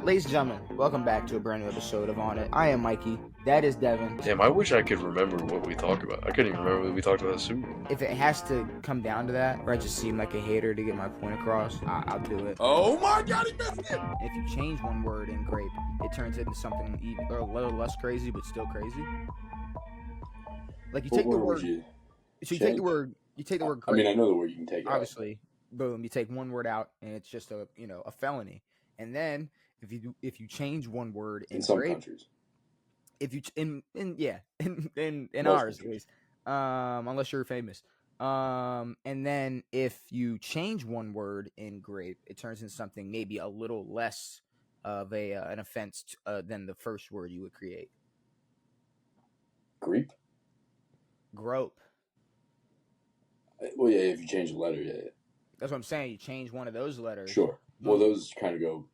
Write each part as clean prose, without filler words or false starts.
Ladies and gentlemen, welcome back to a brand new episode of On It. I am Mikey. That is Devin. Damn, I wish I could remember what we talked about. I couldn't even remember what we talked about the Super Bowl. If it has to come down to that, or I just seem like a hater to get my point across, I'll do it. Oh my God, he missed it! If you change one word in Grape, it turns into something even or a little less crazy, but still crazy. Like you take the word. So you take the word. You take the word. Grape, I mean, I know the word you can take. Obviously, boom. You take one word out, and it's just a felony. And then if you change one word in some Grape, countries, if you in Most ours at countries. least, unless you're famous, and then if you change one word in Grape, it turns into something maybe a little less of an offense than the first word you would create. Grape. Grope. Well, yeah, if you change the letter, yeah. That's what I'm saying. You change one of those letters. Sure. Well, those kind of go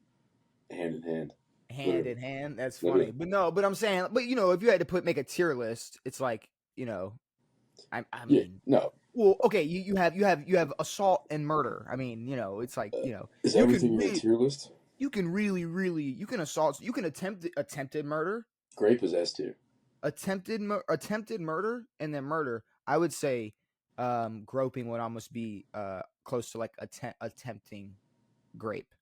hand in hand. Hand in hand. That's Literally. funny. But I'm saying, if you had to make a tier list, it's like, I mean, no. Well, okay, you have assault and murder. I mean, it's like, Is everything in a tier list? You can you can assault, you can attempted murder. Grape is S tier. Attempted murder and then murder. I would say groping would almost be close to like attempting Grape.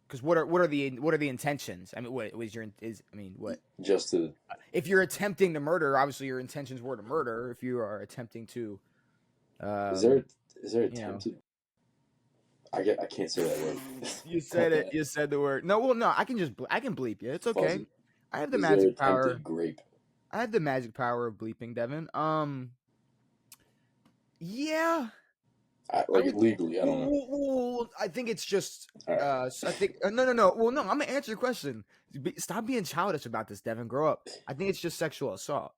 Because what are the intentions? I mean, what Just to if you're attempting to murder, obviously your intentions were to murder. If you are attempting to, is there attempted? I can't say that word. You said it. You said the word. No, well, no. I can bleep you. It's okay. Fuzzy. I have the Is magic there attempted power. Grape. I have the magic power of bleeping, Devin. Yeah. Legally, I don't know. Well, I think it's just. Right. I think no. Well, no. I'm gonna answer your question. Stop being childish about this, Devin. Grow up. I think it's just sexual assault.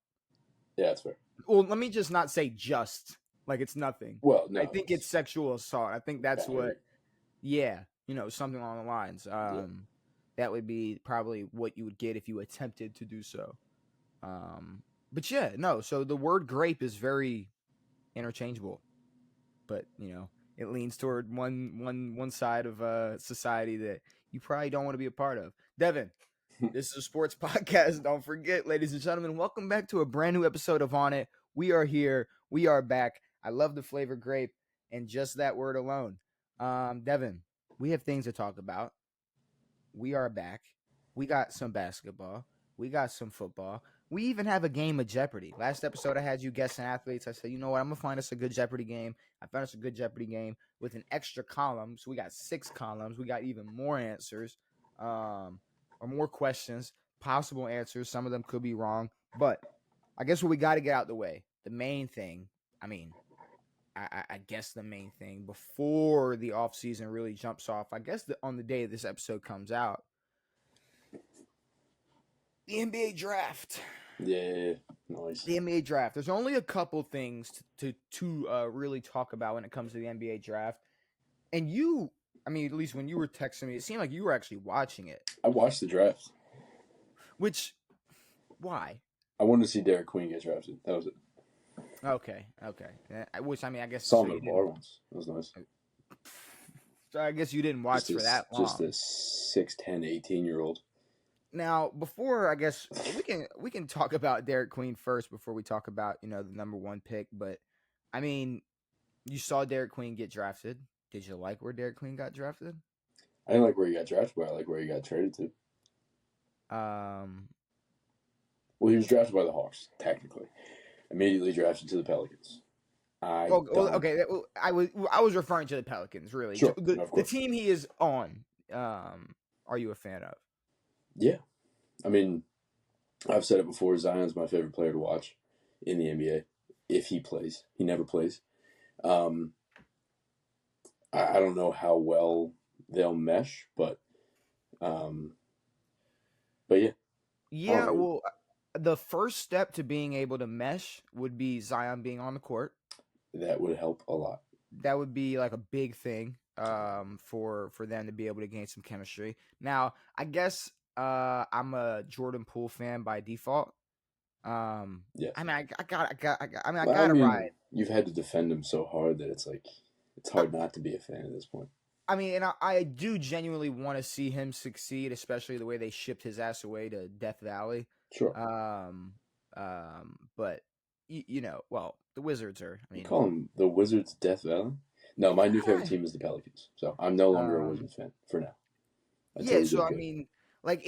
Yeah, that's fair. Well, let me just not say just like it's nothing. Well, no. I think it's sexual assault. I think that's what. Yeah, something along the lines. That would be probably what you would get if you attempted to do so. But yeah, no. So the word grape is very interchangeable, but it leans toward one side of society that you probably don't want to be a part of. Devin, this is a sports podcast. Don't forget, ladies and gentlemen, welcome back to a brand new episode of On It. We are here. We are back. I love the flavor grape and just that word alone. Devin, we have things to talk about. We are back. We got some basketball. We got some football. We even have a game of Jeopardy. Last episode, I had you guessing athletes. I said, you know what? I'm going to find us a good Jeopardy game. I found us a good Jeopardy game with an extra column. So we got 6 columns. We got even more answers or more questions, possible answers. Some of them could be wrong. But I guess what we got to get out the way, the main thing, I guess the main thing before the offseason really jumps off, I guess on the day this episode comes out, the NBA draft. Yeah, nice. The NBA draft. There's only a couple things to really talk about when it comes to the NBA draft. And at least when you were texting me, it seemed like you were actually watching it. I watched the draft. Why? I wanted to see Derek Queen get drafted. That was it. Okay. I guess saw him at a bar once. That was nice. So I guess you didn't watch for that long. Just a 6'10", 18-year-old. Now, before I guess we can talk about Derek Queen first before we talk about the number 1 pick. But I mean, you saw Derek Queen get drafted. Did you like where Derek Queen got drafted? I didn't like where he got drafted, but I like where he got traded to. Well, he was drafted by the Hawks, technically. Immediately drafted to the Pelicans. Okay. I was referring to the Pelicans, really. Sure, the team he is on. Are you a fan of? Yeah, I mean, I've said it before. Zion's my favorite player to watch in the NBA. If he plays, he never plays. I don't know how well they'll mesh, but yeah. Yeah, well, the first step to being able to mesh would be Zion being on the court. That would help a lot. That would be like a big thing for them to be able to gain some chemistry. Now, I guess I'm a Jordan Poole fan by default. Yes. I mean, I gotta ride. You've had to defend him so hard that it's hard not to be a fan at this point. I mean, and I do genuinely want to see him succeed, especially the way they shipped his ass away to Death Valley. Sure. But well, the Wizards are. I You mean, call them the Wizards Death Valley? No, my new favorite yeah. team is the Pelicans. So I'm no longer a Wizards fan for now. Until Yeah, we so get I good. mean, like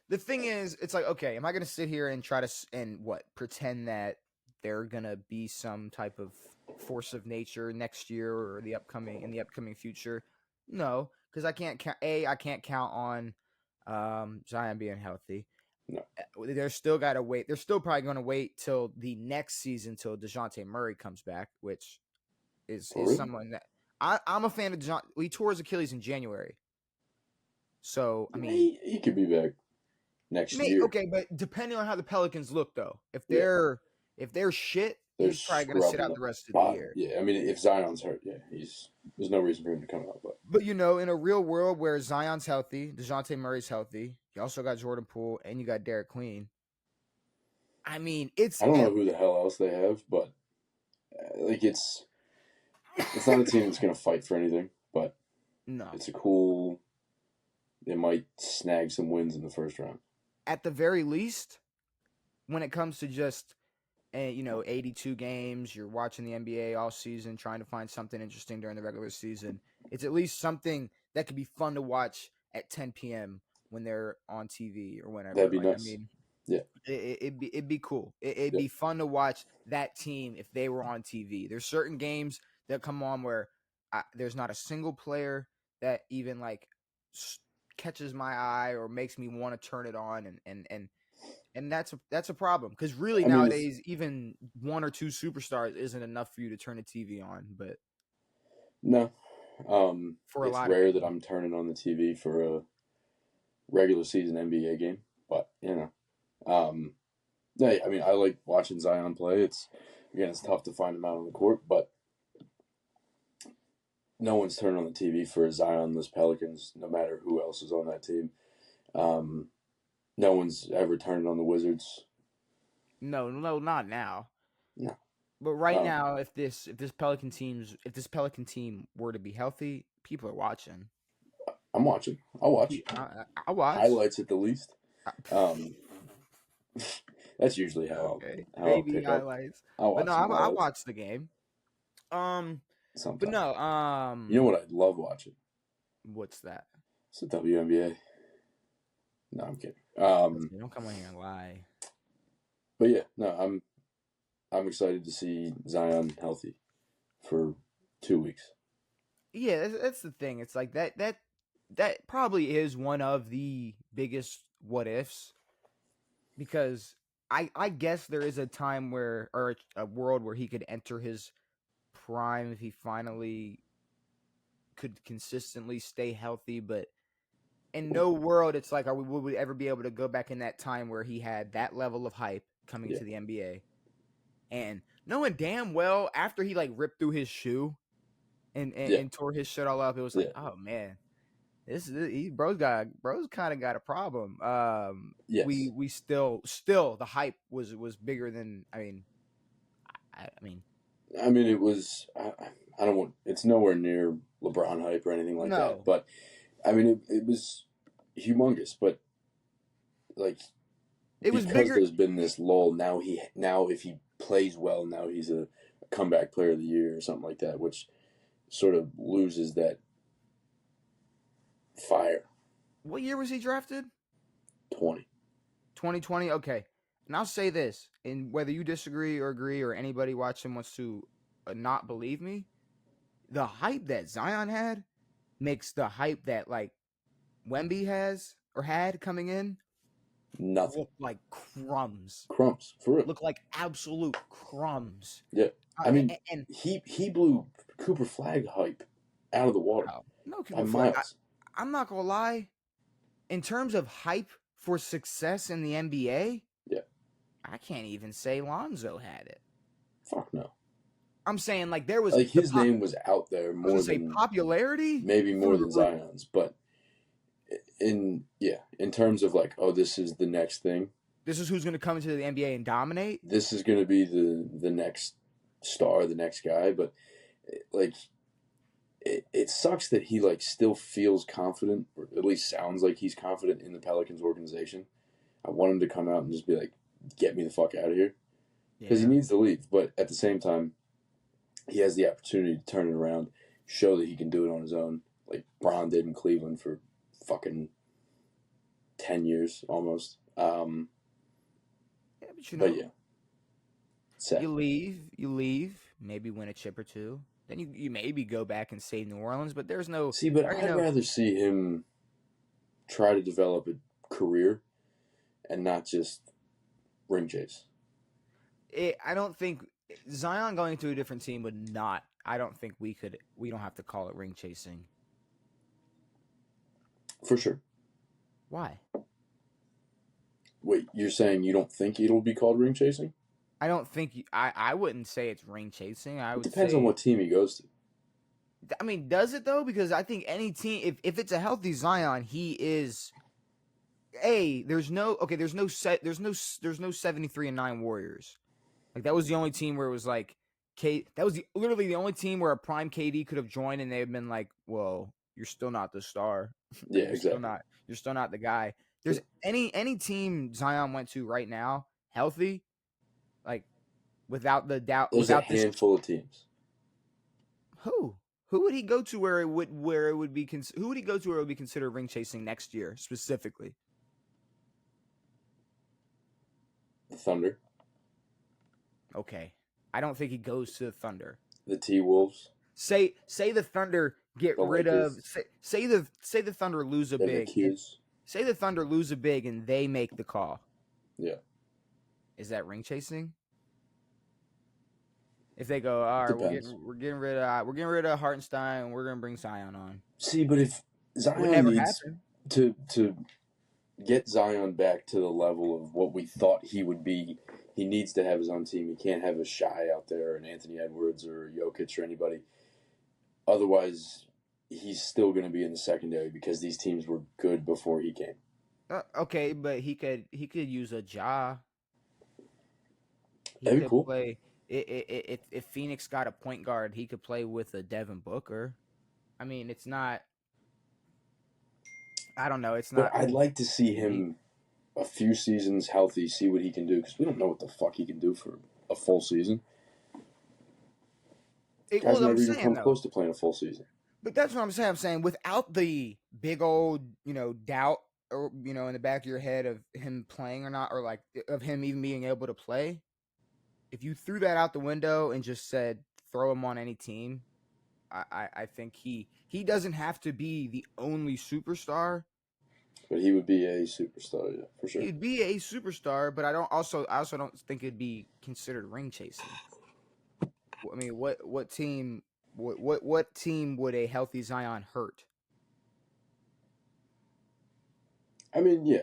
the thing is, it's like, okay, am I gonna sit here and try to pretend that they're gonna be some type of force of nature next year or in the upcoming future? No, because I can't count. I can't count on Zion being healthy. No. They're still gotta wait. They're still probably gonna wait till the next season till Dejounte Murray comes back, which is Oh, really? someone that I'm a fan of. He tore his Achilles in January. So I mean, he could be back next year. okay, but depending on how the Pelicans look, though, if Yeah. they're shit, They're he's probably gonna sit scrubbing out the the rest of the bottom. year. Yeah, I mean, if Zion's hurt, yeah, there's no reason for him to come out. But in a real world where Zion's healthy, Dejounte Murray's healthy, you also got Jordan Poole and you got Derek Queen. I mean, I don't know who the hell else they have, but like it's not a team that's gonna fight for anything. But no, it's a cool. They might snag some wins in the first round. At the very least, when it comes to just 82 games, you're watching the NBA all season, trying to find something interesting during the regular season. It's at least something that could be fun to watch at 10 p.m. when they're on TV or whenever. That'd be nice. I mean, yeah, it'd be cool. It'd be fun to watch that team if they were on TV. There's certain games that come on where there's not a single player that even catches my eye or makes me want to turn it on, and that's a problem because really nowadays even one or two superstars isn't enough for you to turn the TV on. But no, for a it's lot rare of that I'm turning on the TV for a regular season NBA game, but yeah, I mean, I like watching Zion play. It's tough to find him out on the court, but no one's turning on the TV for Zionless Pelicans, no matter who else is on that team. No one's ever turned on the Wizards. No, not now. No. But right now, if this Pelican team were to be healthy, people are watching. I'm watching. I'll watch. I'll watch highlights at the least. That's usually how I'll pick highlights. up. I'll watch. But no, I watch the game. Sometimes. But no, you know what I'd love watching? What's that? It's the WNBA. No, I'm kidding. Don't come on here and lie. But yeah, no, I'm excited to see Zion healthy for 2 weeks. Yeah, that's the thing. It's like that probably is one of the biggest what ifs, because I guess there is a time or a world where he could enter his prime if he finally could consistently stay healthy, but in no world it's like would we ever be able to go back in that time where he had that level of hype coming to the NBA, and knowing damn well after he ripped through his shoe and tore his shit all up, it was like, oh man, bro's kind of got a problem. Yes. We still the hype was bigger than I mean it was. I don't want. It's nowhere near LeBron hype or anything like that. But I mean, it was humongous. But it was bigger. There's been this lull. Now if he plays well, now he's a comeback player of the year or something like that, which sort of loses that fire. What year was he drafted? 2020. Okay. And I'll say this, and whether you disagree or agree or anybody watching wants to not believe me, the hype that Zion had makes the hype that Wemby has or had coming in nothing. Look like crumbs. Crumbs, for real. Look like absolute crumbs. Yeah. I mean, and he blew Cooper Flag hype out of the water. No Cooper Flag. I'm not going to lie. In terms of hype for success in the NBA, I can't even say Lonzo had it. Fuck no. I'm saying there was his name was out there more than popularity, maybe more than Zion's, but in terms of this is the next thing. This is who's going to come into the NBA and dominate. This is going to be the next star, the next guy. But it sucks that he like still feels confident, or at least sounds like he's confident in the Pelicans organization. I want him to come out and just be like, "Get me the fuck out of here," because he needs to leave. But at the same time, he has the opportunity to turn it around, show that he can do it on his own, like Bron did in Cleveland for fucking 10 years almost. But yeah, sad. You leave, maybe win a chip or two. Then you maybe go back and save New Orleans, but there's no. See, but I'd rather see him try to develop a career and not just ring chase. I don't think Zion going to a different team would not. I don't think we could. We don't have to call it ring chasing. For sure. Why? Wait, you're saying you don't think it'll be called ring chasing? I don't think. I wouldn't say it's ring chasing. It depends on what team he goes to. I mean, does it though? Because I think any team, if it's a healthy Zion, he is. There's no 73-9 Warriors. Like that was the only team where it was like, that was literally the only team where a prime KD could have joined, and they've been like, "Well, you're still not the star. Yeah, exactly. You're still not the guy." There's any team Zion went to right now, healthy, like without the doubt. There's a handful of teams. Who would he go to where it would be? Who would he go to where it would be considered ring chasing next year specifically? The Thunder. Okay, I don't think he goes to the Thunder. The T-Wolves. Say the Thunder get rid of. Say the Thunder lose a big. Say the Thunder lose a big and they make the call. Yeah. Is that ring chasing? If they go, all right, we're getting rid of Hartenstein, and we're gonna bring Zion on. See, but if Zion needs to get Zion back to the level of what we thought he would be, he needs to have his own team. He can't have a Shai out there, or an Anthony Edwards, or Jokic, or anybody. Otherwise, he's still going to be in the secondary because these teams were good before he came. Okay, but he could use a Ja. That'd be cool. Play, if Phoenix got a point guard, he could play with a Devin Booker. I mean, it's not. I don't know. It's not. But I'd like to see him a few seasons healthy, see what he can do, because we don't know what the fuck he can do for a full season. Guys never even come close to playing a full season. But that's what I'm saying. I'm saying without the big old, doubt, or in the back of your head of him playing or not, or like of him even being able to play. If you threw that out the window and just said throw him on any team, I think he doesn't have to be the only superstar. But he would be a superstar, yeah, for sure. He'd be a superstar, but I also don't think it'd be considered ring chasing. I mean, what team would a healthy Zion hurt? I mean, yeah,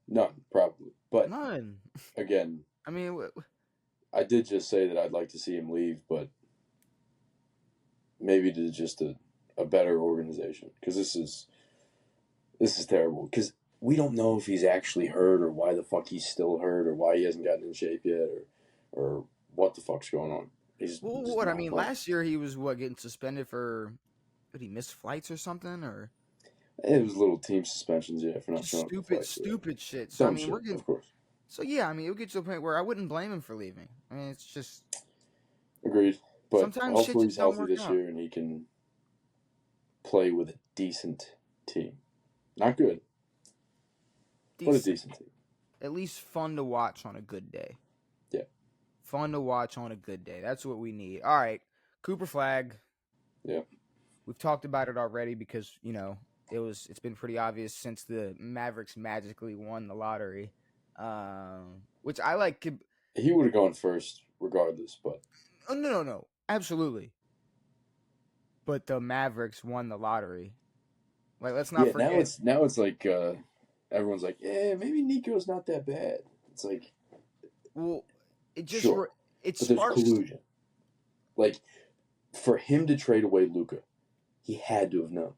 none, probably. But none. Again, I mean, I did just say that I'd like to see him leave, but maybe to just a better organization, because this is terrible. Because we don't know if he's actually hurt, or why the fuck he's still hurt, or why he hasn't gotten in shape yet, or what the fuck's going on. I mean, last year he was getting suspended for, did he miss flights or something, or? It was little team suspensions, yeah, for not showing up. Stupid shit. So dumb shit, of course. So yeah, I mean, it'll get to a point where I wouldn't blame him for leaving. I mean, it's just agreed. But sometimes hopefully he's healthy this year and he can play with a decent team. Not good, but a decent team. At least fun to watch on a good day. Yeah. Fun to watch on a good day. That's what we need. All right, Cooper Flag. Yeah. We've talked about it already because, it's been pretty obvious since the Mavericks magically won the lottery. Which I like. He would have gone first regardless, but. Oh, no. Absolutely. But the Mavericks won the lottery. Like, let's not forget. Now it's like, everyone's like, yeah, maybe Nico's not that bad. It's like. Well, it just. Sure. It but there's collusion. Like, for him to trade away Luka, he had to have known.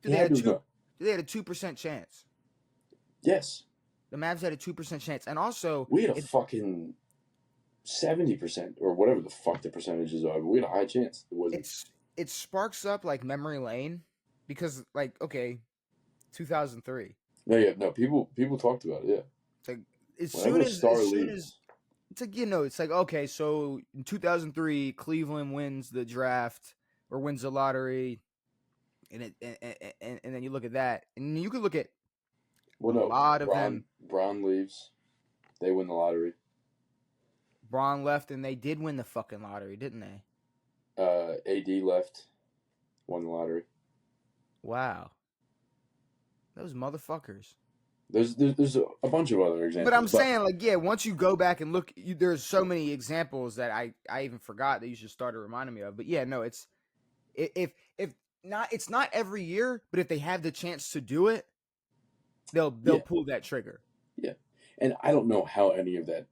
They had a 2% chance. Yes. The Mavs had a 2% chance. And also... We had a fucking 70%, or whatever the fuck the percentages are, but we had a high chance. it sparks up like memory lane because like okay, 2003. No. People talked about it. Yeah. It's like as Whenever soon a as star as soon as leaves, it's like it's like okay, so in 2003 Cleveland wins the draft or wins the lottery, and then you look at that, and you could look at a well, no, lot of them. Braun leaves, they win the lottery. Braun left, and they did win the fucking lottery, didn't they? AD left, won the lottery. Wow, those motherfuckers. There's a bunch of other examples. But I'm saying, like, yeah, once you go back and look, there's so many examples that I even forgot that you should start reminding me of. But yeah, no, it's if not, it's not every year, but if they have the chance to do it, they'll pull that trigger. Yeah, and I don't know how any of that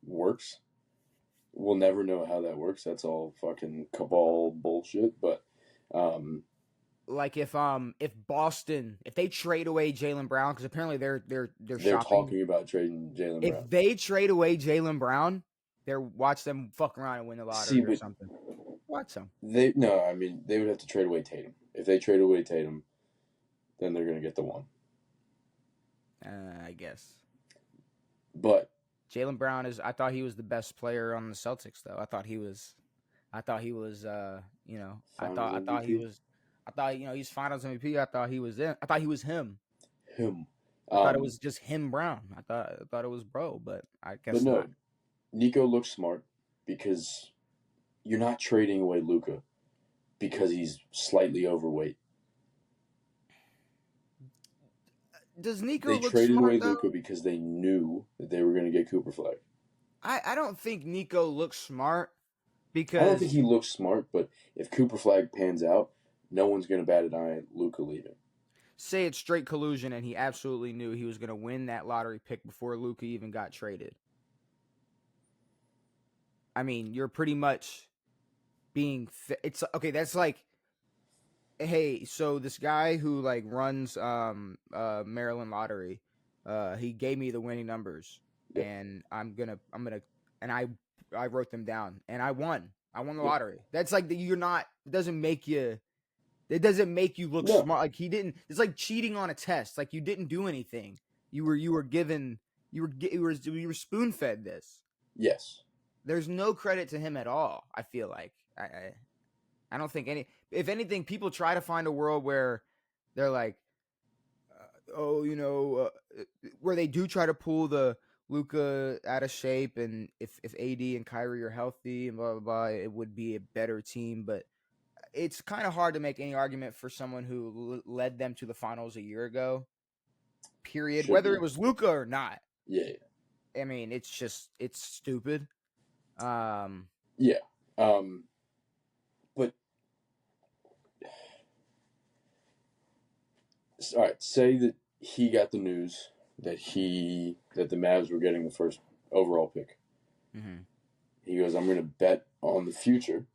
works. We'll never know how that works. That's all fucking cabal bullshit. But like if Boston, if they trade away Jaylen Brown, because apparently they're talking about trading Jaylen Brown. If they trade away Jaylen Brown, watch them fuck around and win the lottery or something. Watch them. They would have to trade away Tatum. If they trade away Tatum, then they're gonna get the one. I guess. But Jaylen Brown I thought he was the best player on the Celtics, though. I thought he was he's Finals MVP. I thought he was him. I thought it was just him, Brown. I thought it was bro, but I guess but no. not. Nico looks smart because you're not trading away Luka because he's slightly overweight. Does Nico They look traded smart, away though? Luka because they knew that they were going to get Cooper Flag. I don't think Nico looks smart because I don't think he looks smart, but if Cooper Flag pans out, no one's going to bat an eye at Luka leaving. Say it's straight collusion and he absolutely knew he was going to win that lottery pick before Luka even got traded. I mean, you're pretty much being it's okay, that's like, hey, so this guy who like runs Maryland Lottery, he gave me the winning numbers, and I'm gonna and I wrote them down and I won the lottery. That's like it doesn't make you look smart. Like he didn't. It's like cheating on a test. Like you didn't do anything. You were spoon fed this. Yes. There's no credit to him at all. I feel like I don't think if anything, people try to find a world where they're like, where they do try to pull the Luka out of shape, and if AD and Kyrie are healthy and blah blah blah, it would be a better team. But it's kind of hard to make any argument for someone who led them to the finals a year ago. Period. Whether it was Luka or not. Yeah. I mean, it's stupid. Yeah. But all right, say that he got the news that the Mavs were getting the first overall pick. Mm-hmm. He goes, I'm going to bet on the future,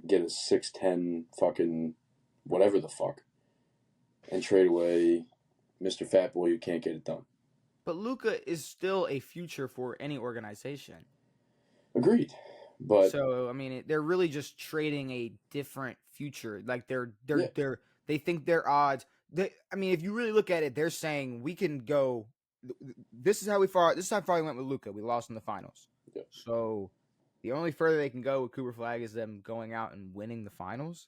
get a 6'10" fucking whatever the fuck, and trade away Mr. Fat Boy who can't get it done. But Luka is still a future for any organization. Agreed. But so I mean, they're really just trading a different future. Like they think their odds. I mean, if you really look at it, they're saying we can go. This is how far we went with Luka. We lost in the finals. Yeah. So the only further they can go with Cooper Flag is them going out and winning the finals.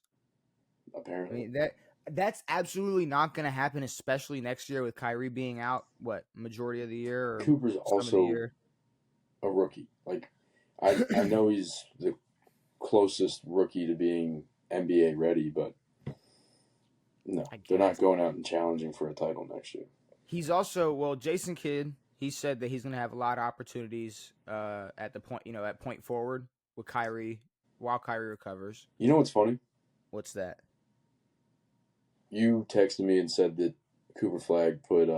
Apparently, I mean that's absolutely not going to happen, especially next year with Kyrie being out. What majority of the year? Or Cooper's also a rookie. Like I know he's the closest rookie to being NBA ready, but no, they're not going out and challenging for a title next year. He's also Jason Kidd. He said that he's going to have a lot of opportunities at the point, at point forward with Kyrie while Kyrie recovers. You know what's funny? What's that? You texted me and said that Cooper Flag put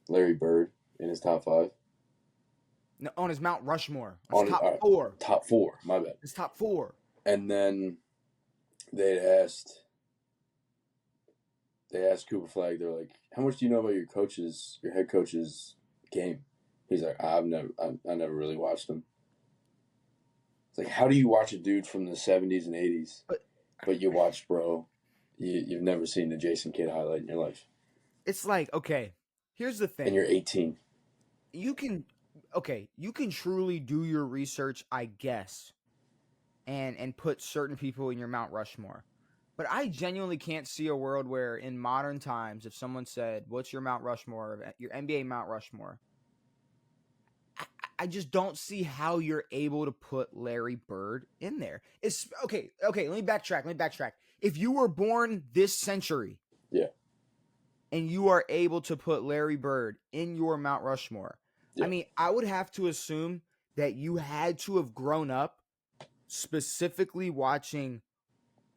Larry Bird in his top 5. No, on his Mount Rushmore. On his top 4. Top 4, my bad. His top 4. And then they asked Cooper Flag, they're like, how much do you know about your head coach's game? He's like, I never really watched him. It's like, how do you watch a dude from the 70s and 80s but you watched, bro. You've never seen the Jason Kidd highlight in your life, It's like, okay, here's the and thing. you're 18. You can truly do your research, I guess, and put certain people in your Mount Rushmore. But I genuinely can't see a world where in modern times, if someone said, "What's your Mount Rushmore, your NBA Mount Rushmore?" I just don't see how you're able to put Larry Bird in there. It's okay. Let me backtrack. If you were born this century, Yeah. and you are able to put Larry Bird in your Mount Rushmore, Yeah. I mean, I would have to assume that you had to have grown up specifically watching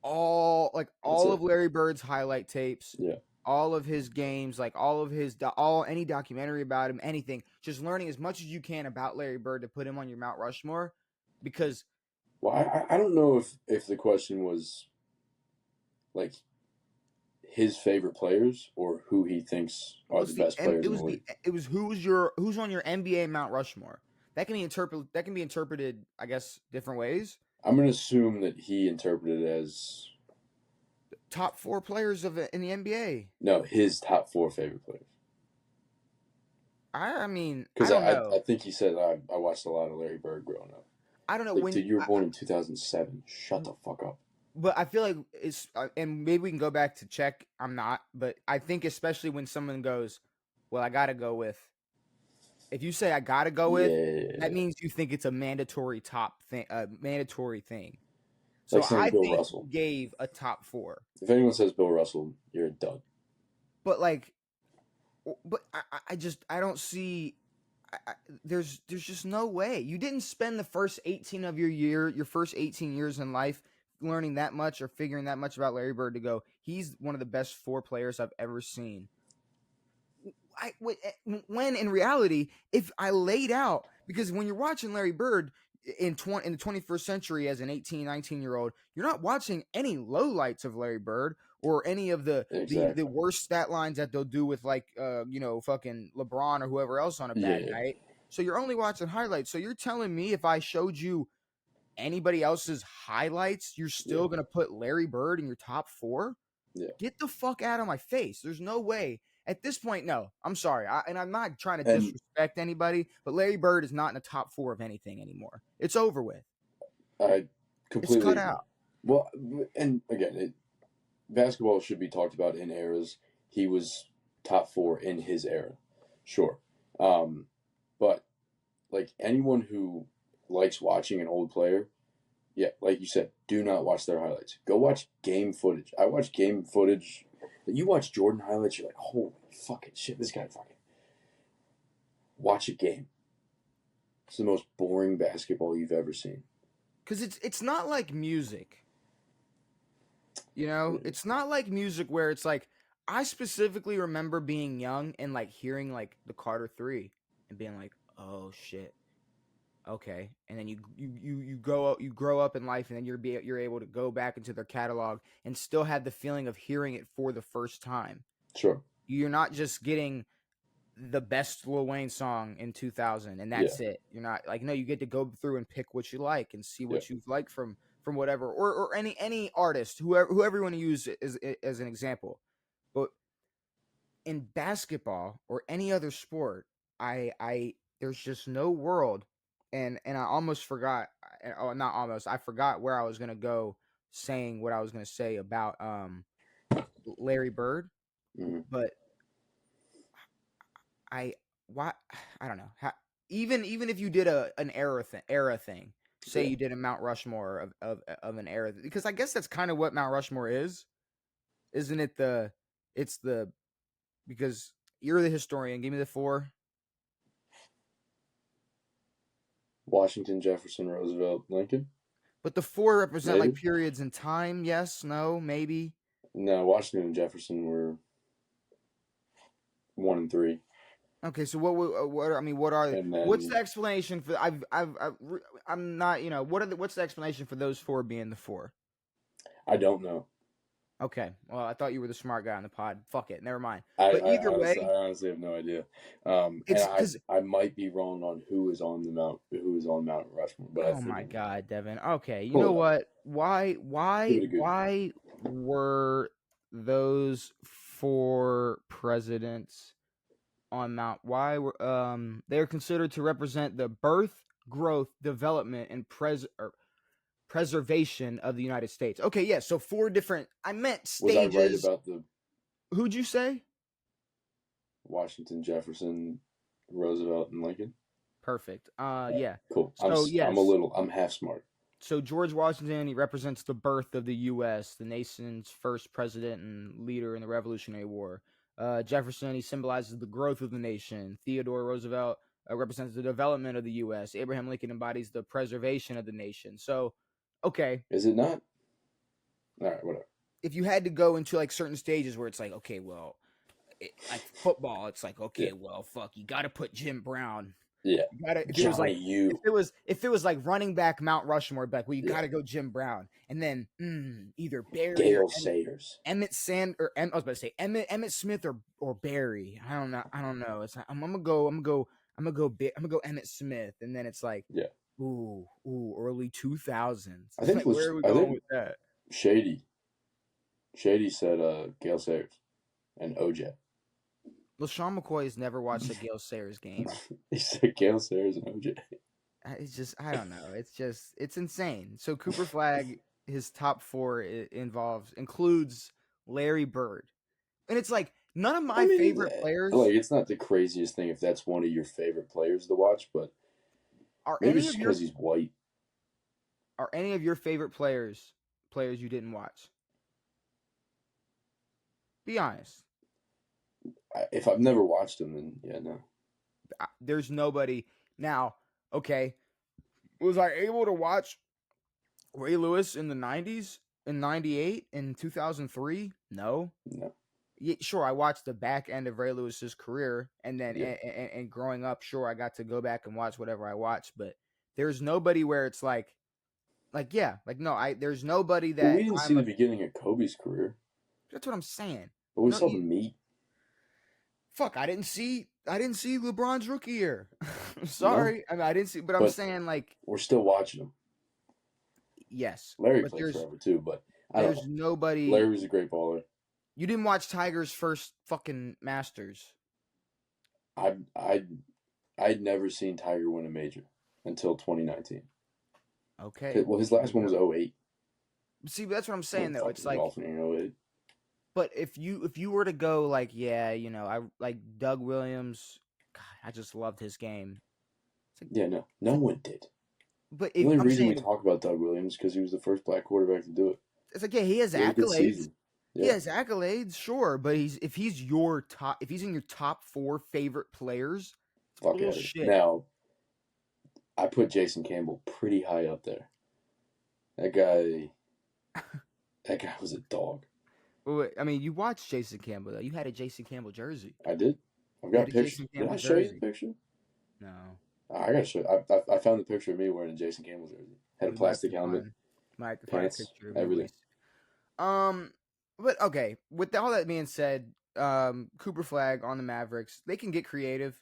all of Larry Bird's highlight tapes, Yeah. all of his games, like all of his any documentary about him, anything, just learning as much as you can about Larry Bird to put him on your Mount Rushmore. Because Well, I don't know if the question was like his favorite players or who he thinks are the best players in the league. It was who's on your NBA Mount Rushmore. That can be interpreted, I guess, different ways. I'm gonna assume that he interpreted it as Top 4 players in the NBA. no, his top 4 favorite players. I mean, because I don't know. I think he said I watched a lot of Larry Bird growing up. I don't know like, dude, you were born in 2007. Shut the fuck up. But I feel like it's, and maybe we can go back to check. I'm not, but I think especially when someone goes, well, I got to go with, if you say I got to go with, that means you think it's a mandatory mandatory thing. So like I Bill think Russell gave a top 4. If anyone says Bill Russell, you're a dud. But I don't see. There's just no way. You didn't spend the first 18 of your first 18 years in life learning that much or figuring that much about Larry Bird to go, he's one of the best 4 players I've ever seen. When in reality, if I laid out, because when you're watching Larry Bird in the 21st century as an 18, 19-year-old, you're not watching any lowlights of Larry Bird or any of the worst stat lines that they'll do with fucking LeBron or whoever else on a bad night. So you're only watching highlights. So you're telling me if I showed you anybody else's highlights, you're still going to put Larry Bird in your top 4? Yeah. Get the fuck out of my face. There's no way. At this point, no. I'm sorry. And I'm not trying to disrespect anybody, but Larry Bird is not in the top 4 of anything anymore. It's over with. I completely It's cut out. Well, and again, basketball should be talked about in eras. He was top 4 in his era. Sure. But like anyone who likes watching an old player, yeah, like you said, do not watch their highlights. Go watch game footage. I watch game footage. You watch Jordan highlights, you're like, holy fucking shit, this guy fucking. Watch a game. It's the most boring basketball you've ever seen. Because it's not like music. You know, it's not like music where it's like, I specifically remember being young and like hearing like the Carter 3 and being like, oh shit. Okay, and then you grow up in life, and then you're able to go back into their catalog and still have the feeling of hearing it for the first time. Sure, you're not just getting the best Lil Wayne song in 2000, and that's it. You're not like, no, you get to go through and pick what you like and see what you like from whatever or any artist, whoever you want to use as an example. But in basketball or any other sport, I there's just no world. And I almost forgot. Oh, not almost. I forgot where I was gonna go, saying what I was gonna say about Larry Bird. Mm-hmm. But I don't know. Even if you did an era thing, say you did a Mount Rushmore of an era, because I guess that's kind of what Mount Rushmore is, isn't it? Because you're the historian. Give me the 4. Washington, Jefferson, Roosevelt, Lincoln. But the 4 represent like periods in time. Yes, no, maybe. No, Washington and Jefferson were 1 and 3. Okay, so what are they? What's the explanation for? I'm not. What's the explanation for those 4 being the 4? I don't know. Okay. Well, I thought you were the smart guy on the pod. Fuck it. Never mind. I, But I either honestly, way, I honestly have no idea. And it's because I might be wrong on who is on Mount Rushmore, but I oh think my god, Devin. Okay, you pull know it up. what? Give it a Google. Why were those four presidents on Mount? Why were they're considered to represent the birth, growth, development, and preservation of the United States. Okay, yeah. So four different. I meant Was I right stages. about the Who'd you say? Washington, Jefferson, Roosevelt, and Lincoln? Perfect. All right, Yeah. cool. So yes. I'm half smart. So George Washington, he represents the birth of the U.S., the nation's first president and leader in the Revolutionary War. Jefferson, he symbolizes the growth of the nation. Theodore Roosevelt represents the development of the U.S. Abraham Lincoln embodies the preservation of the nation. So, okay, Is it not? All right, whatever. if you had to go into like certain stages where it's like, okay, well, like football, it's like, okay, Yeah. well, fuck, you got to put Jim Brown. Yeah. You gotta, if it Johnny, was like you. if it was like running back Mount Rushmore, like, well, you Yeah. got to go Jim Brown, and then either Barry Gale or Sayers. Emmett Sand or I was about to say Emmett Smith or Barry. I don't know. It's like, I'm gonna go Emmett Smith, and then it's like, Yeah. ooh, early 2000s. I think Like, where are we going with that? Shady said Gale Sayers and OJ. LaShawn McCoy has never watched a Gale Sayers game. He said Gale Sayers and OJ. It's just, I don't know. It's insane. So Cooper Flag, his top four includes Larry Bird, and it's like none of my favorite players. Like, it's not the craziest thing if that's one of your favorite players to watch, but Are maybe any it's of because he's white. Are any of your favorite players you didn't watch? Be honest. If I've never watched him, then yeah, no. There's nobody now. Okay, was I able to watch Ray Lewis in the 90s, in 98, in 2003? No. Yeah, sure, I watched the back end of Ray Lewis's career, and then and growing up, sure, I got to go back and watch whatever I watched, but there's nobody where it's like no, there's nobody that we didn't see the beginning of Kobe's career. That's what I'm saying. But we saw the meat. Fuck, I didn't see LeBron's rookie year. Sorry, no. I mean, I didn't see, but I'm saying, like, we're still watching him. Yes, Larry played forever too, but there's nobody. Larry was a great baller. You didn't watch Tiger's first fucking Masters. I'd never seen Tiger win a major until 2019. Okay. Well, his last one was 08. See, that's what I'm saying though. It's like golfing in 08. But if you were to go like, yeah, you know, I like Doug Williams. God, I just loved his game. Like, yeah, no one did. But the only reason we talk about Doug Williams because he was the first black quarterback to do it. It's like, yeah, he has accolades. Yeah. He has accolades, sure, but if he's in your top four favorite players, fuck bullshit. Now, I put Jason Campbell pretty high up there. That guy was a dog. Well, I mean, you watched Jason Campbell though. You had a Jason Campbell jersey. I did. I've got pictures. Did I show you the picture? No. I gotta show you. I found the picture of me wearing a Jason Campbell jersey. Had a plastic helmet, pants, everything. But okay. With all that being said, Cooper Flag on the Mavericks, they can get creative.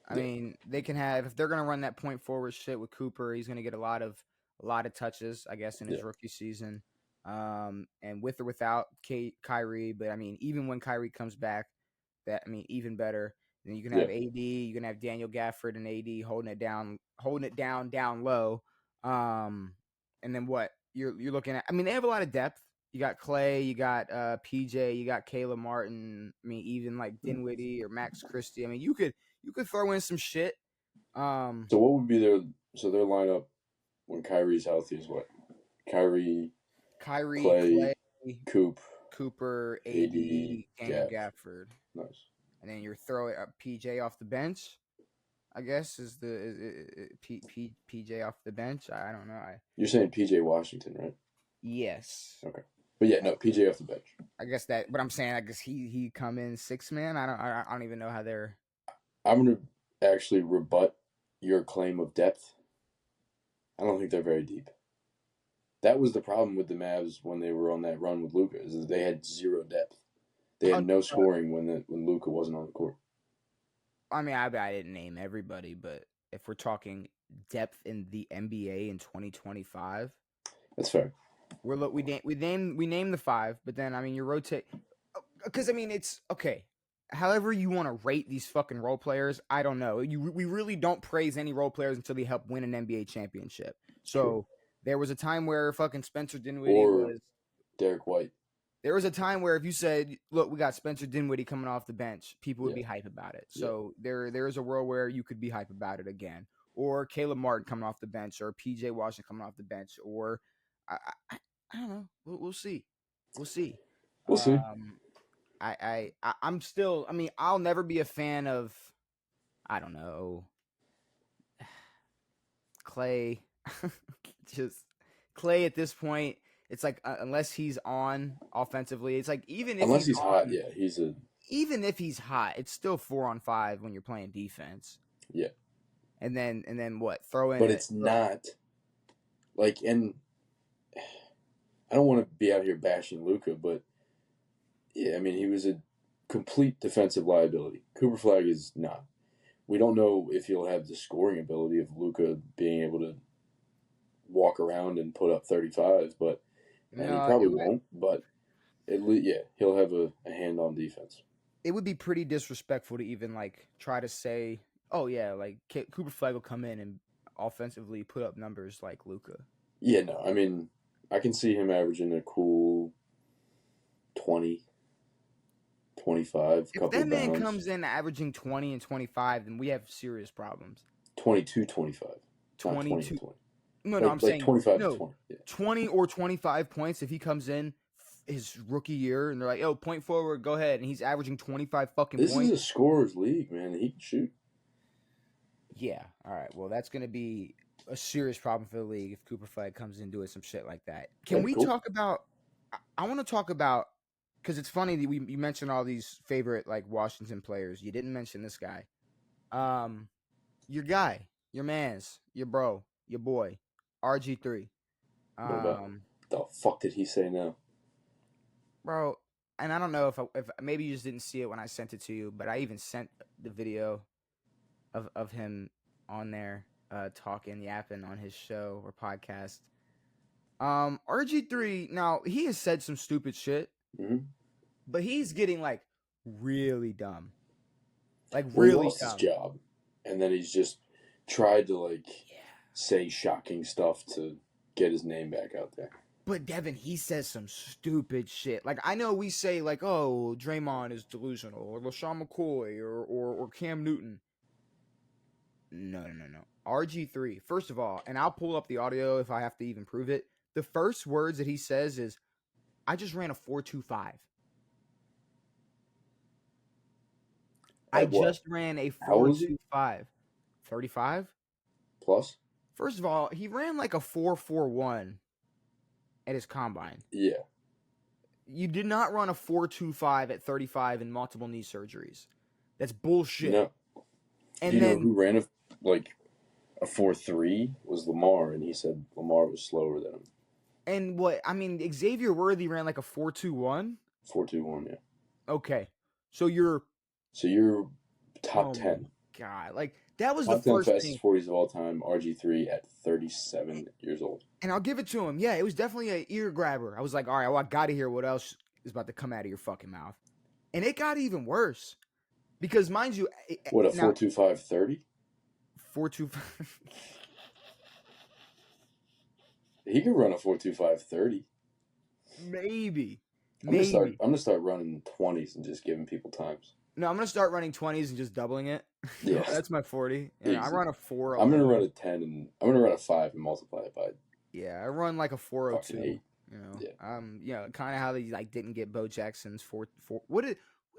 I mean, they can have, if they're gonna run that point forward shit with Cooper, he's gonna get a lot of touches, I guess, in his rookie season. And with or without Kyrie, but I mean, even when Kyrie comes back, even better. Then you can have AD, you can have Daniel Gafford and AD holding it down low. And then what you're looking at? I mean, they have a lot of depth. You got Clay, you got PJ, you got Caleb Martin. I mean, even like Dinwiddie or Max Christie. I mean, you could throw in some shit. So what would be their lineup when Kyrie's healthy is what? Kyrie, Clay, Cooper, AD, Daniel Gafford. Nice. And then you're throwing up PJ off the bench. I guess is PJ off the bench. I don't know. You're saying PJ Washington, right? Yes. Okay. But yeah, no, PJ off the bench. I guess that. But I'm saying, I guess he come in 6-man. I don't even know how they're. I'm gonna actually rebut your claim of depth. I don't think they're very deep. that was the problem with the Mavs when they were on that run with Luka, is that they had zero depth. They had no scoring when Luka wasn't on the court. I mean, I didn't name everybody, but if we're talking depth in the NBA in 2025, that's fair. We name the 5, but then I mean you rotate because I mean it's okay. However you want to rate these fucking role players, I don't know. We really don't praise any role players until they help win an NBA championship. So True. There was a time where fucking Spencer Dinwiddie was Derek White. There was a time where if you said, "Look, we got Spencer Dinwiddie coming off the bench," people would be hype about it. So there is a world where you could be hype about it again, or Caleb Martin coming off the bench, or PJ Washington coming off the bench, or I don't know. We'll see. We'll see. We'll see. I'm still. I mean, I'll never be a fan of. I don't know. Clay. Just Clay at this point. It's like unless he's on offensively, it's like even if unless he's on, hot, even if he's hot, it's still 4-on-5 when you're playing defense. Yeah. And then what? Throw in. But it's not like, and I don't want to be out here bashing Luka, but yeah, I mean he was a complete defensive liability. Cooper Flag is not. We don't know if he'll have the scoring ability of Luka being able to walk around and put up 35, but. And he probably won't, but he'll have a hand on defense. It would be pretty disrespectful to even like try to say, "Oh yeah, like Cooper Flag will come in and offensively put up numbers like Luka." Yeah, no, I mean, I can see him averaging a cool 20, 25. If that man comes in averaging 20 and 25, then we have serious problems. 22, 25. 22. 20. No, I'm saying 25 to 20. Yeah. 20 or 25 points if he comes in his rookie year and they're like, "Yo, point forward, go ahead," and he's averaging 25 fucking points. This is a scorer's league, man. He can shoot. Yeah. All right. Well, that's going to be a serious problem for the league if Cooper Flag comes in doing some shit like that. Can we talk about? I want to talk about because it's funny that you mentioned all these favorite like Washington players. You didn't mention this guy. Your guy, your man's, your bro, your boy. RG3. The fuck did he say now? Bro, and I don't know if maybe you just didn't see it when I sent it to you, but I even sent the video of him on there talking, yapping on his show or podcast. RG3, now he has said some stupid shit, but he's getting like really dumb. Like really he lost dumb. His job, and then he's just tried to say shocking stuff to get his name back out there. But Devin, he says some stupid shit. Like I know we say like, "Oh, Draymond is delusional," or LaShawn McCoy, or Cam Newton. No. RG3. First of all, and I'll pull up the audio if I have to even prove it. The first words that he says is, "I just ran a 4.25." I just ran a 4.25. 35? Plus? First of all, he ran like a 4.41 at his combine. Yeah. You did not run a 4.25 at 35 in multiple knee surgeries. That's bullshit. No. And you then know who ran a 4.3 was Lamar, and he said Lamar was slower than him. And what I mean, Xavier Worthy ran like a 4.21. 4.21, yeah. Okay, so you're top 10. God, like that was top the first 10 fastest 40s of all time. RG3 at 37 years old. And I'll give it to him. Yeah, it was definitely an ear grabber. I was like, all right, well, I got to hear what else is about to come out of your fucking mouth. And it got even worse. Because, mind you... What, a 4.25 30? 4.25... He could run a 4.25 30. Maybe. I'm gonna start running 20s and just giving people times. No, I'm gonna start running 20s and just doubling it. Yeah, that's my 40. Yeah, I run a 4. I'm gonna run a 10 and I'm gonna run a 5 and multiply it by. Yeah, I run like a 4.02. 8. You know, kind of how they like didn't get Bo Jackson's 4. What did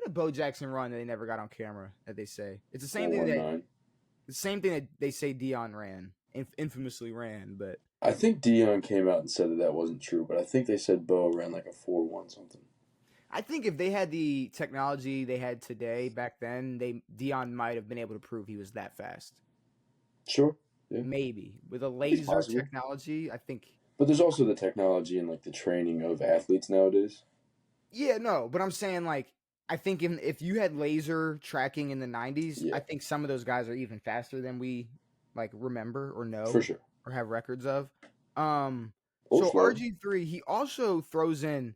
Bo Jackson run that they never got on camera? That they say it's the same thing that they say Dion ran, infamously ran, but. I think Dion came out and said that wasn't true, but I think they said Bo ran like a 4.1 something. I think if they had the technology they had today back then, Dion might have been able to prove he was that fast. Sure. Yeah. Maybe with a laser technology, I think But there's also the technology and like the training of athletes nowadays. Yeah, no, but I'm saying like I think if you had laser tracking in the 90s, Yeah. I think some of those guys are even faster than we like remember or know For sure. or have records of. Or So slow. RG3, he also throws in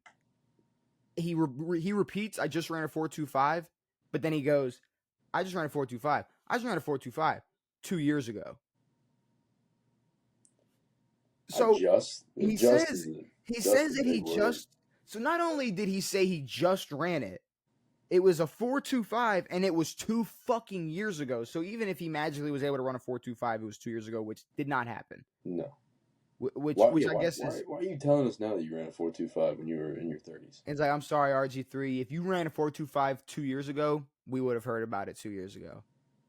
he repeats I just ran a 4.25, but then he goes I just ran a 4.25. I just ran a 4.25 2 years ago. So he says that he just so not only did he say he just ran it, it was a 4.25 and it was 2 fucking years ago. So even if he magically was able to run a 4.25, it was 2 years ago, which did not happen. No. Which I guess is why are you telling us now that you ran a 4.25 when you were in your 30s? it's like I'm sorry, RG3. If you ran a 4.25 2 years ago, we would have heard about it 2 years ago.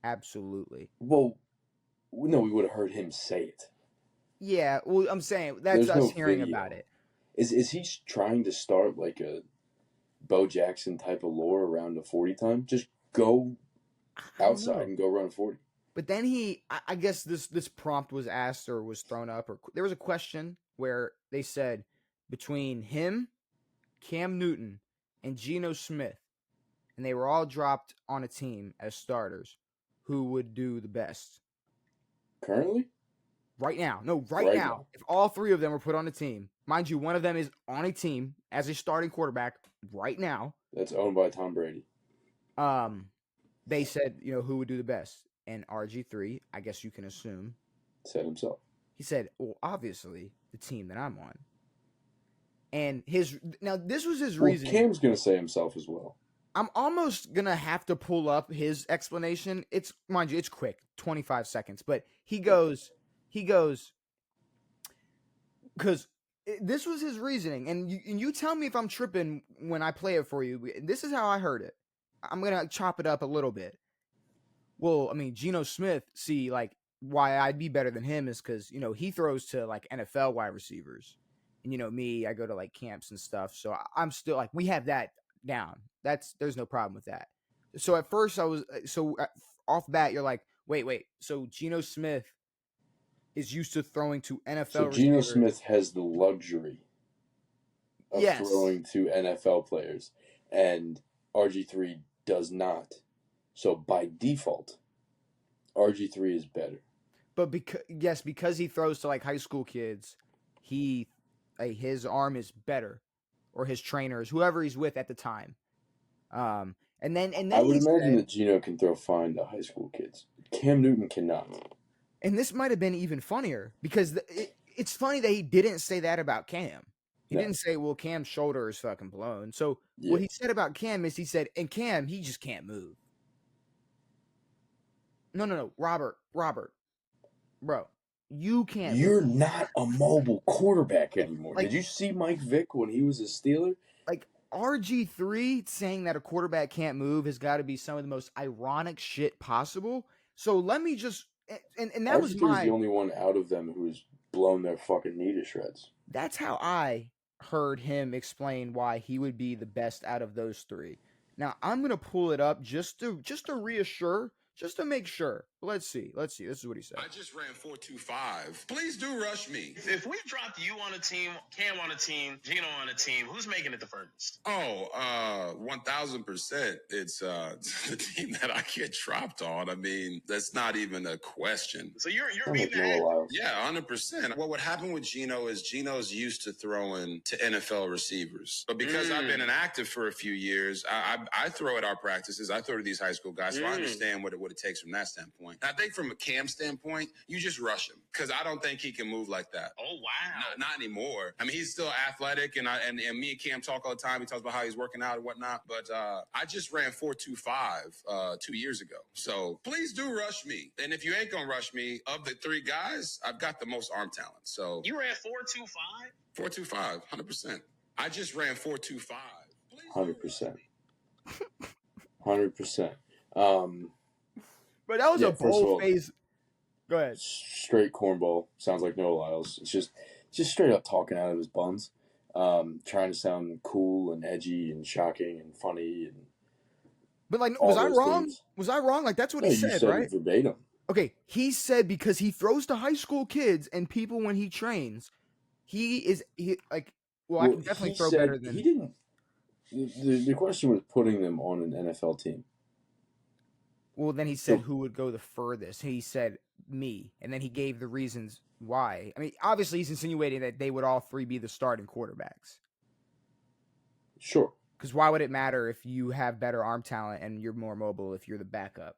Absolutely. Well, no, we would have heard him say it. Yeah, well, I'm saying that's There's us no hearing video. about it. Is he trying to start like a Bo Jackson type of lore around a 40 time? Just go outside and go run 40. But then I guess this prompt was asked or was thrown up, or there was a question where they said between him, Cam Newton, and Geno Smith, and they were all dropped on a team as starters, who would do the best? Currently? Right now. No, right now. If all three of them were put on a team, mind you, one of them is on a team as a starting quarterback right now. That's owned by Tom Brady. They said, who would do the best? And RG3, I guess you can assume, said himself. He said, well, obviously, the team that I'm on. And now this was his reason. Cam's going to say himself as well. I'm almost going to have to pull up his explanation. Mind you, it's quick, 25 seconds. But he goes, because this was his reasoning. And you tell me if I'm tripping when I play it for you. This is how I heard it. I'm going to chop it up a little bit. Well, I mean, Geno Smith, why I'd be better than him is because, he throws to, NFL wide receivers. And, me, I go to, camps and stuff. So I'm still, we have that down. There's no problem with that. So at first off bat, you're like, wait. So Geno Smith is used to throwing to NFL receivers. So Geno Smith has the luxury of throwing to NFL players. And RG3 does not. So by default, RG3 is better. But because he throws to high school kids, his arm is better, or his trainers, whoever he's with at the time. And then I would imagine that Geno can throw fine to high school kids. Cam Newton cannot. And this might have been even funnier because it's funny that he didn't say that about Cam. He didn't say, well, Cam's shoulder is fucking blown. So what he said about Cam is he said, and Cam, he just can't move. No, Robert, bro, you can't. You're not a mobile quarterback anymore. Did you see Mike Vick when he was a Steeler? RG3 saying that a quarterback can't move has got to be some of the most ironic shit possible. So let me just and that was the only one out of them who's blown their fucking knee to shreds. That's how I heard him explain why he would be the best out of those three. Now I'm gonna pull it up just to reassure. Just to make sure. Let's see. This is what he said. I just ran 4.25. Please do rush me. If we dropped you on a team, Cam on a team, Geno on a team, who's making it the furthest? 1,000%. It's the team that I get dropped on. I mean, that's not even a question. So you're being that? Yeah, 100%. What would happen with Geno is Geno's used to throwing to NFL receivers. But because I've been inactive for a few years, I throw at our practices. I throw to these high school guys, so I understand what it takes from that standpoint. I think from a Cam standpoint, you just rush him because I don't think he can move like that. Oh, wow. Not anymore. I mean, he's still athletic, and me and Cam talk all the time. He talks about how he's working out and whatnot, but I just ran 4.25 2 years ago. So please do rush me. And if you ain't going to rush me, of the three guys, I've got the most arm talent. So you ran 4.25? 4.25, 100%. I just ran 4.25. 100%. 100%. But that was a bold phase. Go ahead. Straight cornball. Sounds like Noah Lyles. It's just straight up talking out of his buns. Trying to sound cool and edgy and shocking and funny. But was I wrong? Things. Was I wrong? That's what he said, you said right? It verbatim. Okay, he said because he throws to high school kids and people when he trains. I can definitely throw better than. He didn't. The question was putting them on an NFL team. Well, then he said who would go the furthest. He said me, and then he gave the reasons why. I mean, obviously he's insinuating that they would all three be the starting quarterbacks. Sure. Because why would it matter if you have better arm talent and you're more mobile if you're the backup?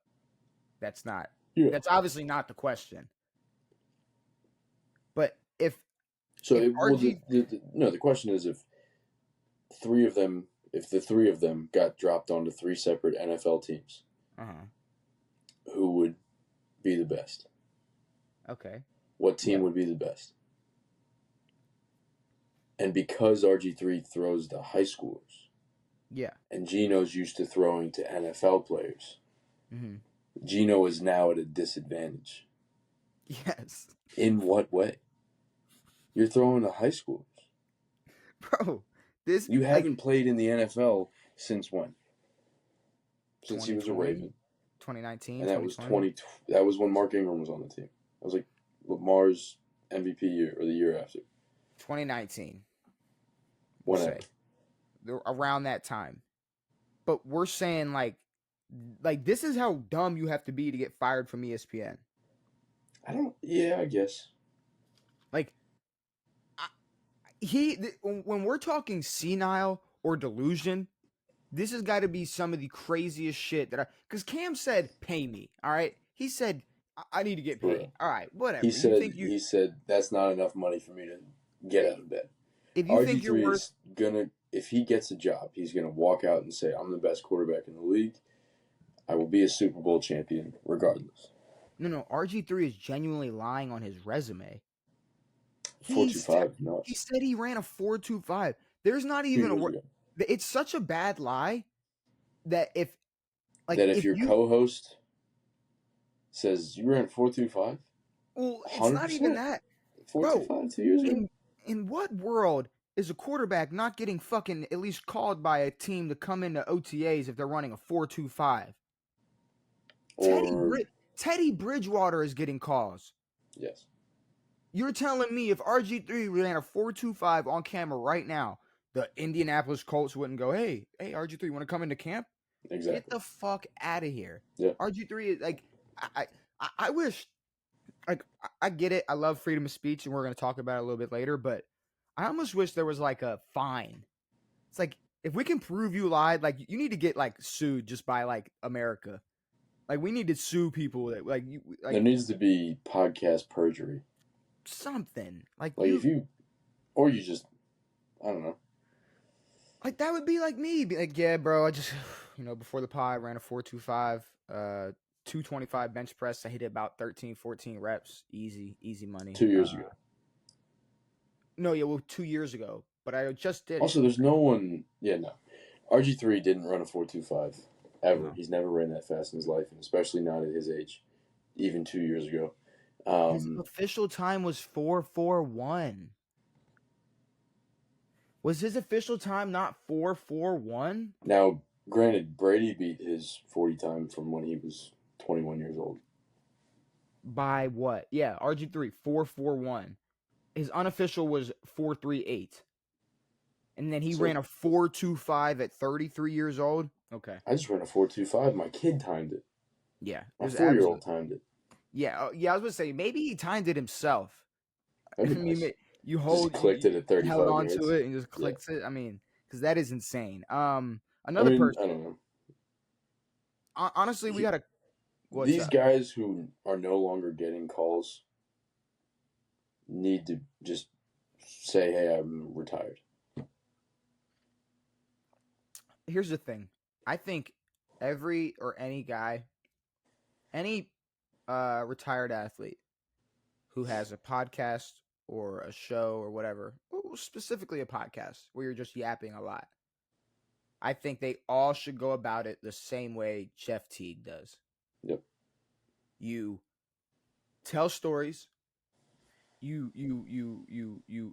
That's not. Yeah. That's obviously not the question. But if the question is if the three of them got dropped onto three separate NFL teams, who would be the best? Okay. What team would be the best? And because RG3 throws to high schoolers, and Gino's used to throwing to NFL players, Gino is now at a disadvantage. Yes. In what way? You're throwing to high schoolers. Bro, you haven't played in the NFL since when? Since he was a Raven. 2019. And that was that was when Mark Ingram was on the team. That was like Lamar's MVP year or the year after. 2019. Whenever. Around that time. But we're saying like this is how dumb you have to be to get fired from ESPN. I guess. Like when we're talking senile or delusion, this has got to be some of the craziest shit because Cam said, "Pay me." All right, he said, "I need to get paid." Right. All right, whatever. He said that's not enough money for me to get out of bed. If you think you're worth, if he gets a job, he's gonna walk out and say, "I'm the best quarterback in the league. I will be a Super Bowl champion regardless." No. RG3 is genuinely lying on his resume. 4.25. No. He said he ran a 4.25. There's not even a word. It's such a bad lie that if your co-host says you ran 4.25, well, it's not even that. 4.25 2 years ago. In what world is a quarterback not getting fucking at least called by a team to come into OTAs if they're running a 4.25? Teddy Bridgewater is getting calls. Yes. You're telling me if RG3 ran a 4.25 on camera right now, the Indianapolis Colts wouldn't go, hey, RG3, want to come into camp? Exactly. Get the fuck out of here. Yeah. RG3 is like, I wish, like, I get it. I love freedom of speech, and we're going to talk about it a little bit later, but I almost wish there was like a fine. It's like, if we can prove you lied, like, you need to get like sued just by like America. Like, we need to sue people that like you. Like, there needs to be podcast perjury. Something like if you, or you just, I don't know. Like that would be like me, be like, yeah, bro. I just, before the pod, I ran a 4.25, 225 bench press. I hit it about 13, 14 reps, easy money. 2 years ago. No, 2 years ago, but I just did. Also, there's no one. Yeah, no. RG3 didn't run a 4.25 ever. No. He's never ran that fast in his life, and especially not at his age. Even 2 years ago. His official time was 4.41. Was his official time not 4.41? Now, granted, Brady beat his 40 time from when he was 21 years old. By what? Yeah, RG3, 4.41. His unofficial was 4.38. And then he ran a 4.25 at 33 years old? Okay. I just ran a 4.25. My kid timed it. Yeah. My 4-year-old timed it. Yeah, I was going to say, maybe he timed it himself. Nice. You clicked it at 35 held minutes. onto it and just clicked it. I mean, because that is insane. Another person. I don't know. Honestly, we got to. These guys who are no longer getting calls need to just say, "Hey, I'm retired." Here's the thing. I think any guy, any retired athlete who has a podcast or a show or whatever, specifically a podcast where you're just yapping a lot, I think they all should go about it the same way Jeff Teague does. Yep. You tell stories. You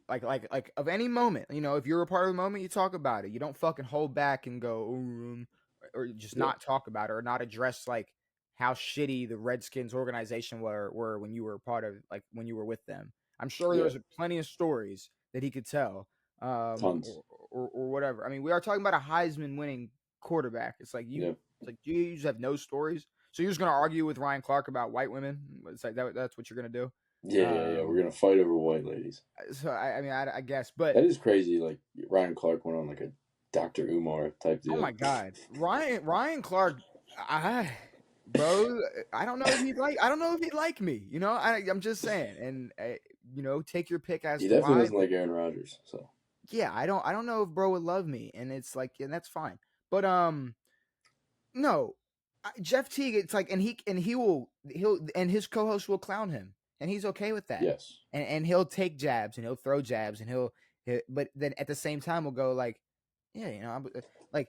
like of any moment. If you're a part of the moment, you talk about it. You don't fucking hold back and go or just not talk about it or not address like how shitty the Redskins organization were when you were part of when you were with them. I'm sure there's plenty of stories that he could tell, Tons. or whatever. I mean, we are talking about a Heisman winning quarterback. It's like Yeah. it's like you just have no stories. So you're just gonna argue with Ryan Clark about white women? It's like that's what you're gonna do. Yeah. We're gonna fight over white ladies. So I mean, I guess, but That is crazy. Like Ryan Clark went on like a Dr. Umar type deal. oh my God, Ryan Clark, bro, I don't know if he'd like me. You know, I'm just saying, and you know, take your pick as He to definitely why. doesn't like Aaron Rodgers. So Yeah, I don't know if bro would love me, and it's like, and that's fine. But no, Jeff Teague, it's like, and he'll and his co-host will clown him, and he's okay with that. yes, And he'll take jabs and he'll throw jabs and but then at the same time we'll go like, yeah, you know, like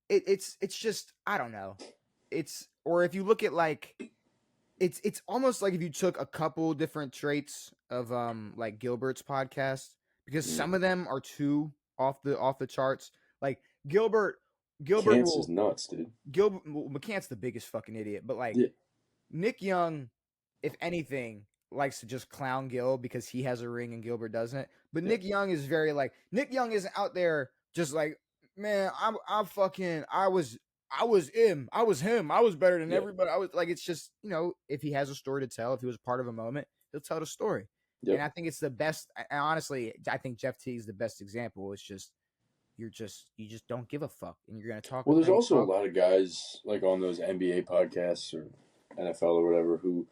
it's just, I don't know. Or if you look at like, it's almost like if you took a couple different traits of like Gilbert's podcast, because some of them are too off the charts. Like Gilbert Cance is nuts, dude. McCant's the biggest fucking idiot, but like Yeah. Nick Young, if anything, likes to just clown Gil because he has a ring and Gilbert doesn't. But Nick Young is very like, Nick Young isn't out there just like, man, I was him. I was better than everybody. I was like, it's just, you know, if he has a story to tell, if he was part of a moment, he'll tell the story. Yep. And I think it's the best. Honestly, I think Jeff Teague's the best example. It's just, you just don't give a fuck, and you're gonna talk. Well, there's also a lot of guys like on those NBA podcasts or NFL or whatever who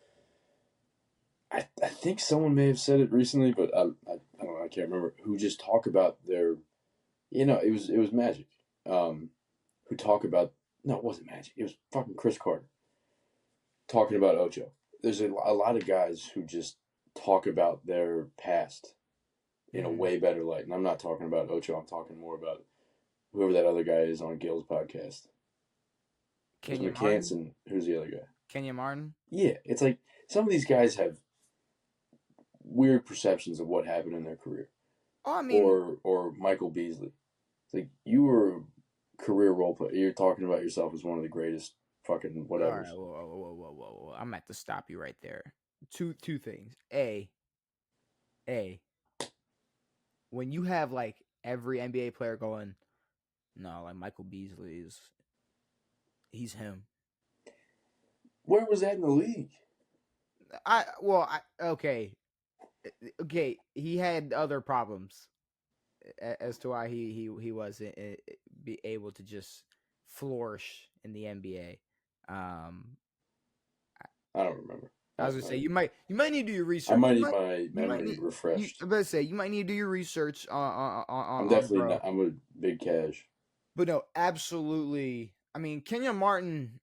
I think someone may have said it recently, but I don't know, I can't remember, who just talk about their, you know, it was Magic, who talk about, no, it wasn't Magic, it was fucking Chris Carter talking about Ocho. There's a lot of guys who just talk about their past in a way better light, and I'm not talking about Ocho. I'm talking more about whoever that other guy is on Gil's podcast. Kenyon McCants, Martin. and who's the other guy? Kenyon Martin. Yeah, it's like some of these guys have weird perceptions of what happened in their career. Oh, I mean, or Michael Beasley. It's like, you were a career role player. You're talking about yourself as one of the greatest fucking whatever. All right, whoa. I'm at to stop you right there. Two things. A. When you have like every NBA player going, no, like Michael Beasley he's him. Where was that in the league? Okay. He had other problems as to why he wasn't be able to just flourish in the NBA. I don't remember. I was gonna say you might need to do your research. I might need my memory refreshed. I better say you might need to do your research on. I'm definitely not. I'm a big cash. But no, absolutely. I mean, Kenyon Martin,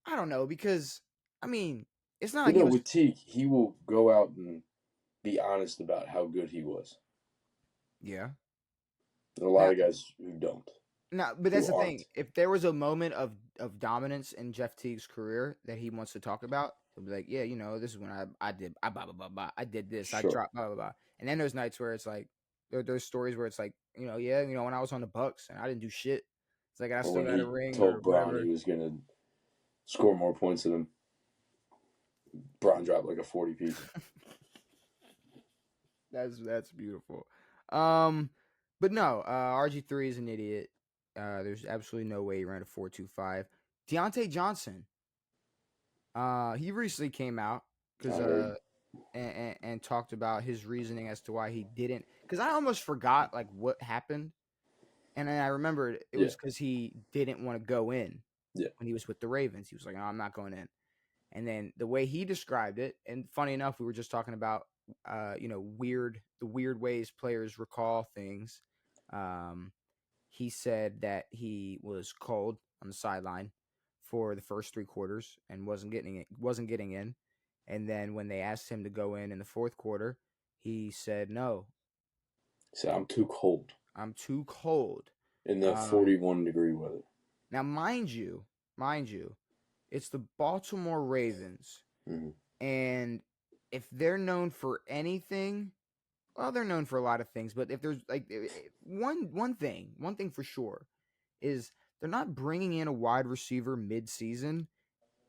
I don't know, because I mean, it's not like with Teague, he will go out and be honest about how good he was. Yeah. There are a lot of guys who don't. No, but that's the thing. If there was a moment of dominance in Jeff Teague's career that he wants to talk about, he'll be like, yeah, you know, this is when I did blah blah blah blah. I did this. Sure. I dropped blah blah blah. And then there's nights where it's like there's stories where it's like, you know, yeah, you know, when I was on the Bucks and I didn't do shit. It's like I still got a ring. Told Bron he was gonna score more points than him. Bron dropped like a 40 piece. That's beautiful. But no, RG3 is an idiot. There's absolutely no way he ran a 4.25. Diontae Johnson. He recently came out because and talked about his reasoning as to why he didn't. Because I almost forgot like what happened, and then I remembered it was because he didn't want to go in when he was with the Ravens. He was like, "No, I'm not going in." And then the way he described it, and funny enough, we were just talking about the weird ways players recall things. He said that he was cold on the sideline for the first 3 quarters and wasn't getting in. And then when they asked him to go in the fourth quarter, he said no. He said, I'm too cold. I'm too cold. In that 41-degree weather. Now, mind you, it's the Baltimore Ravens. Mm-hmm. And if they're known for anything, well, they're known for a lot of things, but if there's like one thing for sure is they're not bringing in a wide receiver mid-season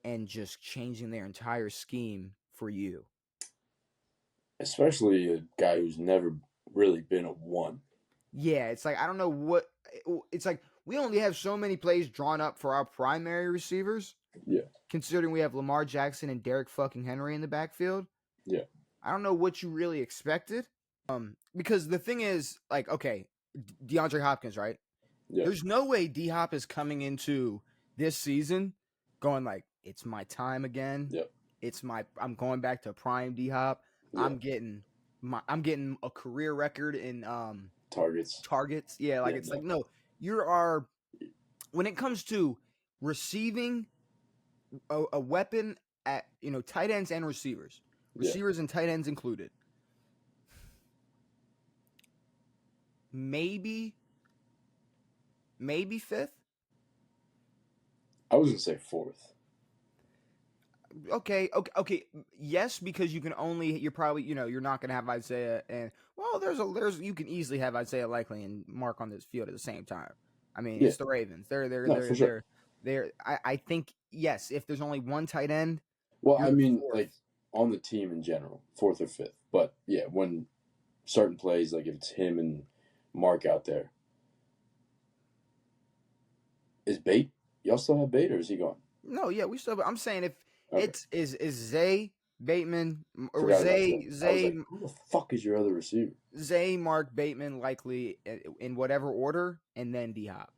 and just changing their entire scheme for you. Especially a guy who's never really been a one. Yeah, it's like I don't know what it's like. We only have so many plays drawn up for our primary receivers. Yeah. Considering we have Lamar Jackson and Derek fucking Henry in the backfield. Yeah. I don't know what you really expected. Because the thing is, like, okay, DeAndre Hopkins, right? Yeah. There's no way D Hop is coming into this season going like, it's my time again. Yep. I'm going back to prime D Hop. Yeah. I'm getting a career record in targets. Yeah, like it's like no, when it comes to receiving a weapon at tight ends and receivers and tight ends included. Maybe fifth. I was gonna say fourth. Okay. Yes, because you're probably you're not gonna have Isaiah and you can easily have Isaiah Likely and Mark on this field at the same time. I mean, it's the Ravens. I think yes. If there's only one tight end, well, I mean, fourth. like on the team in general, fourth or fifth. But yeah, when certain plays, like if it's him and Mark out there, is Bate? Y'all still have Bate, or is he gone? No, yeah, we still. I'm saying if Okay. is Zay Bateman or Forgot Zay about that. I was like, who the fuck is your other receiver? Zay, Mark, Bateman, Likely in whatever order, and then D Hop.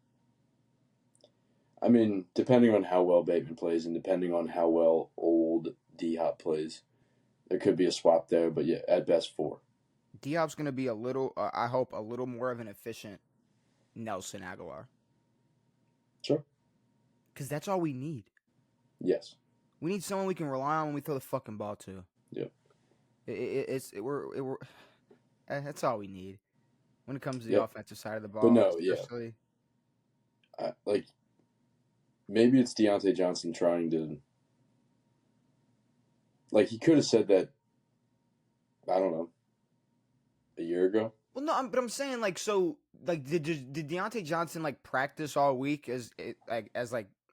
I mean, depending on how well Bateman plays and depending on how well old D Hop plays, there could be a swap there. But yeah, at best 4. D Hop's going to be I hope, a little more of an efficient Nelson Aguilar. Sure. Because that's all we need. Yes. We need someone we can rely on when we throw the fucking ball to. Yep. That's all we need when it comes to the offensive side of the ball. But no, especially. Like, maybe it's Diontae Johnson trying to. Like, he could have said that, I don't know, a year ago. Well, no, but I'm saying, like, so, like, did Diontae Johnson, like, practice all week as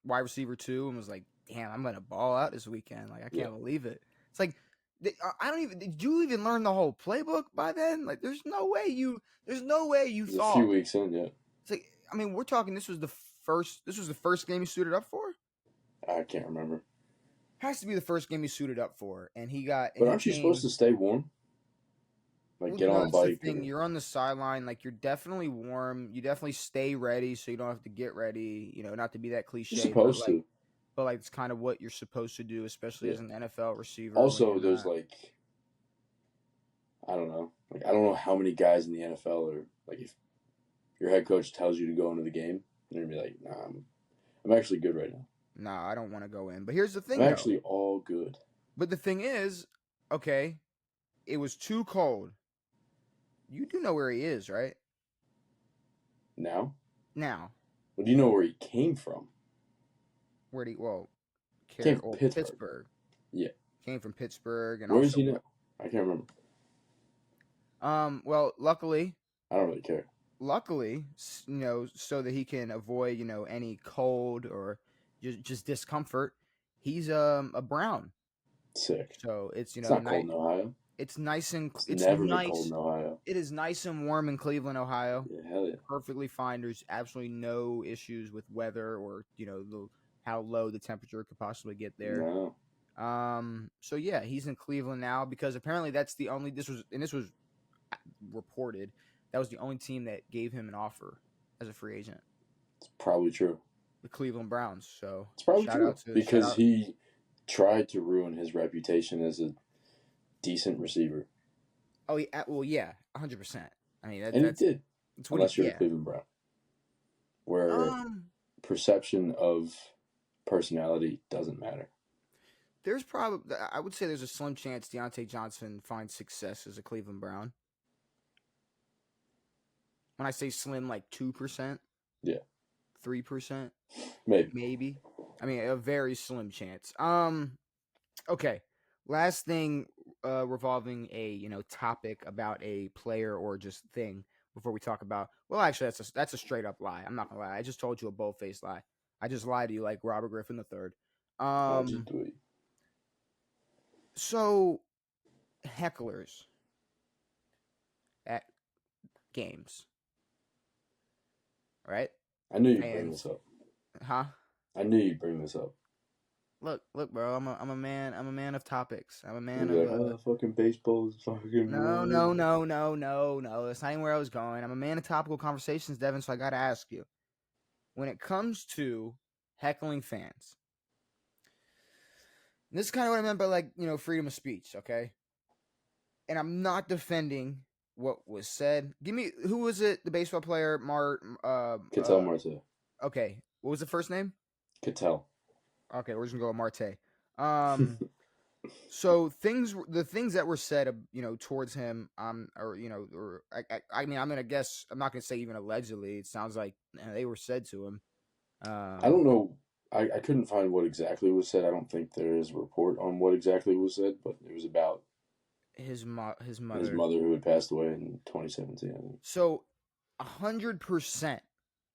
wide receiver 2 and was like, damn, I'm going to ball out this weekend. Like, I can't believe it. It's like, did you even learn the whole playbook by then? Like, there's no way you thought. A few weeks in, yeah. It's like, I mean, we're talking, this was the first game he suited up for? I can't remember. Has to be the first game he suited up for. And he got. But aren't you supposed to stay warm? Like, get on a bike. You're on the sideline. Like, you're definitely warm. You definitely stay ready so you don't have to get ready. Not to be that cliche. You're supposed to. But, like, it's kind of what you're supposed to do, especially as an NFL receiver. Also, there's, like, I don't know. Like, I don't know how many guys in the NFL are, like, if your head coach tells you to go into the game, you're going to be like, nah, I'm actually good right now. Nah, I don't want to go in. But here's the thing, I'm actually all good. But the thing is, okay, it was too cold. You do know where he is, right? Now? Now. Well, do you know where he came from? Where did he? Well, came from Pittsburgh. Yeah. Came from Pittsburgh, and where is he now? I can't remember. Well, luckily. I don't really care. Luckily, so that he can avoid, any cold or just discomfort. He's a Brown. Sick. So it's it's not cold in Ohio. It's nice and it's never been cold in Ohio. It is nice and warm in Cleveland, Ohio. Yeah, hell yeah. Perfectly fine. There's absolutely no issues with weather or how low the temperature could possibly get there. No. So yeah, he's in Cleveland now because apparently that's the only. This was reported. That was the only team that gave him an offer as a free agent. It's probably true. The Cleveland Browns. So it's probably true because he tried to ruin his reputation as a decent receiver. Oh, yeah, 100%. I mean, he did. Unless you're a Cleveland Brown, where perception of personality doesn't matter. I would say there's a slim chance Diontae Johnson finds success as a Cleveland Brown. When I say slim, like 2%. Yeah. 3%. Maybe. I mean, a very slim chance. Okay. Last thing revolving a topic about a player or just thing before we talk about. Well, actually, that's a straight up lie. I'm not gonna lie. I just told you a bold-faced lie. I just lied to you like Robert Griffin III. So hecklers at games. Right? I knew you'd bring this up. Huh? I knew you'd bring this up. Look, bro. I'm a man. I'm a man of topics. I'm a man You're of. like, oh, fucking baseball is fucking. No. That's not even where I was going. I'm a man of topical conversations, Devin. So I got to ask you, when it comes to heckling fans, this is kind of what I meant by, like, freedom of speech. Okay, and I'm not defending what was said. Give me, who was it? The baseball player, Ketel Marte. Okay, what was the first name? Ketel. Okay, we're just gonna go with Marte. So the things that were said, towards him, I mean, I'm gonna guess, I'm not gonna say even allegedly. It sounds like they were said to him. I don't know. I couldn't find what exactly was said. I don't think there is a report on what exactly was said, but it was about his mother. His mother, who had passed away in 2017. I think. So, 100%,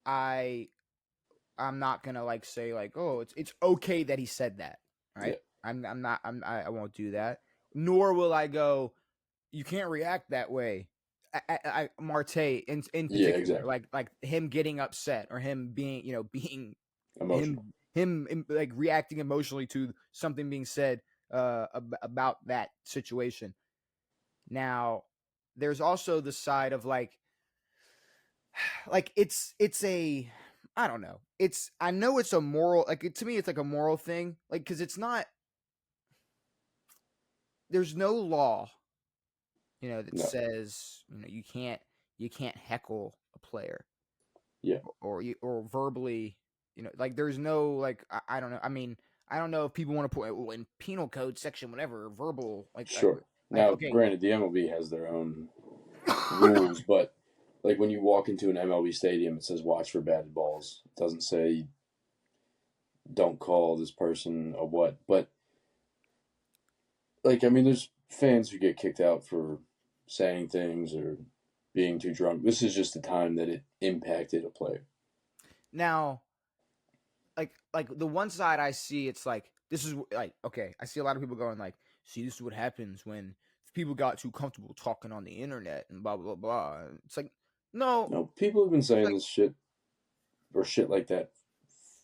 I'm not gonna say oh, it's okay that he said that, right? Yeah. I won't do that. Nor will I go, you can't react that way. Marte in particular, exactly. like him getting upset, or him being being emotional, him like reacting emotionally to something being said about that situation. Now, there's also the side of like it's a, I don't know. I know it's a moral, to me, it's like a moral thing, because it's not. There's no law, that says you can't heckle a player, or verbally, there's no I don't know. I mean, I don't know if people want to put in penal code section whatever verbal sure. Now, okay. Granted, the MLB has their own rules, but like when you walk into an MLB stadium, it says watch for batted balls. It doesn't say don't call this person a what, but I mean, there's fans who get kicked out for saying things or being too drunk. This is just the time that it impacted a player. Now, like the one side I see, it's this is okay, I see a lot of people going see, this is what happens when people got too comfortable talking on the internet and blah blah blah. It's no, people have been saying this shit or shit like that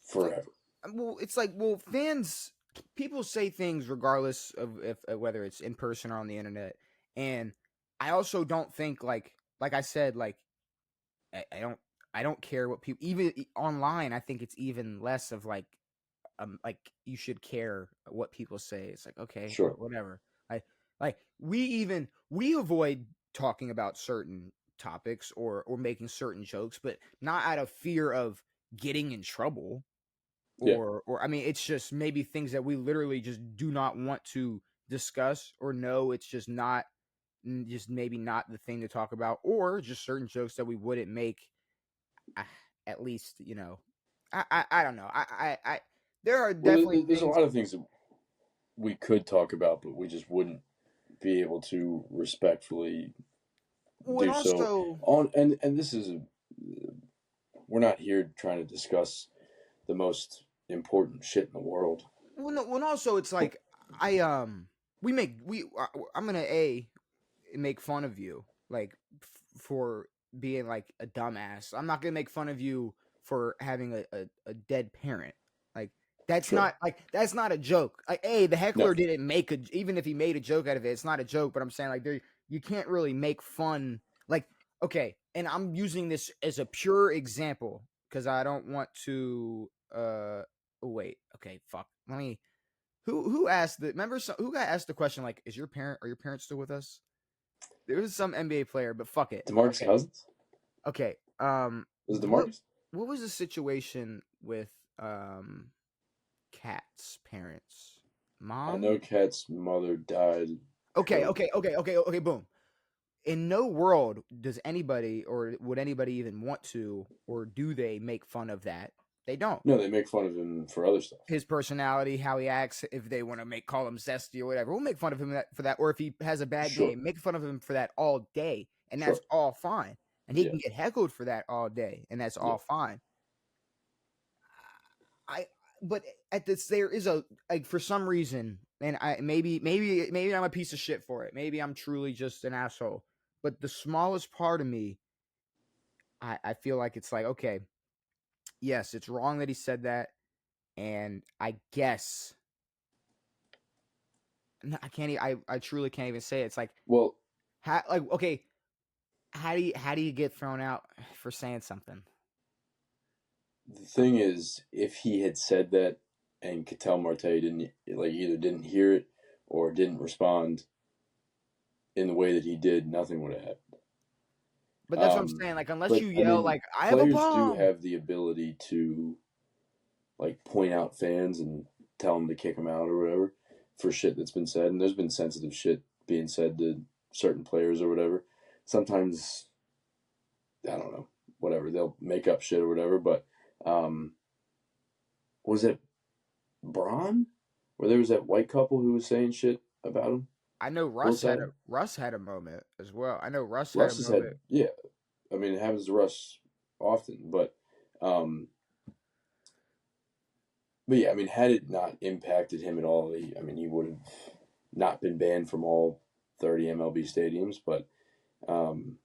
forever. It's fans, people say things regardless of if whether it's in person or on the internet, and I also don't think like I said, I don't care what people, even online. I think it's even less of you should care what people say. It's okay, sure, whatever. We avoid talking about certain topics or making certain jokes, but not out of fear of getting in trouble. Or I mean, it's just maybe things that we literally just do not want to discuss, or know it's just maybe not the thing to talk about, or just certain jokes that we wouldn't make. At least, I don't know. I there are definitely there's a lot of things that we could talk about, but we just wouldn't be able to respectfully do so. And this is we're not here trying to discuss the most important shit in the world. When also it's I'm gonna make fun of you for being a dumbass. I'm not gonna make fun of you for having a dead parent. That's sure. That's not a joke. The heckler didn't make even if he made a joke out of it, it's not a joke. But I'm saying you can't really make fun. Okay, and I'm using this as a pure example because I don't want to. Wait. Okay. Fuck. Let me. Who asked the? Remember who got asked the question are your parents still with us? There was some NBA player, but fuck it. DeMarcus Cousins. Okay. Was it DeMarcus? What was the situation with Kat's parents? Mom? I know Kat's mother died. Okay. Boom. In no world does anybody, or would anybody even want to, or do they make fun of that? They don't. No, they make fun of him for other stuff. His personality, how he acts, if they want to call him zesty or whatever, we'll make fun of him for that. Or if he has a bad game, make fun of him for that all day, and that's all fine. And he can get heckled for that all day, and that's all fine. But at this, there is for some reason, and maybe I'm a piece of shit for it. Maybe I'm truly just an asshole. But the smallest part of me I feel like it's like, okay, yes, it's wrong that he said that, and I guess no, I can't. I truly can't even say it. It's like, Well, okay, how do you get thrown out for saying something? the thing is, if he had said that and Ketel Marte didn't either didn't hear it or didn't respond in the way that he did, nothing would have happened. But that's what I'm saying. Like, unless But you I yell, mean, like, I have a players do bomb. have the ability to like point out fans and tell them to kick them out or whatever for shit that's been said. And there's been sensitive shit being said to certain players or whatever. Sometimes, I don't know, whatever, they'll make up shit or whatever. But was it Braun? Where there was that white couple who was saying shit about him? I know Russ had a moment as well. I know Russ had a Russ has moment. yeah. I mean, it happens to Russ often, but yeah, I mean, had it not impacted him at all, he would have not been banned from all 30 MLB stadiums. But I don't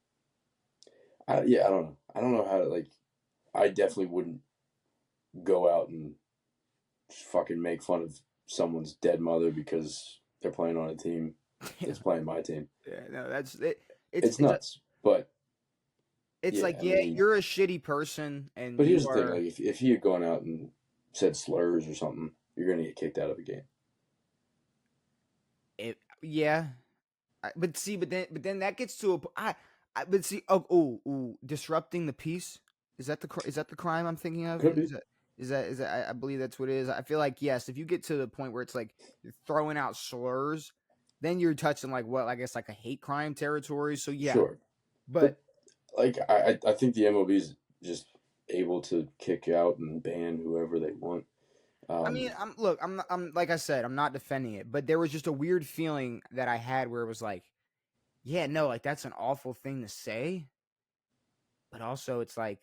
know. I don't know how to I definitely wouldn't go out and fucking make fun of someone's dead mother because they're playing on a team that's playing my team. Yeah, no, that's it. It's nuts, but it's yeah, like, I yeah, mean, you're a shitty person, and but here's you the are. thing: like, if he had gone out and said slurs or something, you're gonna get kicked out of a game. Yeah, but then that gets to but see, disrupting the peace, is that the crime I'm thinking of? Could be. Is that I believe that's what it is. I feel like, yes, if you get to the point where it's like you're throwing out slurs, then you're touching like what I guess like a hate crime territory. So yeah, Sure, but like I think the MLB is just able to kick out and ban whoever they want. I mean, I'm like I said, I'm not defending it, but there was just a weird feeling that I had where it was like, yeah, no, like that's an awful thing to say, but also it's like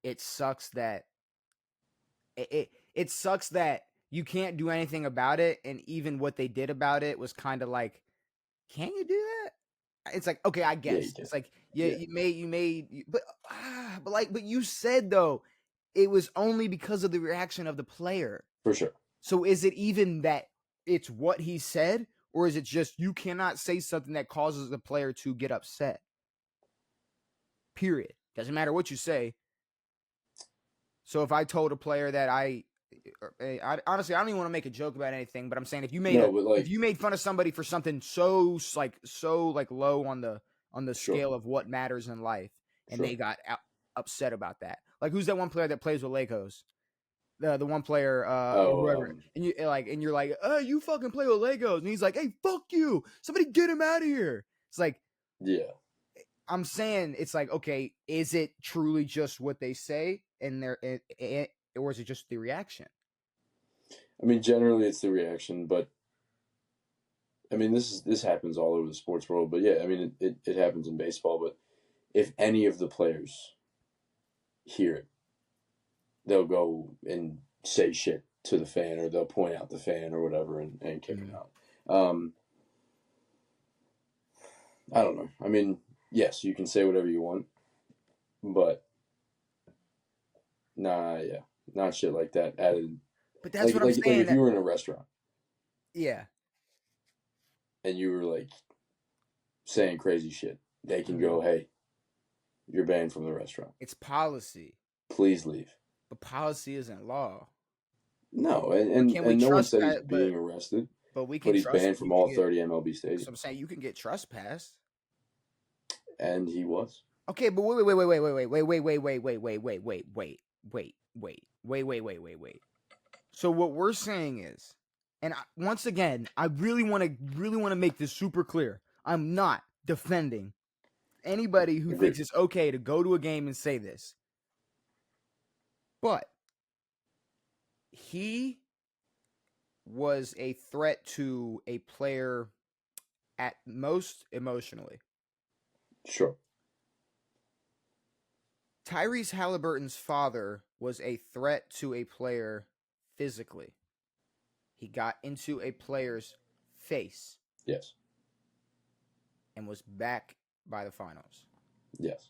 it sucks that it sucks that you can't do anything about it, and even what they did about it was kind of like, can you do that? It's like, okay, I Yeah, you guess can. it's like, yeah, Yeah. but you said though it was only because of the reaction of the player. For sure. So is it even that it's what he said, or is it just you cannot say something that causes the player to get upset? Period. Doesn't matter what you say. So if I told a player that honestly, I don't even want to make a joke about anything, but I'm saying if you made if you made fun of somebody for something so low on the Sure. scale of what matters in life, and Sure. they got upset about that. Like, who's that one player that plays with Legos? The one player, whoever, and you're like, oh, you fucking play with Legos, and he's like, hey, fuck you, somebody get him out of here. It's like, yeah, I'm saying, it's like, okay, is it truly just what they say, and or is it just the reaction? I mean, generally it's the reaction, but I mean, this happens all over the sports world. But yeah, I mean, it happens in baseball. But if any of the players hear it, they'll go and say shit to the fan, or they'll point out the fan or whatever and kick him out. I don't know. I mean, yes, you can say whatever you want, but not shit like that added. But that's what I'm saying. Like if you were in a restaurant, yeah, and you were like saying crazy shit, they can go, "Hey, you're banned from the restaurant. It's policy. Please leave." But policy isn't law. No, and no one said he's being arrested. But he's banned from all 30 MLB stadiums. So I'm saying you can get trespassed. And he was. Okay, but wait. So what we're saying is, and once again, I really want to make this super clear. I'm not defending anybody who thinks it's okay to go to a game and say this. But he was a threat to a player at most emotionally. Sure. Tyrese Halliburton's father was a threat to a player physically. He got into a player's face. Yes. And was back by the finals. Yes.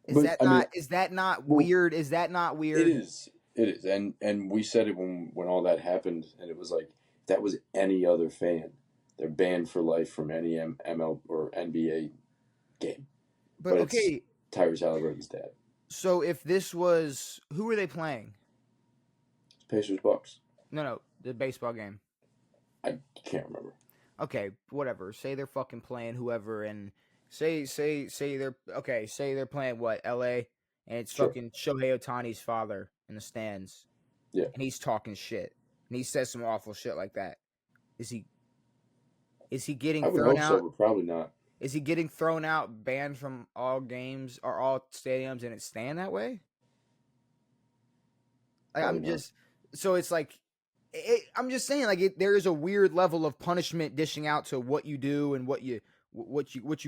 Is But, that I mean, not? Is that not well, weird? Is that not weird? It is. It is. And we said it when all that happened, and it was like, if that was any other fan, they're banned for life from any ML or NBA game. But It's okay, Tyrese Halliburton's dad. so if this was, who were they playing? It's Pacers Bucks. No, the baseball game. I can't remember. Okay, whatever. Say they're fucking playing whoever, and say they're playing what, LA, and it's Sure. fucking Shohei Otani's father in the stands. Yeah. And he's talking shit. And he says some awful shit like that. Is he getting I would thrown hope out? so, but probably not. Is he getting thrown out, banned from all games or all stadiums, and it's staying that way? Probably not. So it's like, I'm just saying, like, there is a weird level of punishment dishing out to what you do and what you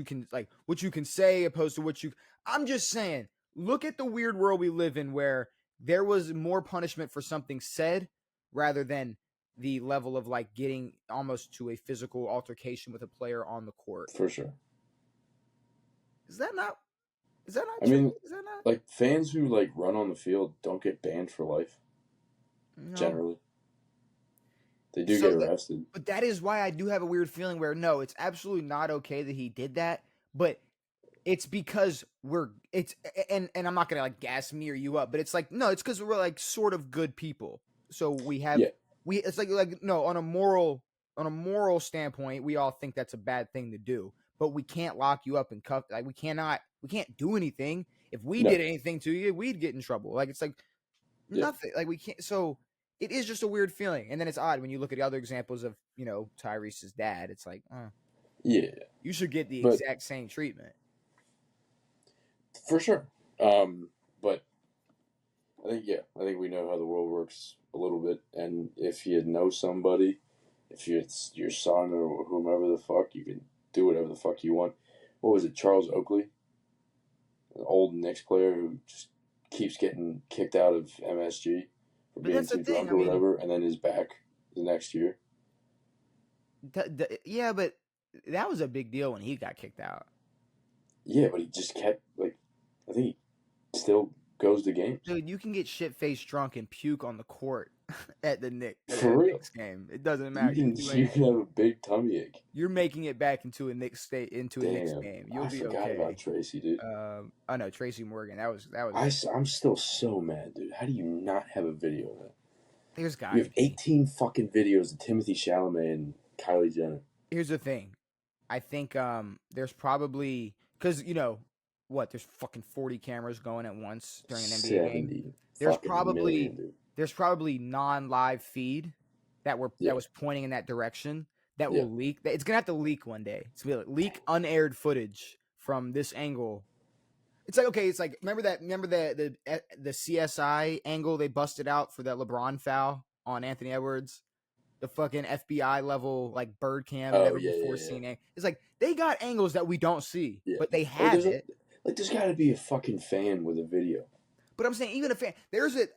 can say opposed to what you. I'm just saying, look at the weird world we live in where there was more punishment for something said rather than the level of like getting almost to a physical altercation with a player on the court. For sure. Is that not I true? mean, Is that not like, fans who, like, run on the field don't get banned for life, no. generally. They do So get arrested. But that is why I do have a weird feeling where no, it's absolutely not okay that he did that, but it's because and I'm not gonna like gas me or you up, but it's like no, it's because we're like sort of good people. So we have it's like no, on a moral standpoint, we all think that's a bad thing to do, but we can't lock you up and cuff. Like we can't do anything. If we did anything to you, we'd get in trouble. Like it's like nothing. Like we can't. So it is just a weird feeling, and then it's odd when you look at the other examples of Tyrese's dad. It's like, you should get the exact same treatment. For sure. But I think we know how the world works a little bit, and if you know somebody, if it's your son or whomever the fuck, you can do whatever the fuck you want. What was it, Charles Oakley? An old Knicks player who just keeps getting kicked out of MSG for being too drunk or whatever, and then is back the next year. Yeah, but that was a big deal when he got kicked out. Yeah, but he just kept, like, I think he still goes to games. Dude, you can get shit-faced drunk and puke on the court at the Knicks game. It doesn't matter. You can have a big tummy ache. You're making it back into a Knicks Knicks game. You'll be okay. I forgot about Tracy, dude. I know Tracy Morgan. That was. I'm still so mad, dude. How do you not have a video of that? There's got. You have 18 fucking videos of Timothy Chalamet and Kylie Jenner. Here's the thing, I think there's probably because there's fucking 40 cameras going at once during an NBA game. There's probably non-live feed that was pointing in that direction that will leak. It's gonna have to leak one day. It's gonna be like, leak unaired footage from this angle. It's like remember the CSI angle they busted out for that LeBron foul on Anthony Edwards, the fucking FBI level like bird cam never before seen. It's like they got angles that we don't see, but they have it. There's got to be a fucking fan with a video. But I'm saying even a fan,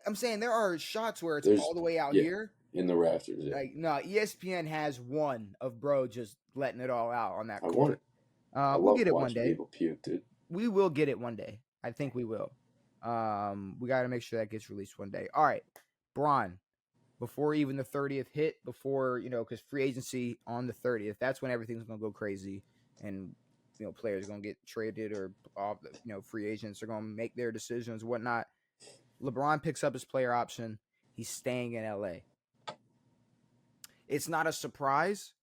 I'm saying there are shots where it's all the way out here in the rafters. Yeah. Like no, ESPN has one of bro just letting it all out on that court. We'll get it one day. People puke, dude. We will get it one day. I think we will. We got to make sure that gets released one day. All right, Bron. Before even the 30th hit, because free agency on the 30th, that's when everything's gonna go crazy, and players are gonna get traded or free agents are gonna make their decisions, whatnot. LeBron picks up his player option. He's staying in LA. It's not a surprise,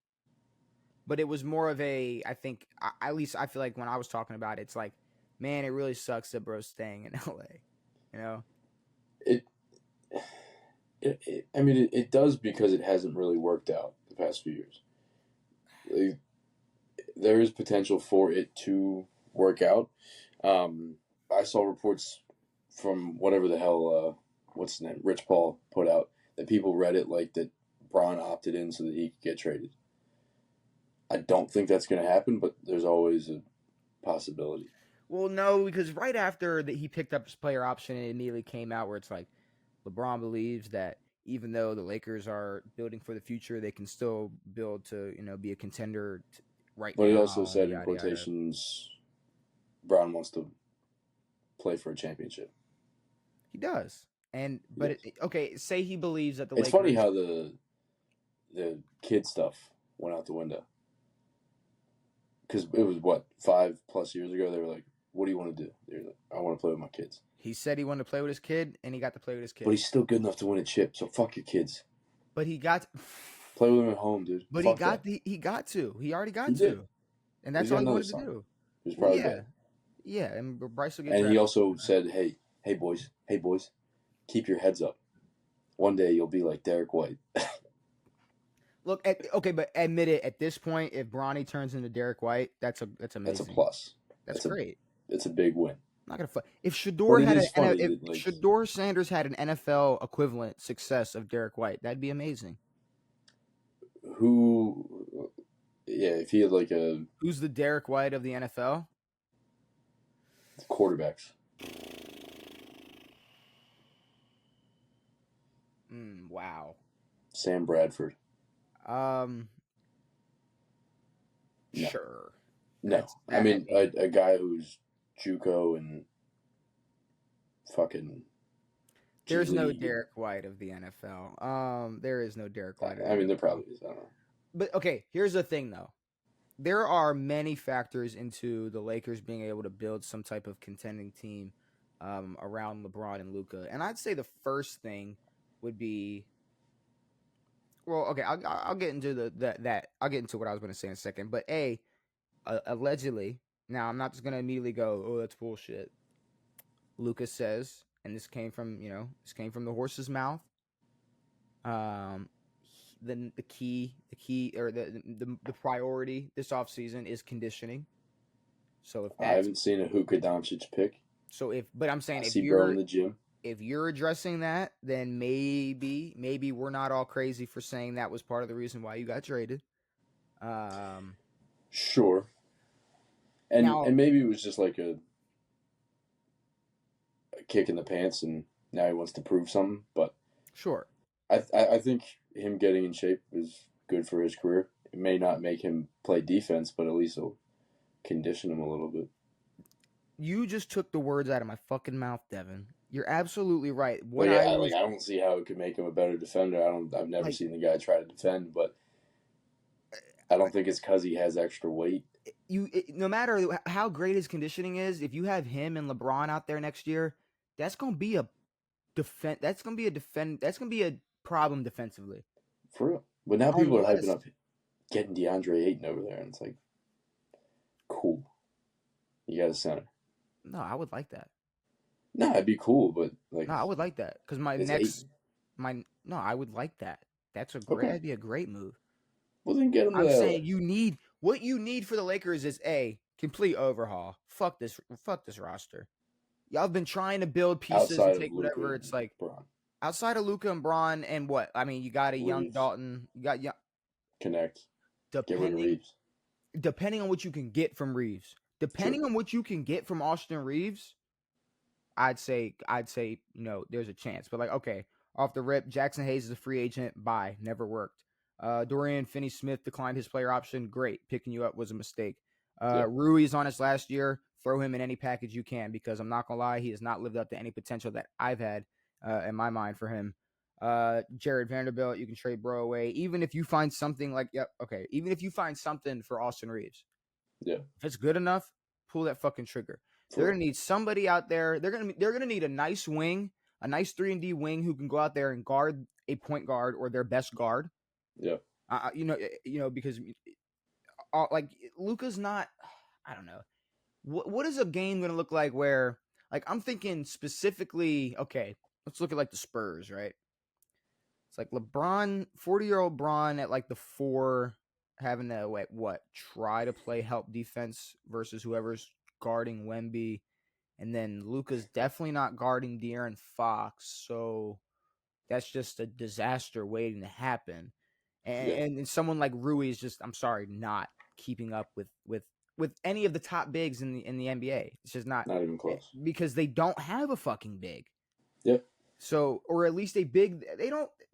but it was more of a, I think, at least I feel like when I was talking about it, it's like, man, it really sucks that bro's staying in LA. It does because it hasn't really worked out the past few years. There is potential for it to work out. I saw reports from whatever the hell, what's his name, Rich Paul put out, that people read it like that Bron opted in so that he could get traded. I don't think that's going to happen, but there's always a possibility. Well, no, because right after that he picked up his player option, it immediately came out where it's like, LeBron believes that even though the Lakers are building for the future, they can still build to, be a contender right now. But he also said in quotations, Bron wants to play for a championship. He does. But say he believes that the It's Lakers. funny how the kid stuff went out the window. Because it was, 5+ years ago, they were like, what do you want to do? They were like, I want to play with my kids. He said he wanted to play with his kid, and he got to play with his kid. But he's still good enough to win a chip, so fuck your kids. But he got to play with him at home, dude. But fuck he got to. He already got he to. did. And that's all he wanted to do. He was probably bad. Yeah, and Bryce will get And drafted. he also said, hey boys, keep your heads up. One day you'll be like Derek White. Look, but admit it. At this point, if Bronny turns into Derek White, that's amazing. That's a plus. That's great. It's a big win. I'm not gonna. If Shador that, Shador Sanders had an NFL equivalent success of Derek White, that'd be amazing. If he had like a. Who's the Derek White of the NFL? Quarterbacks. Wow. Sam Bradford. No. Sure. No. I mean, a guy who's JUCO and fucking. There's no Derek White of the NFL. There is no Derek White. I mean, there probably is. I don't know. But, okay, here's the thing, though. There are many factors into the Lakers being able to build some type of contending team around LeBron and Luka. And I'd say the first thing would be, well, okay, I'll get into I'll get into what I was going to say in a second. But allegedly, now I'm not just going to immediately go, oh, that's bullshit. Luka says, and this came from the horse's mouth. The key or the priority this offseason is conditioning. So if I haven't seen a Luka Doncic pick. So but I'm saying if you're in the gym, if you're addressing that, then maybe we're not all crazy for saying that was part of the reason why you got traded. Sure. And maybe it was just like a kick in the pants, and now he wants to prove something. But sure, I think him getting in shape is good for his career. It may not make him play defense, but at least it'll condition him a little bit. You just took the words out of my fucking mouth, Devin. You're absolutely right. I don't see how it could make him a better defender. I've never seen the guy try to defend, but I don't think it's because he has extra weight. No matter how great his conditioning is, if you have him and LeBron out there next year, that's gonna be a problem defensively. For real. But now people are hyping up getting DeAndre Ayton over there, and it's like, cool. You got a center. No, I would like that. No, it'd be cool, but like. No, I would like that because I would like that. That'd be a great move. Well, then get him. I'm saying what you need for the Lakers is a complete overhaul. Fuck this roster. Y'all have been trying to build pieces and take whatever it's like. Bron. Outside of Luka and Bron and what? I mean, you got a young Dalton. You got young. Connect. Get rid of Reeves. Depending on what you can get from Reeves. Depending on what you can get from Austin Reeves, I'd say, there's a chance. But like, okay, off the rip, Jackson Hayes is a free agent. Bye. Never worked. Dorian Finney-Smith declined his player option. Great. Picking you up was a mistake. Rui's on his last year. Throw him in any package you can because I'm not going to lie, he has not lived up to any potential that I've had in my mind for him. Jared Vanderbilt, you can trade bro away. Even if you find something even if you find something for Austin Reeves. Yeah. If it's good enough, pull that fucking trigger. They're going to need somebody out there. They're going to need a nice wing, a nice 3-and-D wing who can go out there and guard a point guard or their best guard. Yeah. Because like Luka's not, I don't know. What is a game going to look like where, like, I'm thinking specifically, okay, let's look at like the Spurs, right? It's like LeBron, 40-year-old Bron at like the 4, having to try to play help defense versus whoever's guarding Wemby, and then Luka's definitely not guarding De'Aaron Fox, so that's just a disaster waiting to happen. And someone like Rui is just, I'm sorry, not keeping up with any of the top bigs in the NBA. It's just not even close because they don't have a fucking big. Yep. So, or at least a big.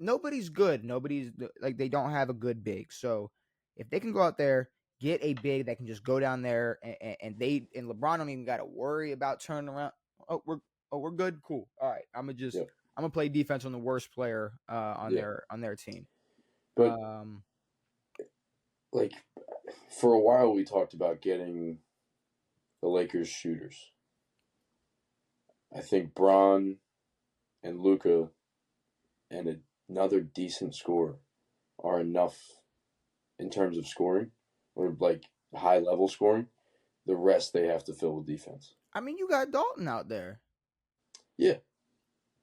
Nobody's good. They don't have a good big. So, if they can go out there, get a big that can just go down there and LeBron don't even got to worry about turning around. we're good. Cool. All right. I'm Yep. gonna play defense on the worst player on Yeah. their team. But like for a while, we talked about getting the Lakers shooters. I think Bron and Luka and another decent scorer are enough in terms of scoring or like high level scoring. The rest they have to fill with defense. I mean, you got Dalton out there. Yeah,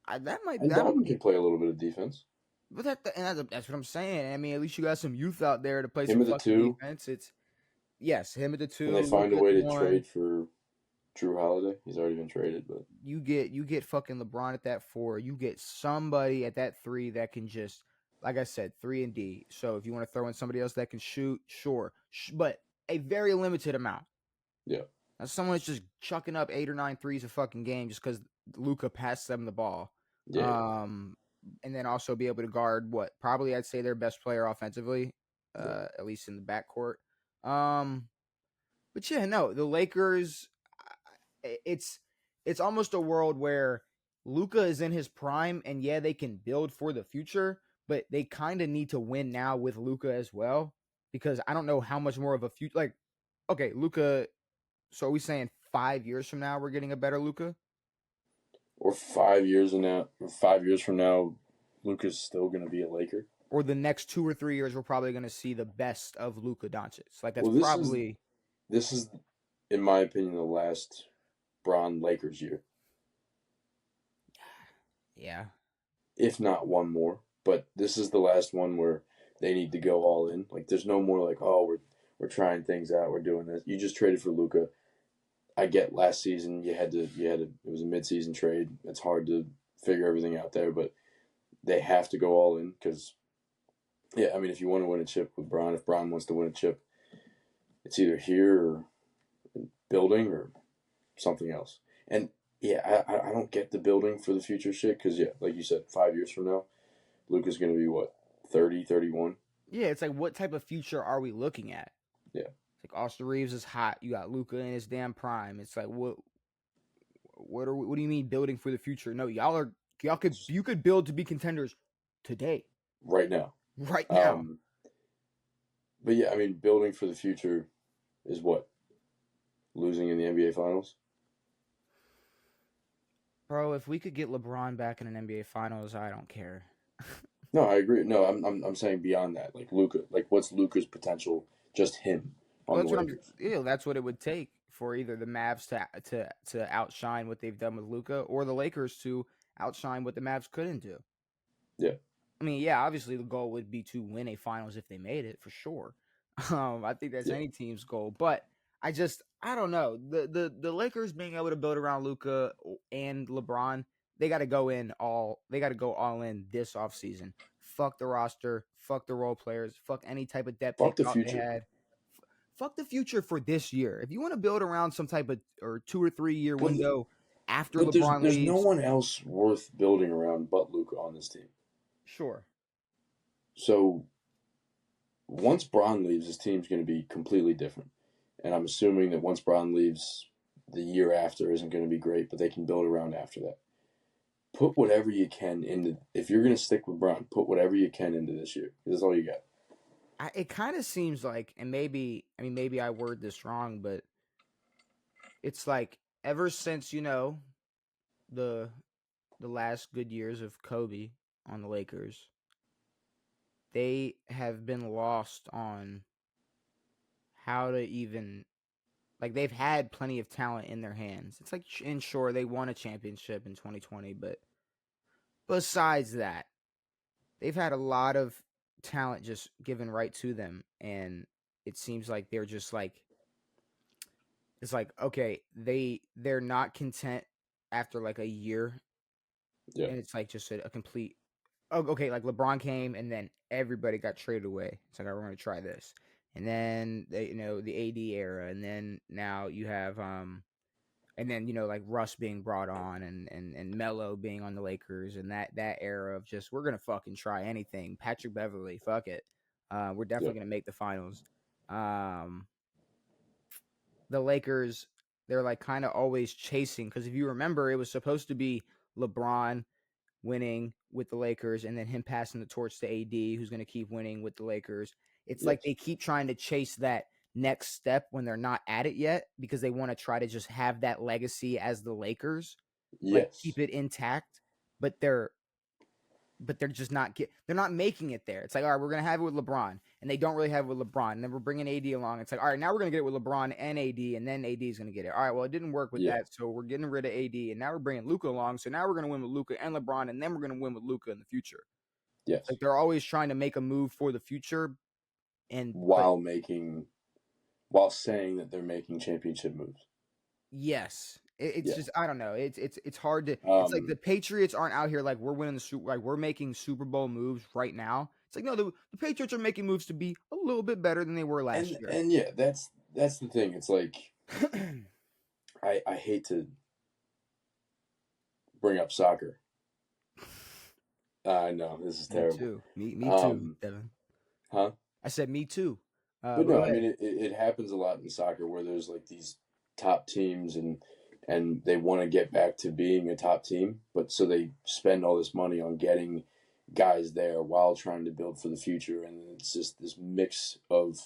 That might. and Dalton can play a little bit of defense. But that's what I'm saying. I mean, at least you got some youth out there to play Him some at the fucking two. defense. It's him at the 2. And they find a Luka way to at 1. trade for Drew Holiday. He's already been traded, but You get fucking LeBron at that 4. You get somebody at that 3 that can just, like I said, 3 and D. So if you want to throw in somebody else that can shoot, sure, but a very limited amount. Yeah. Now, someone that's just chucking up 8 or 9 threes a fucking game just because Luka passed them the ball. yeah. And then also be able to guard what probably I'd say their best player offensively, at least in the backcourt. But yeah, no, the Lakers. It's almost a world where Luka is in his prime, and yeah, they can build for the future, but they kind of need to win now with Luka as well, because I don't know how much more of a future. Like, okay, Luka. So are we saying 5 years from now we're getting a better Luka? Or 5 years from now, Luka's still going to be a Laker. Or the next 2 or 3 years, we're probably going to see the best of Luka Doncic. Like that's this is, in my opinion, the last Bron Lakers year. Yeah. If not one more, but this is the last one where they need to go all in. Like there's no more like, oh, we're trying things out, we're doing this. You just traded for Luka. I get last season you had to it was a mid-season trade. It's hard to figure everything out there, but they have to go all in because yeah, I mean if you want to win a chip with Bron, if Bron wants to win a chip, it's either here or building or something else. And yeah, I don't get the building for the future shit because yeah, like you said, 5 years from now, Luka's going to be what, 30, 31? Yeah, it's like what type of future are we looking at? Yeah. Like Austin Reeves is hot. You got Luka in his damn prime. It's like what do you mean building for the future? No, you could build to be contenders today. Right now. Right now. But yeah, I mean building for the future is what? Losing in the NBA finals? Bro, if we could get LeBron back in an NBA finals, I don't care. No, I agree. No, I'm saying beyond that. Like Luka, like what's Luka's potential? Just him on the Lakers. That's what it would take for either the Mavs to outshine what they've done with Luka, or the Lakers to outshine what the Mavs couldn't do. Yeah. I mean, yeah, obviously the goal would be to win a finals if they made it, for sure. I think that's any team's goal, but I don't know. The Lakers being able to build around Luka and LeBron, they got to go all in this offseason. Fuck the roster, fuck the role players, fuck any type of depth fuck the they future. had. Fuck the future for this year. If you want to build around some type of or 2 or 3 year window after LeBron there's leaves, no one else worth building around but Luka on this team. Sure. So once Bron leaves, this team's going to be completely different. And I'm assuming that once Bron leaves, the year after isn't going to be great, but they can build around after that. Put whatever you can into. If you're going to stick with Bron, put whatever you can into this year. That's all you got. It kind of seems like, and maybe I word this wrong, but it's like ever since the last good years of Kobe on the Lakers, they have been lost on how to even, like, they've had plenty of talent in their hands. It's like, and sure, they won a championship in 2020, but besides that, they've had a lot of talent just given right to them, and it seems like they're just like, it's like, okay, they're not content after like a year. Yeah. And it's like just a complete, okay, like LeBron came and then everybody got traded away. It's like, we're going to try this. And then they, the AD era, and then now you have and then like Russ being brought on and Melo being on the Lakers, and that era of just, we're going to fucking try anything. Patrick Beverly, fuck it. We're definitely going to make the finals. The Lakers they're like kind of always chasing. Because if you remember, it was supposed to be LeBron winning with the Lakers and then him passing the torch to AD, who's going to keep winning with the Lakers. It's like they keep trying to chase that next step when they're not at it yet because they want to try to just have that legacy as the Lakers, like keep it intact. But they're just not they're not making it there. It's like, all right, we're gonna have it with LeBron, and they don't really have it with LeBron. And then we're bringing AD along. It's like, all right, now we're gonna get it with LeBron and AD, and then AD is gonna get it. All right, well, it didn't work with that, so we're getting rid of AD, and now we're bringing Luka along. So now we're gonna win with Luka and LeBron, and then we're gonna win with Luka in the future. Yes, like they're always trying to make a move for the future, and while saying that they're making championship moves. Yes. It's just, I don't know. It's hard to. It's like the Patriots aren't out here like we're winning the Super. Like we're making Super Bowl moves right now. It's like no, the Patriots are making moves to be a little bit better than they were last year. And yeah, that's the thing. It's like I hate to bring up soccer. I know this is terrible. Me too. Me too, Devin. Huh? I said me too. But no, I mean it happens a lot in soccer where there's like these top teams and they want to get back to being a top team, but so they spend all this money on getting guys there while trying to build for the future, and it's just this mix of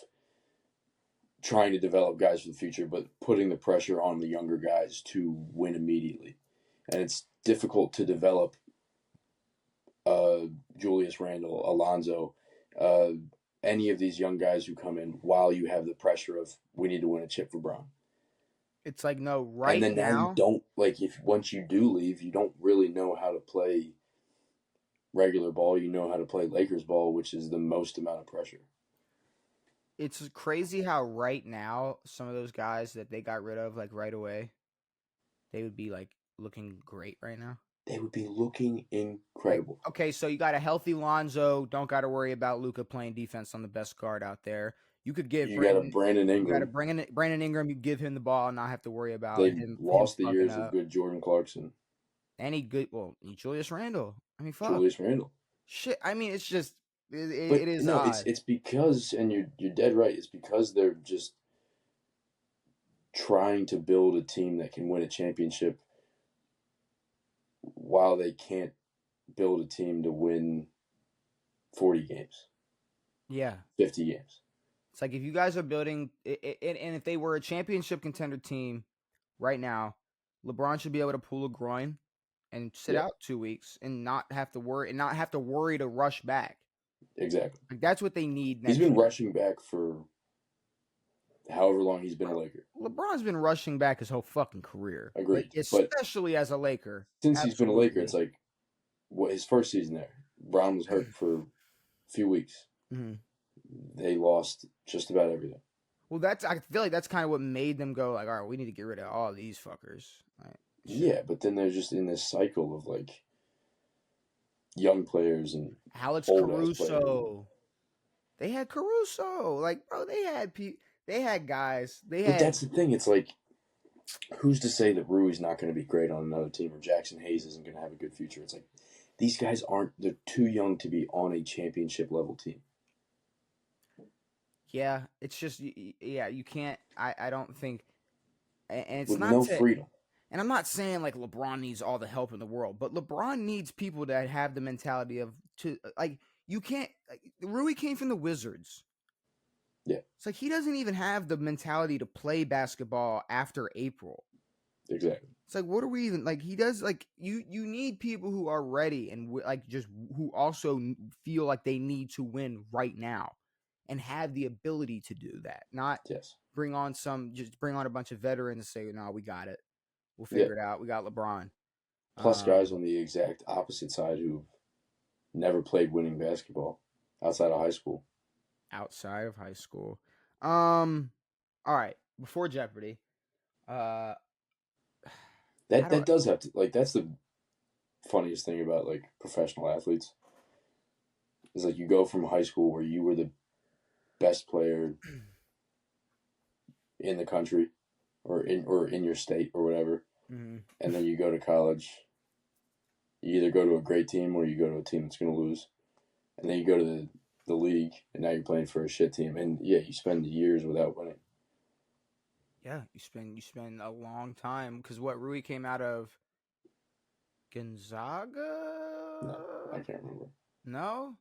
trying to develop guys for the future, but putting the pressure on the younger guys to win immediately. And it's difficult to develop Julius Randle, Alonzo, any of these young guys who come in while you have the pressure of we need to win a chip for Brown. It's like, no, right now. And then now you don't, like, if once you do leave, you don't really know how to play regular ball. You know how to play Lakers ball, which is the most amount of pressure. It's crazy how right now some of those guys that they got rid of, like, right away, they would be, like, looking great right now. They would be looking incredible. Like, okay, so you got a healthy Lonzo. Don't got to worry about Luka playing defense on the best guard out there. You could give Brandon Ingram. You got to bring in Brandon Ingram. You give him the ball and not have to worry about him. Lost the years of good Jordan Clarkson. Any good, Julius Randle. I mean, fuck. Julius Randle. Shit. I mean, it's just it is. No, odd. it's because, and you're dead right. It's because they're just trying to build a team that can win a championship, while they can't build a team to win 40 games. Yeah. 50 games. It's like if you guys are building, and if they were a championship contender team right now, LeBron should be able to pull a groin and sit out 2 weeks and not have to worry to rush back. Exactly. Like that's what they need. He's been rushing back for however long he's been a Laker. LeBron's been rushing back his whole fucking career. Agreed. Like, especially as a Laker. Since he's been a Laker, it's like his first season there. Brown was hurt for a few weeks. Mm-hmm. They lost just about everything. Well, I feel like that's kind of what made them go like, all right, we need to get rid of all these fuckers. Like, yeah, but then they're just in this cycle of like young players and Alex Caruso. They had Caruso. Like, bro, they had guys. But that's the thing. It's like, who's to say that Rui's not going to be great on another team or Jackson Hayes isn't going to have a good future? It's like, these guys they're too young to be on a championship level team. Yeah, it's just, you can't, I don't think, and it's with not no freedom. And I'm not saying like LeBron needs all the help in the world, but LeBron needs people that have the mentality you can't, Rui came from the Wizards. Yeah. It's like he doesn't even have the mentality to play basketball after April. Exactly. It's like, what are we even, like, he does, like, you need people who are ready and, like, just who also feel like they need to win right now and have the ability to do that. Not bring on a bunch of veterans and say, no, we got it. We'll figure it out. We got LeBron. Plus guys on the exact opposite side who never played winning basketball outside of high school. All right. Before Jeopardy, that does have to, like, that's the funniest thing about like professional athletes is like you go from high school where you were the best player in the country or in your state or whatever, and then you go to college. You either go to a great team or you go to a team that's going to lose, and then you go to the league and now you're playing for a shit team, and you spend years without winning. Yeah, you spend a long time because what Rui came out of Gonzaga? No, I can't remember. No,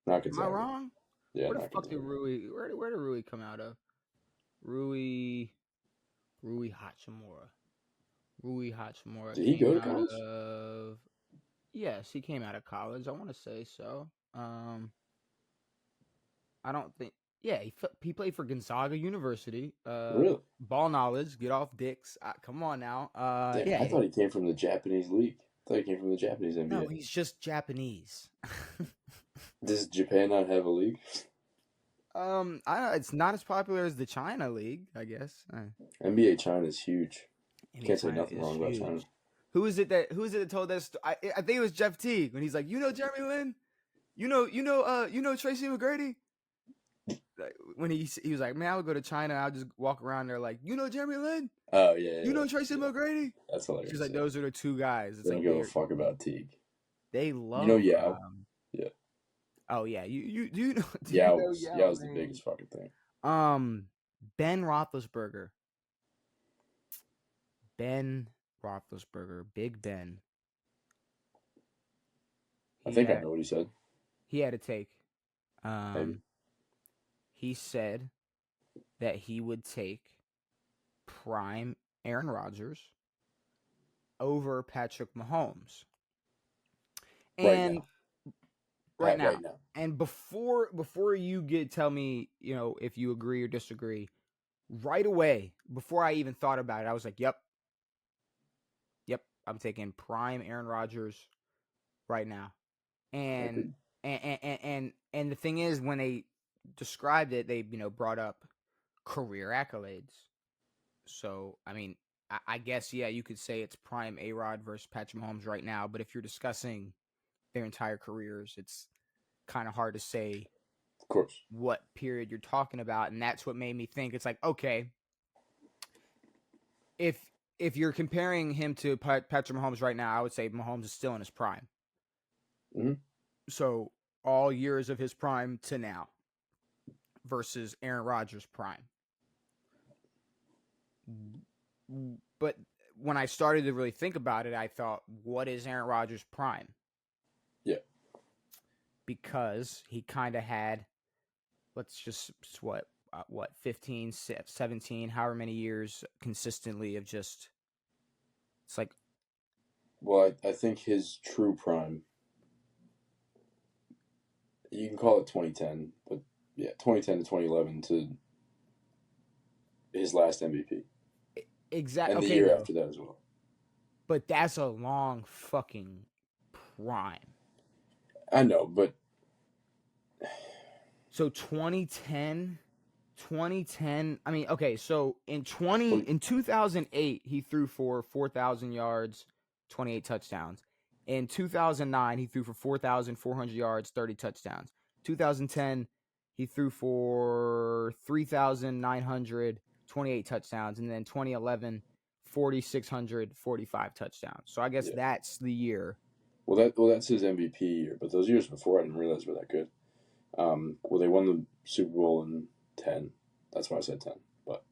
Not am I Gonzaga. wrong? Yeah, Where the not fuck did Gonzaga. Rui? Where did Rui come out of? Rui Hachimura. Rui Hachimura Did he go came to out college? of. Yes, he came out of college. I want to say so. I don't think. Yeah, he played for Gonzaga University. Really? Ball knowledge. Get off dicks. Come on now. Damn, Yeah. I thought he came from the Japanese league. I thought he came from the Japanese NBA. No, he's just Japanese. Does Japan not have a league? it's not as popular as the China league, I guess. NBA China is huge. NBA Can't say China nothing is wrong about huge. China. Who is it that told that? I think it was Jeff Teague when he's like, Jeremy Lin, you know Tracy McGrady. Like, when he was like, man, I would go to China, I'll just walk around there like, Jeremy Lin, Oh yeah. Tracy McGrady. That's hilarious. She's like, those are the two guys. It's They like don't give a fuck about Teague. they love. Yao? Yeah. Oh yeah, you know. Yao's the biggest fucking thing. Ben Roethlisberger. Ben Roethlisberger, Big Ben. I think I know what he said. He had a take. Maybe. He said that he would take prime Aaron Rodgers over Patrick Mahomes. And right now. And before you tell me, if you agree or disagree, right away, before I even thought about it, I was like, yep, I'm taking prime Aaron Rodgers right now. And the thing is, when they described it, they brought up career accolades. So I mean, I guess you could say it's prime A-Rod versus Patrick Mahomes right now. But if you're discussing their entire careers, it's kind of hard to say, of course, what period you're talking about, and that's what made me think it's like, okay, if you're comparing him to Patrick Mahomes right now, I would say Mahomes is still in his prime. Mm-hmm. So all years of his prime to now versus Aaron Rodgers' prime. But when I started to really think about it, I thought, what is Aaron Rodgers' prime? Yeah. Because he kind of had, let's just, 15, 17, however many years consistently of just, it's like. Well, I think his true prime, you can call it 2010, but yeah, 2010 to 2011 to his last MVP. Exactly. And the year after that as well. But that's a long fucking prime. I know, but. So 2010, I mean, okay, so in 2008, he threw for 4,000 yards, 28 touchdowns. In 2009, he threw for 4,400 yards, 30 touchdowns. 2010, he threw for 3,900, 28 touchdowns. And then 2011, 4,600, 45 touchdowns. So I guess that's the year. Well, that's his MVP year. But those years before, I didn't realize were that good. Well, they won the Super Bowl in 10. That's why I said 10. But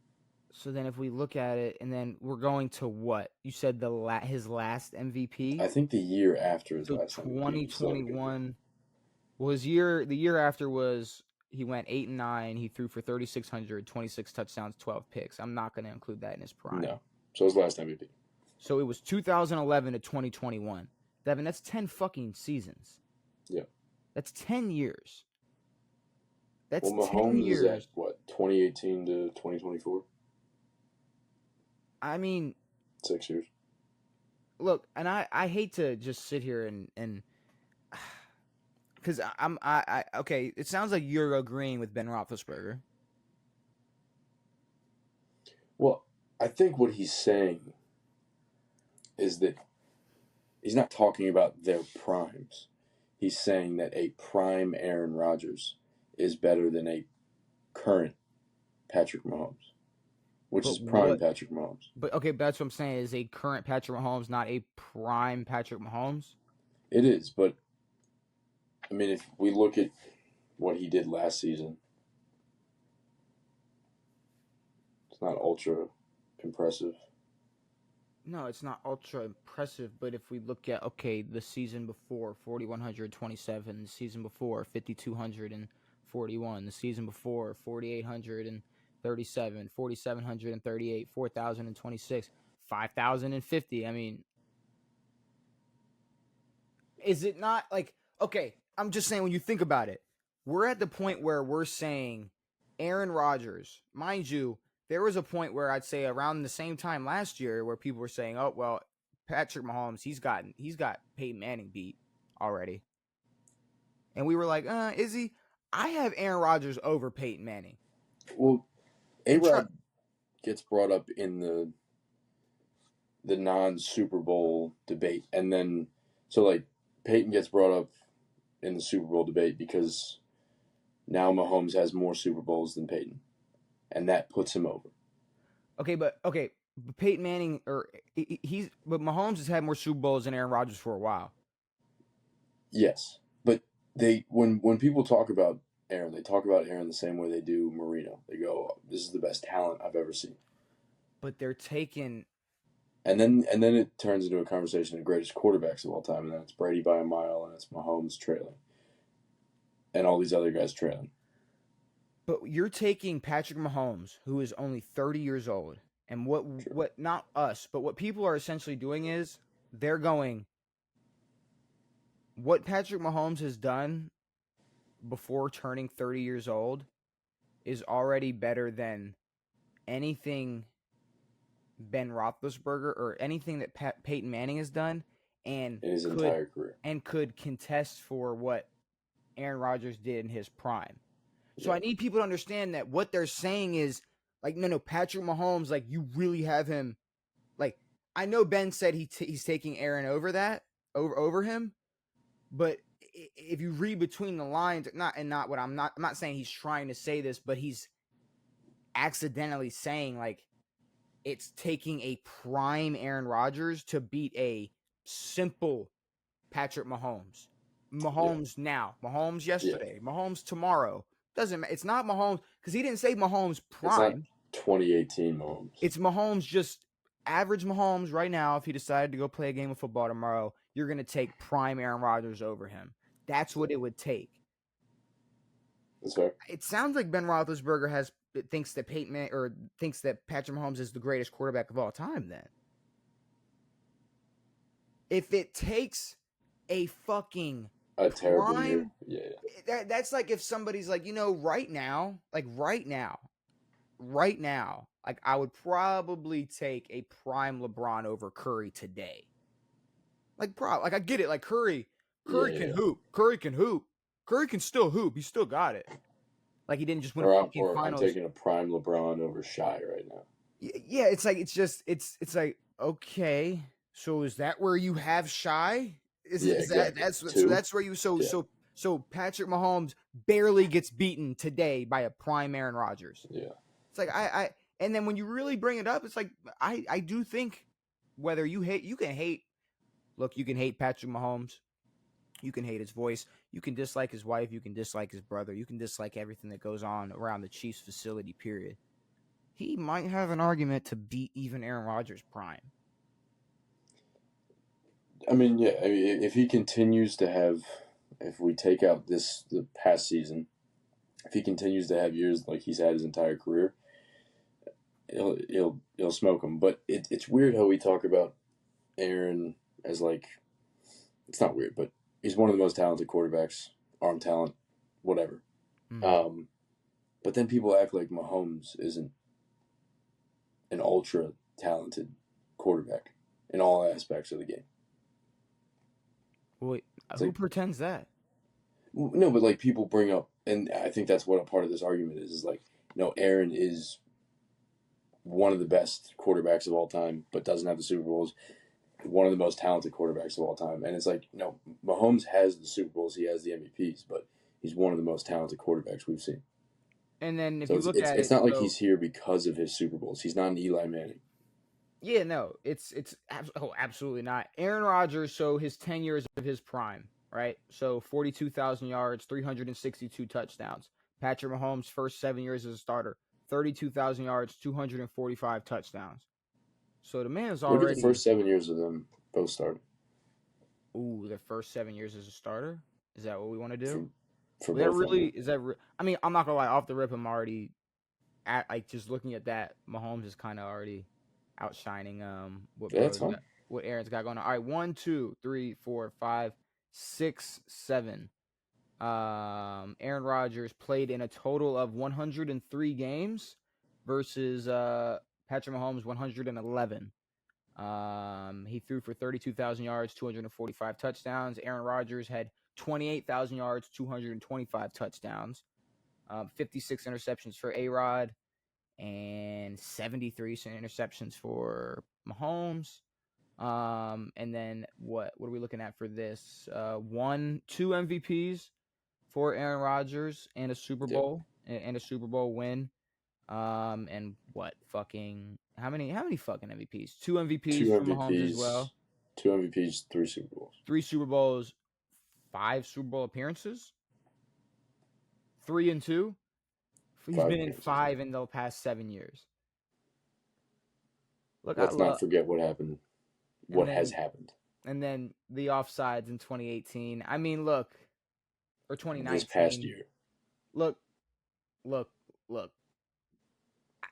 so then, if we look at it, and then we're going to what you said his last MVP. I think the year after his last 2021. Well, the year after was he went 8-9. He threw for 3,600, 26 touchdowns, 12 picks. I'm not going to include that in his prime. No, so his last MVP. So it was 2011 to 2021. Devin, that's 10 fucking seasons. Yeah, that's 10 years. That's Mahomes 10 years. Is at what, 2018 to 2024? I mean, 6 years. Look, and I hate to just sit here and because okay, it sounds like you're agreeing with Ben Roethlisberger. Well, I think what he's saying is that he's not talking about their primes. He's saying that a prime Aaron Rodgers is better than a current Patrick Mahomes, which is prime Patrick Mahomes. But okay, that's what I'm saying. Is a current Patrick Mahomes not a prime Patrick Mahomes? It is, but I mean, if we look at what he did last season, it's not ultra impressive. No, it's not ultra impressive, but if we look at, the season before, 4,127, the season before, 5,241, the season before, 4,837, 4,738, 4,026, 5,050. I mean, is it not like, I'm just saying when you think about it, we're at the point where we're saying Aaron Rodgers, mind you, there was a point where I'd say around the same time last year where people were saying, "Oh, well, Patrick Mahomes, he's got Peyton Manning beat already." And we were like, is he? I have Aaron Rodgers over Peyton Manning. Well, A-Rod gets brought up in the non-Super Bowl debate. And then, so, like, Peyton gets brought up in the Super Bowl debate because now Mahomes has more Super Bowls than Peyton. And that puts him over. But Peyton Manning, but Mahomes has had more Super Bowls than Aaron Rodgers for a while. Yes, but when people talk about Aaron, they talk about Aaron the same way they do Marino. They go, oh, "This is the best talent I've ever seen." But they're taking, and then it turns into a conversation of greatest quarterbacks of all time, and then it's Brady by a mile, and it's Mahomes trailing, and all these other guys trailing. But you're taking Patrick Mahomes, who is only 30 years old, and what not us, but what people are essentially doing is they're going, what Patrick Mahomes has done before turning 30 years old is already better than anything Ben Roethlisberger or anything that Peyton Manning has done, and in his entire career, and could contest for what Aaron Rodgers did in his prime. So I need people to understand that what they're saying is like, no, Patrick Mahomes, like you really have him. Like I know Ben said he's taking Aaron over him, but if you read between the lines, I'm not saying he's trying to say this, but he's accidentally saying like it's taking a prime Aaron Rodgers to beat a simple Patrick Mahomes. Now, Mahomes yesterday, Mahomes tomorrow. It's not Mahomes because he didn't say Mahomes prime. It's not 2018 Mahomes. It's Mahomes, just average Mahomes right now. If he decided to go play a game of football tomorrow, you're going to take prime Aaron Rodgers over him. That's what it would take. That's fair. It sounds like Ben Roethlisberger thinks that Patrick Mahomes is the greatest quarterback of all time. Then, if it takes a terrible prime, year, yeah. That's like if somebody's like, right now, like I would probably take a prime LeBron over Curry today. Like I get it. Like Curry can hoop. Curry can still hoop. He still got it. Like he didn't just win a fucking finals. I'm taking a prime LeBron over Shai right now. Yeah, it's like it's like, okay. So is that where you have Shai? Exactly. That's where you so Patrick Mahomes barely gets beaten today by a prime Aaron Rodgers. Yeah. It's like I and then when you really bring it up, it's like I do think whether you can hate Patrick Mahomes, you can hate his voice, you can dislike his wife, you can dislike his brother, you can dislike everything that goes on around the Chiefs facility, period. He might have an argument to beat even Aaron Rodgers' prime. I mean, yeah. I mean, if he continues to have, if we take out the past season, if he continues to have years like he's had his entire career, he'll smoke him. But it's weird how we talk about Aaron as like, it's not weird, but he's one of the most talented quarterbacks, arm talent, whatever. Mm-hmm. But then people act like Mahomes isn't an ultra talented quarterback in all aspects of the game. Wait, who pretends that? No, but like people bring up, and I think that's what a part of this argument is like, Aaron is one of the best quarterbacks of all time, but doesn't have the Super Bowls. One of the most talented quarterbacks of all time. And it's like, Mahomes has the Super Bowls, he has the MVPs, but he's one of the most talented quarterbacks we've seen. And then if you look at it, it's not like he's here because of his Super Bowls. He's not an Eli Manning. Yeah, no, it's absolutely not. Aaron Rodgers, so his 10 years of his prime, right? So 42,000 yards, 362 touchdowns. Patrick Mahomes' first 7 years as a starter, 32,000 yards, 245 touchdowns. So the man's Where did already. the first 7 years of them both start? Ooh, the first 7 years as a starter. Is that what we want to do? For That both of really them. is that. I mean, I'm not gonna lie. Off the rip, I'm already at like just looking at that. Mahomes is kind of already outshining what Yeah, that's Bro's fine. got, what Aaron's got going on. All right, 1, 2, 3, 4, 5, 6, 7. Aaron Rodgers played in a total of 103 games versus Patrick Mahomes 111. He threw for 32,000 yards, 245 touchdowns. Aaron Rodgers had 28,000 yards, 225 touchdowns. 56 interceptions for A-Rod and 73 interceptions for Mahomes. And then what are we looking at for this? 2 MVPs for Aaron Rodgers and a Super Bowl and a Super Bowl win. And what fucking how many fucking MVPs? 2 MVPs for Mahomes as well. 2 MVPs, 3 Super Bowls. 3 Super Bowls, 5 Super Bowl appearances. 3 and 2. He's been in 5 in the past 7 years. Look, let's not forget what happened. What has happened. And then the offsides in 2018. I mean, look, or 2019. This past year. Look.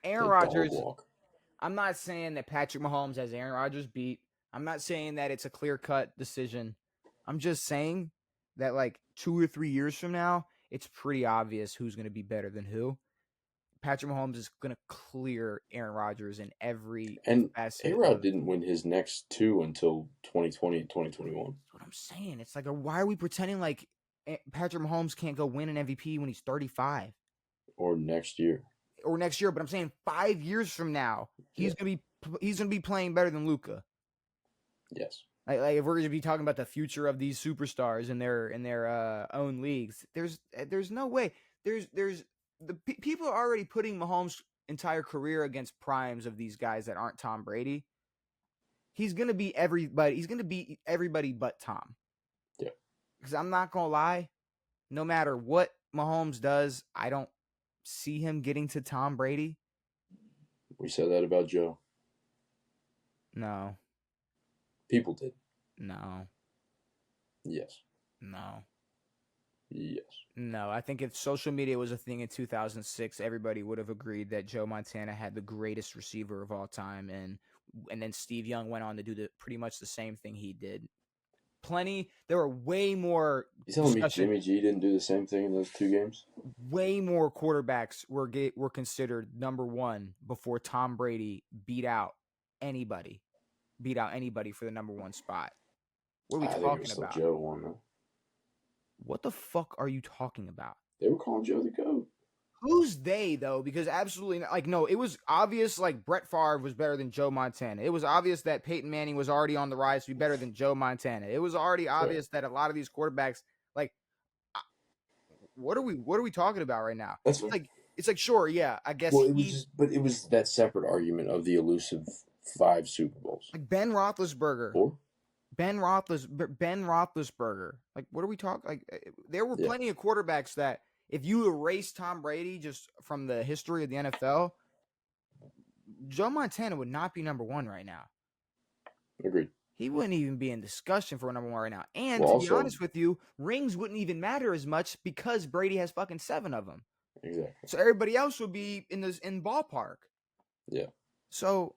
Aaron Rodgers. I'm not saying that Patrick Mahomes has Aaron Rodgers beat. I'm not saying that it's a clear-cut decision. I'm just saying that like 2 or 3 years from now, it's pretty obvious who's going to be better than who. Patrick Mahomes is going to clear Aaron Rodgers in every facet. A-Rod didn't win his next 2 until 2020 and 2021. That's what I'm saying. It's like, why are we pretending like Patrick Mahomes can't go win an MVP when he's 35? Or next year. But I'm saying 5 years from now, he's gonna be playing better than Luka. Yes. Like if we're gonna be talking about the future of these superstars in their own leagues, there's no way. People are already putting Mahomes' entire career against primes of these guys that aren't Tom Brady. He's gonna be everybody. He's gonna beat everybody but Tom. Yeah. Because I'm not gonna lie, no matter what Mahomes does, I don't see him getting to Tom Brady. We said that about Joe. No. People did. No. Yes. No. Yes. No, I think if social media was a thing in 2006, everybody would have agreed that Joe Montana had the greatest receiver of all time, and then Steve Young went on to do pretty much the same thing he did. There were way more. You telling me Jimmy G didn't do the same thing in those 2 games? Way more quarterbacks were considered number 1 before Tom Brady beat out anybody for the number 1 spot. What are we talking about? Joe won, though. What the fuck are you talking about? They were calling Joe the GOAT. Who's they, though? Because absolutely, no, it was obvious, like, Brett Favre was better than Joe Montana. It was obvious that Peyton Manning was already on the rise to be better than Joe Montana. It was already obvious that a lot of these quarterbacks, like, what are we talking about right now? That's it's like, sure, yeah, I guess. Well, it was that separate argument of the elusive 5 Super Bowls. Like Ben Roethlisberger. 4? Ben Roethlisberger. Like, what are we talking? Like, there were plenty of quarterbacks that, if you erase Tom Brady just from the history of the NFL, Joe Montana would not be number 1 right now. Agreed. He wouldn't even be in discussion for number 1 right now. And to be honest with you, rings wouldn't even matter as much because Brady has fucking 7 of them. Exactly. So everybody else would be in ballpark. Yeah. So,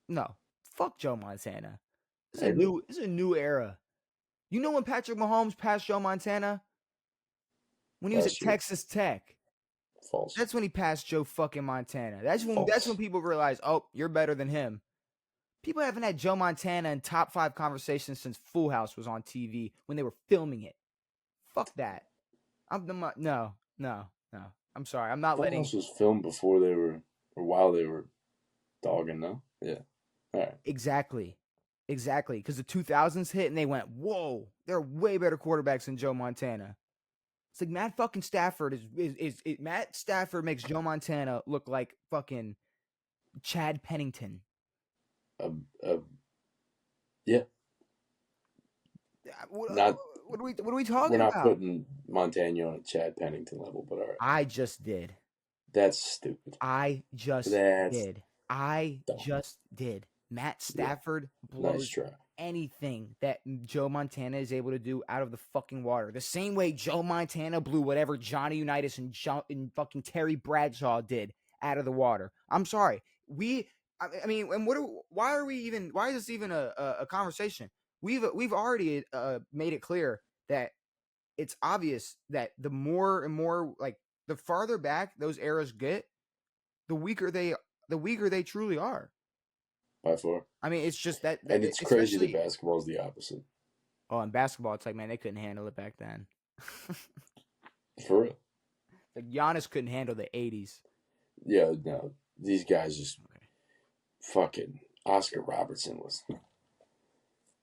no, fuck Joe Montana. This is a new era. You know when Patrick Mahomes passed Joe Montana? When he was at Texas Tech. False. That's when he passed Joe fucking Montana. That's when people realize, oh, you're better than him. People haven't had Joe Montana in top 5 conversations since Full House was on TV when they were filming it. Fuck that. No. I'm sorry. I'm not letting. Full House was filmed before they were, or while they were dogging, though. Yeah. All right. Exactly. Because the 2000s hit and they went, whoa, they're way better quarterbacks than Joe Montana. It's like Matt fucking Stafford Matt Stafford makes Joe Montana look like fucking Chad Pennington. Yeah. What are we talking about? We're not putting Montana on a Chad Pennington level, but all right. I just did. That's stupid. I just did. Matt Stafford Nice blows try. anything that Joe Montana is able to do out of the fucking water. The same way Joe Montana blew whatever Johnny Unitas and fucking Terry Bradshaw did out of the water. I'm sorry. I mean, and why is this even a conversation? We've already made it clear that it's obvious that the more and more, like, the farther back those eras get, the weaker they truly are. By far. I mean, it's just that And it's crazy that basketball is the opposite. Oh, in basketball, it's like, man, they couldn't handle it back then. For real. Like, Giannis couldn't handle the 80s. Yeah, no. These guys just fucking Oscar Robertson was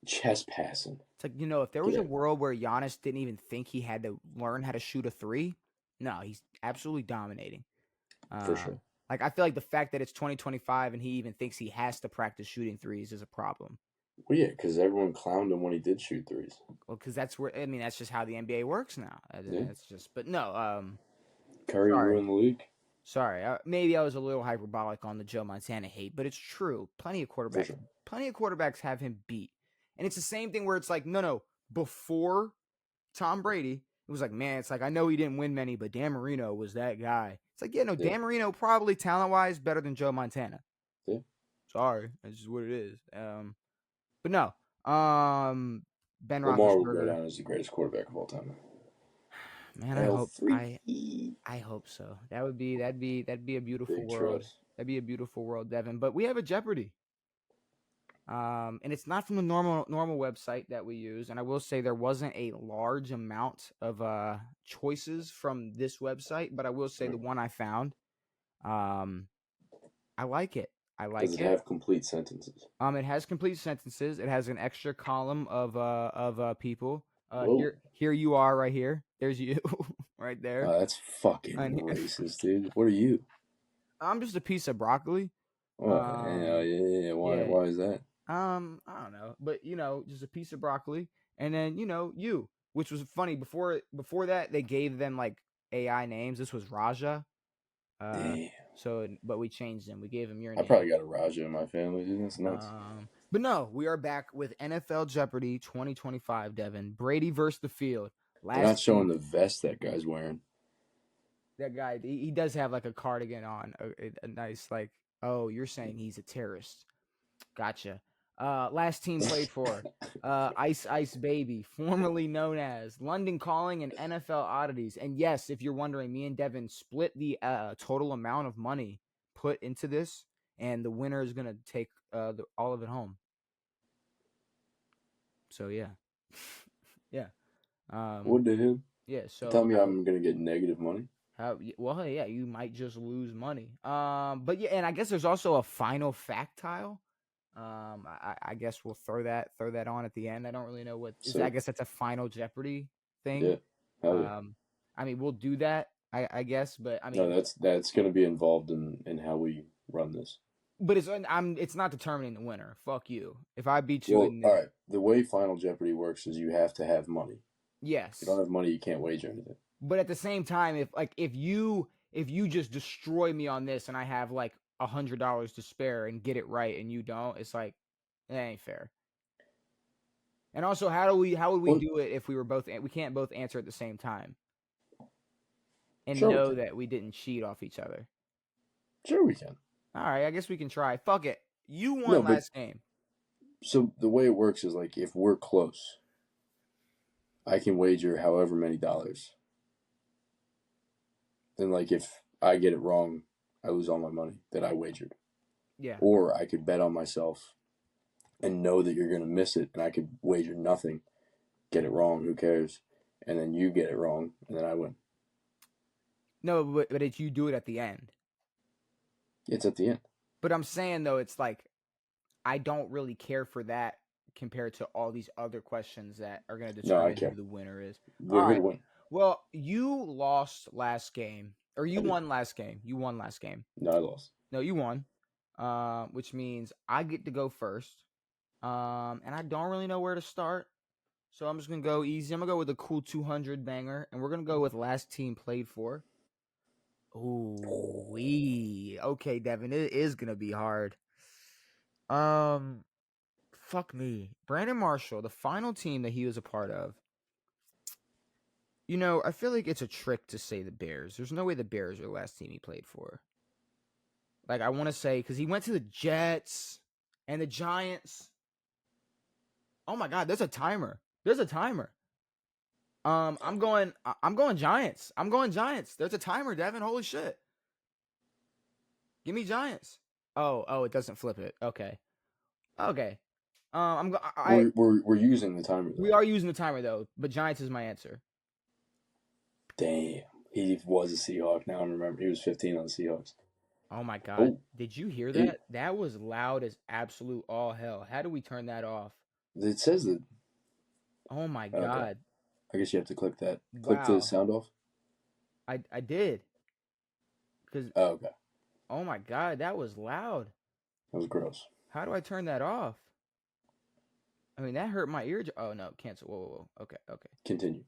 chest passing. It's like, if there was a world where Giannis didn't even think he had to learn how to shoot a three, no, he's absolutely dominating. For sure. Like, I feel like the fact that it's 2025 and he even thinks he has to practice shooting threes is a problem. Well, yeah, because everyone clowned him when he did shoot threes. Well, because that's just how the NBA works now. It's just, but no. Curry ruined the league. Sorry, maybe I was a little hyperbolic on the Joe Montana hate, but it's true. Plenty of quarterbacks have him beat. And it's the same thing where it's like, no, before Tom Brady, it was like, man, it's like, I know he didn't win many, but Dan Marino was that guy. It's like, Dan Marino probably talent-wise better than Joe Montana. Yeah. Sorry, that's just what it is. But no, Ben Lamar will go Roethlisberger down as the greatest quarterback of all time. Man, I hope so. That'd be a beautiful Big world. trust. That'd be a beautiful world, Devin. But we have a Jeopardy. And it's not from the normal website that we use. And I will say there wasn't a large amount of choices from this website, but I will say the one I found, I like it. Does it have complete sentences? It has complete sentences. It has an extra column of people. Here you are right here. There's you right there. Oh, that's fucking racist, dude. What are you? I'm just a piece of broccoli. Yeah. Why is that? I don't know, but just a piece of broccoli, and then you, which was funny. Before that, they gave them like AI names. This was Raja. Damn. So, but we changed them. We gave him your name. I probably got a Raja in my family, dude. That's nuts. But no, we are back with NFL Jeopardy 2025, Devin. Brady versus the field. They're not showing the vest that guy's wearing. That guy, he does have like a cardigan on, a nice like. Oh, you're saying he's a terrorist? Gotcha. Last team played for Ice Ice Baby, formerly known as London Calling and NFL Oddities. And yes, if you're wondering, me and Devin split the total amount of money put into this, and the winner is gonna take all of it home. So yeah, yeah. What the hell? Yeah. So tell me I'm gonna get negative money. Well, yeah, you might just lose money. But yeah, and I guess there's also a final fact tile. I guess we'll throw that on at the end. I don't really know what is. I guess that's a final Jeopardy thing. Yeah. Hell yeah. I mean, we'll do that. I guess, but I mean, no, that's going to be involved in how we run this. But it's not determining the winner. Fuck you. If I beat you, all right. The way Final Jeopardy works is you have to have money. Yes. If you don't have money, you can't wager anything. But at the same time, if you just destroy me on this and I have like $100 to spare and get it right and you don't, it's like that ain't fair. And also, how would we do it if we can't both answer at the same time and know that we didn't cheat off each other? Sure, we can. All right, I guess we can try. Fuck it. You won last game. So the way it works is like if we're close, I can wager however many dollars. Then like if I get it wrong, I lose all my money that I wagered. Yeah. Or I could bet on myself and know that you're going to miss it, and I could wager nothing, get it wrong, who cares? And then you get it wrong, and then I win. No, but it's you do it at the end. It's at the end. But I'm saying, though, it's like I don't really care for that compared to all these other questions that are going to determine who the winner is. We're going to win. Well, you lost last game. Or you won last game. You won last game. No, I lost. No, you won. Which means I get to go first. And I don't really know where to start. So I'm just going to go easy. I'm going to go with a cool 200 banger. And we're going to go with last team played for. Ooh, okay, Devin. It is going to be hard. Fuck me. Brandon Marshall, the final team that he was a part of. You know, I feel like it's a trick to say the Bears. There's no way the Bears are the last team he played for. Like, I want to say, because he went to the Jets and the Giants. Oh my God, there's a timer. There's a timer. I'm going Giants. I'm going Giants. There's a timer, Devin. Holy shit. Give me Giants. Oh, it doesn't flip it. Okay. We're using the timer, though. We are using the timer though, but Giants is my answer. Damn. He was a Seahawk. Now I remember. He was 15 on the Seahawks. Oh my God. Oh. Did you hear that? That was loud as absolute all hell. How do we turn that off? It says that. Oh my God. Okay. I guess you have to click that. Click the sound off. I did. Okay. Oh my God, that was loud. That was gross. How do I turn that off? I mean, that hurt my ear. Oh no, cancel. Whoa. Okay. Continue.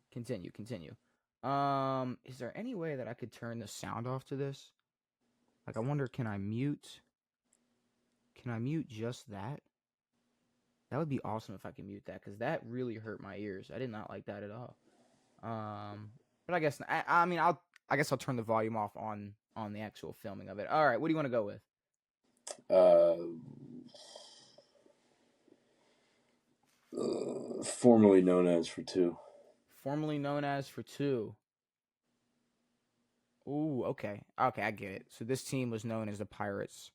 Is there any way that I could turn the sound off to this? Like, I wonder, can I mute just that? That would be awesome if I could mute that, because that really hurt my ears. I did not like that at all. But I guess I guess I'll turn the volume off on the actual filming of it. All right, what do you want to go with? Formerly known as for 2. Formerly known as for 2. Ooh, okay, I get it. So this team was known as the Pirates.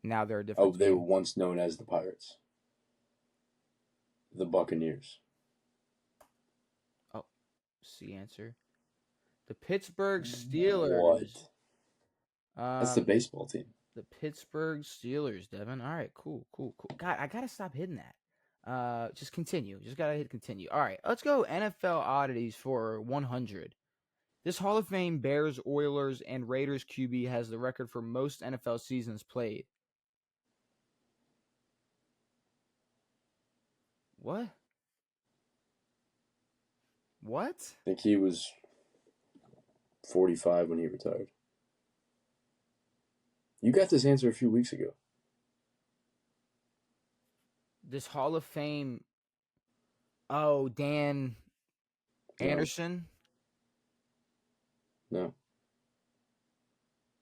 Now they're a different. They were once known as the Pirates. The Buccaneers. Oh, C answer. The Pittsburgh Steelers. What? That's the baseball team. The Pittsburgh Steelers, Devin. All right, cool. God, I gotta stop hitting that. Just continue. Just gotta hit continue. All right, let's go NFL oddities for 100. This Hall of Fame Bears, Oilers, and Raiders QB has the record for most NFL seasons played. What? I think he was 45 when he retired. You got this answer a few weeks ago. This Hall of Fame. Oh, Dan Anderson? No.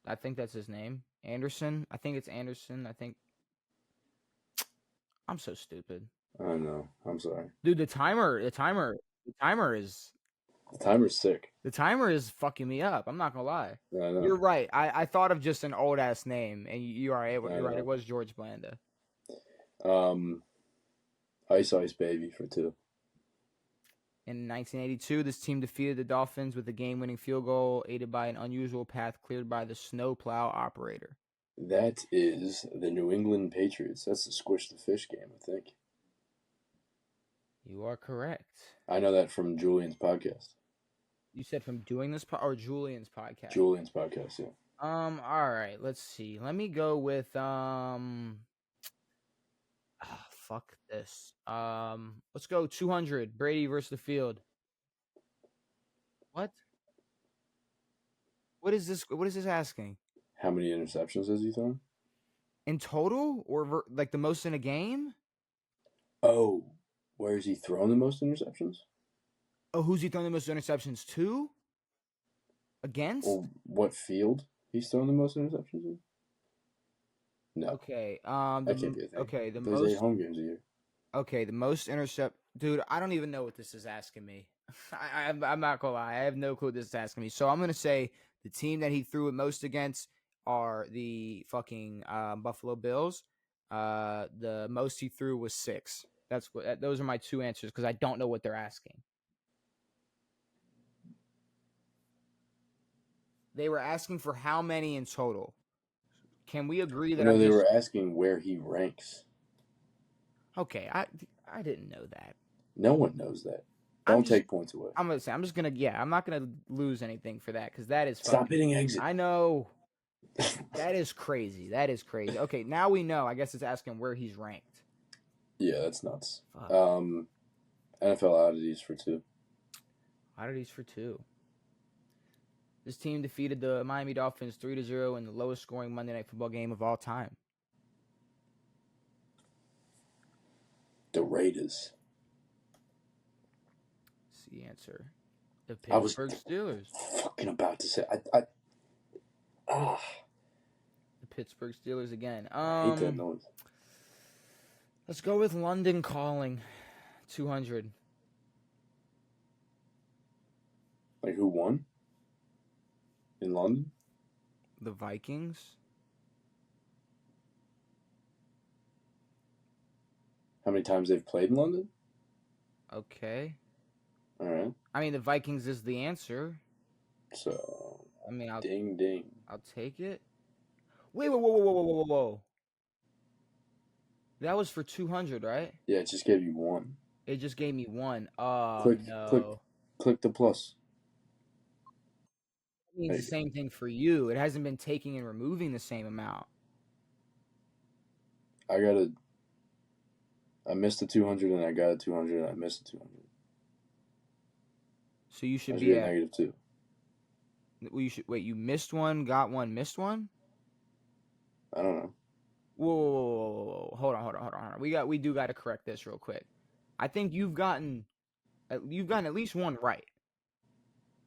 I think that's his name. Anderson? I think it's Anderson. I'm so stupid. I know. I'm sorry. Dude, the timer is... The timer's sick. The timer is fucking me up. I'm not gonna lie. I know. You're right. I thought of just an old ass name, and you're right. It was George Blanda. Ice Baby for 2. In 1982, this team defeated the Dolphins with a game-winning field goal, aided by an unusual path cleared by the snowplow operator. That is the New England Patriots. That's the Squish the Fish game, I think. You are correct. I know that from Julian's podcast. You said from doing this or Julian's podcast? Julian's podcast, yeah. All right. Let's see. Let me go with fuck this. Let's go 200. Brady versus the field. What? What is this? What is this asking? How many interceptions has he thrown? In total, or like the most in a game? Oh, where has he thrown the most interceptions? Oh, who's he thrown the most interceptions to? Against? Or what field he's thrown the most interceptions in? No. Okay. That can't be a thing. Okay. There's most 8 home games a year. Okay, the most intercept. Dude, I don't even know what this is asking me. I'm not gonna lie. I have no clue what this is asking me. So I'm gonna say the team that he threw it most against are the fucking Buffalo Bills. The most he threw was 6. Those are my 2 answers because I don't know what they're asking. They were asking for how many in total. Can we agree that? No, they were asking where he ranks. Okay, I didn't know that. No one knows that. Don't take points away. I'm not gonna lose anything for that because that is Stop hitting exit. I know. That is crazy. Okay, now we know. I guess it's asking where he's ranked. Yeah, that's nuts. Fuck. NFL oddities for 2. Oddities for 2. This team defeated the Miami Dolphins 3-0 in the lowest scoring Monday Night Football game of all time. The Raiders. That's the answer. The I was Pittsburgh Steelers. fucking about to say. The Pittsburgh Steelers again. I hate that noise. Let's go with London Calling. 200. Like, who won? In London? The Vikings. How many times they've played in London? Okay. All right. I mean, the Vikings is the answer. So, I mean, ding, ding. I'll take it. Wait, whoa. That was for 200, right? Yeah, it just gave you one. It just gave me one. Oh, Click, no. click the plus. It means the same thing for you. It hasn't been taking and removing the same amount. I missed the 200 and I got a 200 and I missed the 200. So you should I be at at -2. Well, you missed one, got one, missed one? I don't know. Whoa. Hold on. We do got to correct this real quick. I think you've gotten at least one right.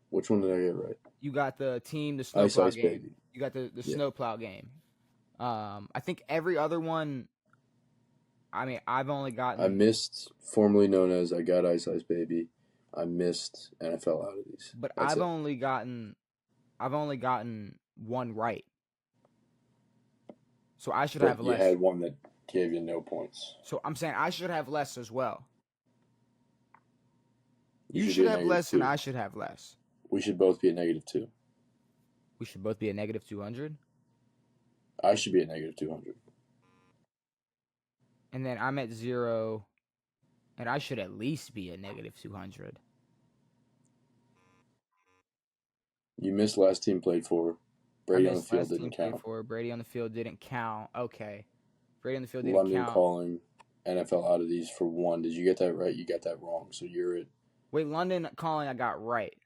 Which one did I get right? You got the snowplow Ice game. Baby. You got the snowplow game. I think every other one. I mean, I've only gotten. I missed formerly known as I got Ice Baby. I missed NFL oddities. But I've only gotten one right. So I should have less. You had one that gave you no points. So I'm saying I should have less as well. You should should have less -2. and I should have less. We should both be at -2. We should both be at -200. I should be at -200. And then I'm at 0. And I should at least be at -200. You missed last team played for. Brady on the field didn't count. Brady on the field didn't count. Okay. Brady on the field didn't London count. Calling NFL oddities for 1. Did you get that right? You got that wrong. So you're at. Wait, London Calling I got right.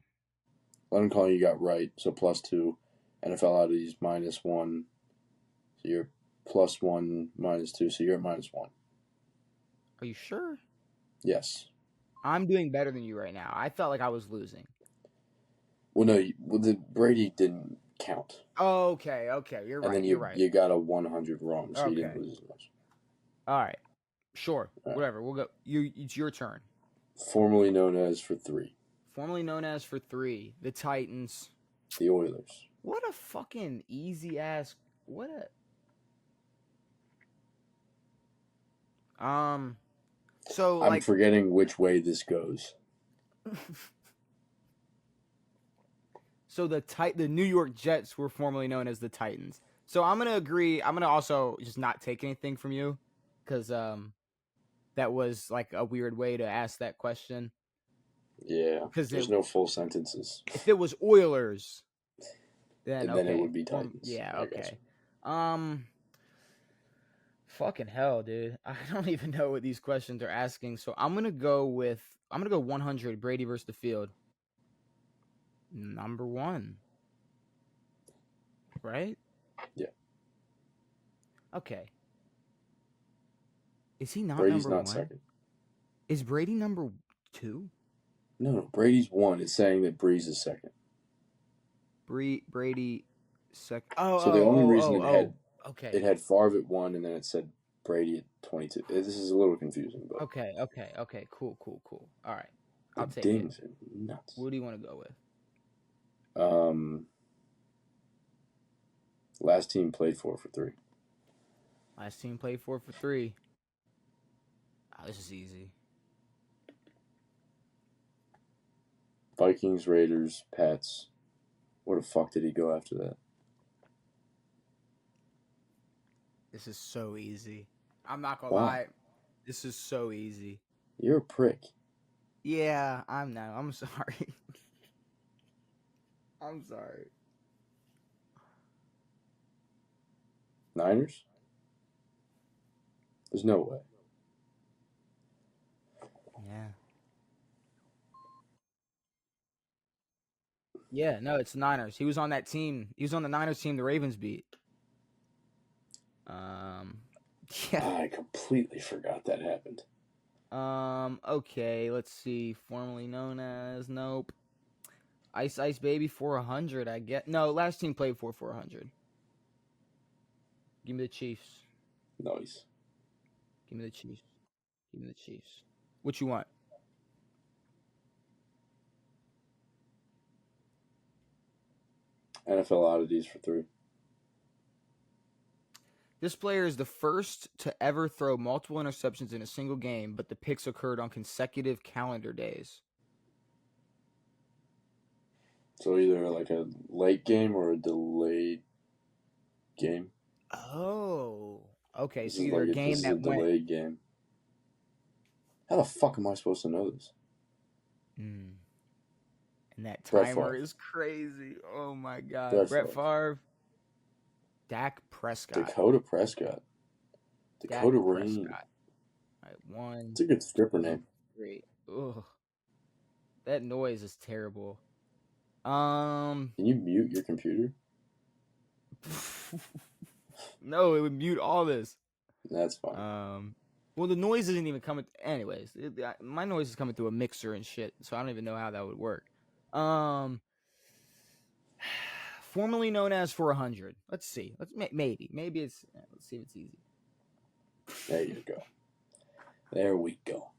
London Calling you got right. So +2. NFL oddities -1. So you're +1 -2. So you're at -1. Are you sure? Yes. I'm doing better than you right now. I felt like I was losing. Well, no. The Brady didn't count. Oh, okay. You're right. And then you're right. you got a 100 wrong, so you Okay. didn't lose as much. All right. Sure. All right. Whatever. We'll go. It's your turn. Formerly known as for 3. Formerly known as for 3, the Titans. The Oilers. What a fucking easy ass. What a. So I'm forgetting which way this goes. So the New York Jets were formerly known as the Titans. So I'm gonna agree. I'm gonna also just not take anything from you, because that was like a weird way to ask that question. Yeah, because there's no full sentences. If it was Oilers, then and then it would be Titans. Yeah, okay. Fucking hell, dude. I don't even know what these questions are asking. So I'm gonna go 100 Brady versus the field. Number 1. Right? Yeah. Okay. Is he not Brady's number not 1? second. Is Brady number 2? No, Brady's 1. It's saying that Breeze is second. Brady second. So the only reason okay. It had Favre at 1, and then it said Brady at 22. This is a little confusing, but Okay. Cool. All right. I'll take dings it. are nuts. What do you want to go with? Last team played for 3. Last team played 4 for 3. Oh, this is easy. Vikings, Raiders, Pats. Where the fuck did he go after that? This is so easy. I'm not gonna lie. This is so easy. You're a prick. Yeah, I'm sorry. I'm sorry. Niners? There's no way. Yeah. Yeah, no, it's the Niners. He was on that team. He was on the Niners team the Ravens beat. Yeah. I completely forgot that happened. Okay, let's see. Formerly known as nope. Ice Ice Baby 400. I get no. Last team played for 400. Give me the Chiefs. Nice. Give me the Chiefs. Give me the Chiefs. What you want? NFL oddities for 3. This player is the first to ever throw multiple interceptions in a single game, but the picks occurred on consecutive calendar days. So either like a late game or a delayed game. Oh, okay. This So is either like a game this is a that went. delayed game. How the fuck am I supposed to know this? And that Brett timer Favre. is crazy. Oh my god. Brett Brett Favre. Favre. Dak Prescott. Dakota Prescott. Dakota Rain. Prescott. All right, 1, It's a good stripper 2, name. 3. Ugh. That noise is terrible. Can you mute your computer? No, it would mute all this. That's fine. Well, the noise isn't even coming. Anyways, my noise is coming through a mixer and shit, so I don't even know how that would work. Formerly known as 400. Let's see. Maybe it's. Let's see if it's easy. There you go. There we go.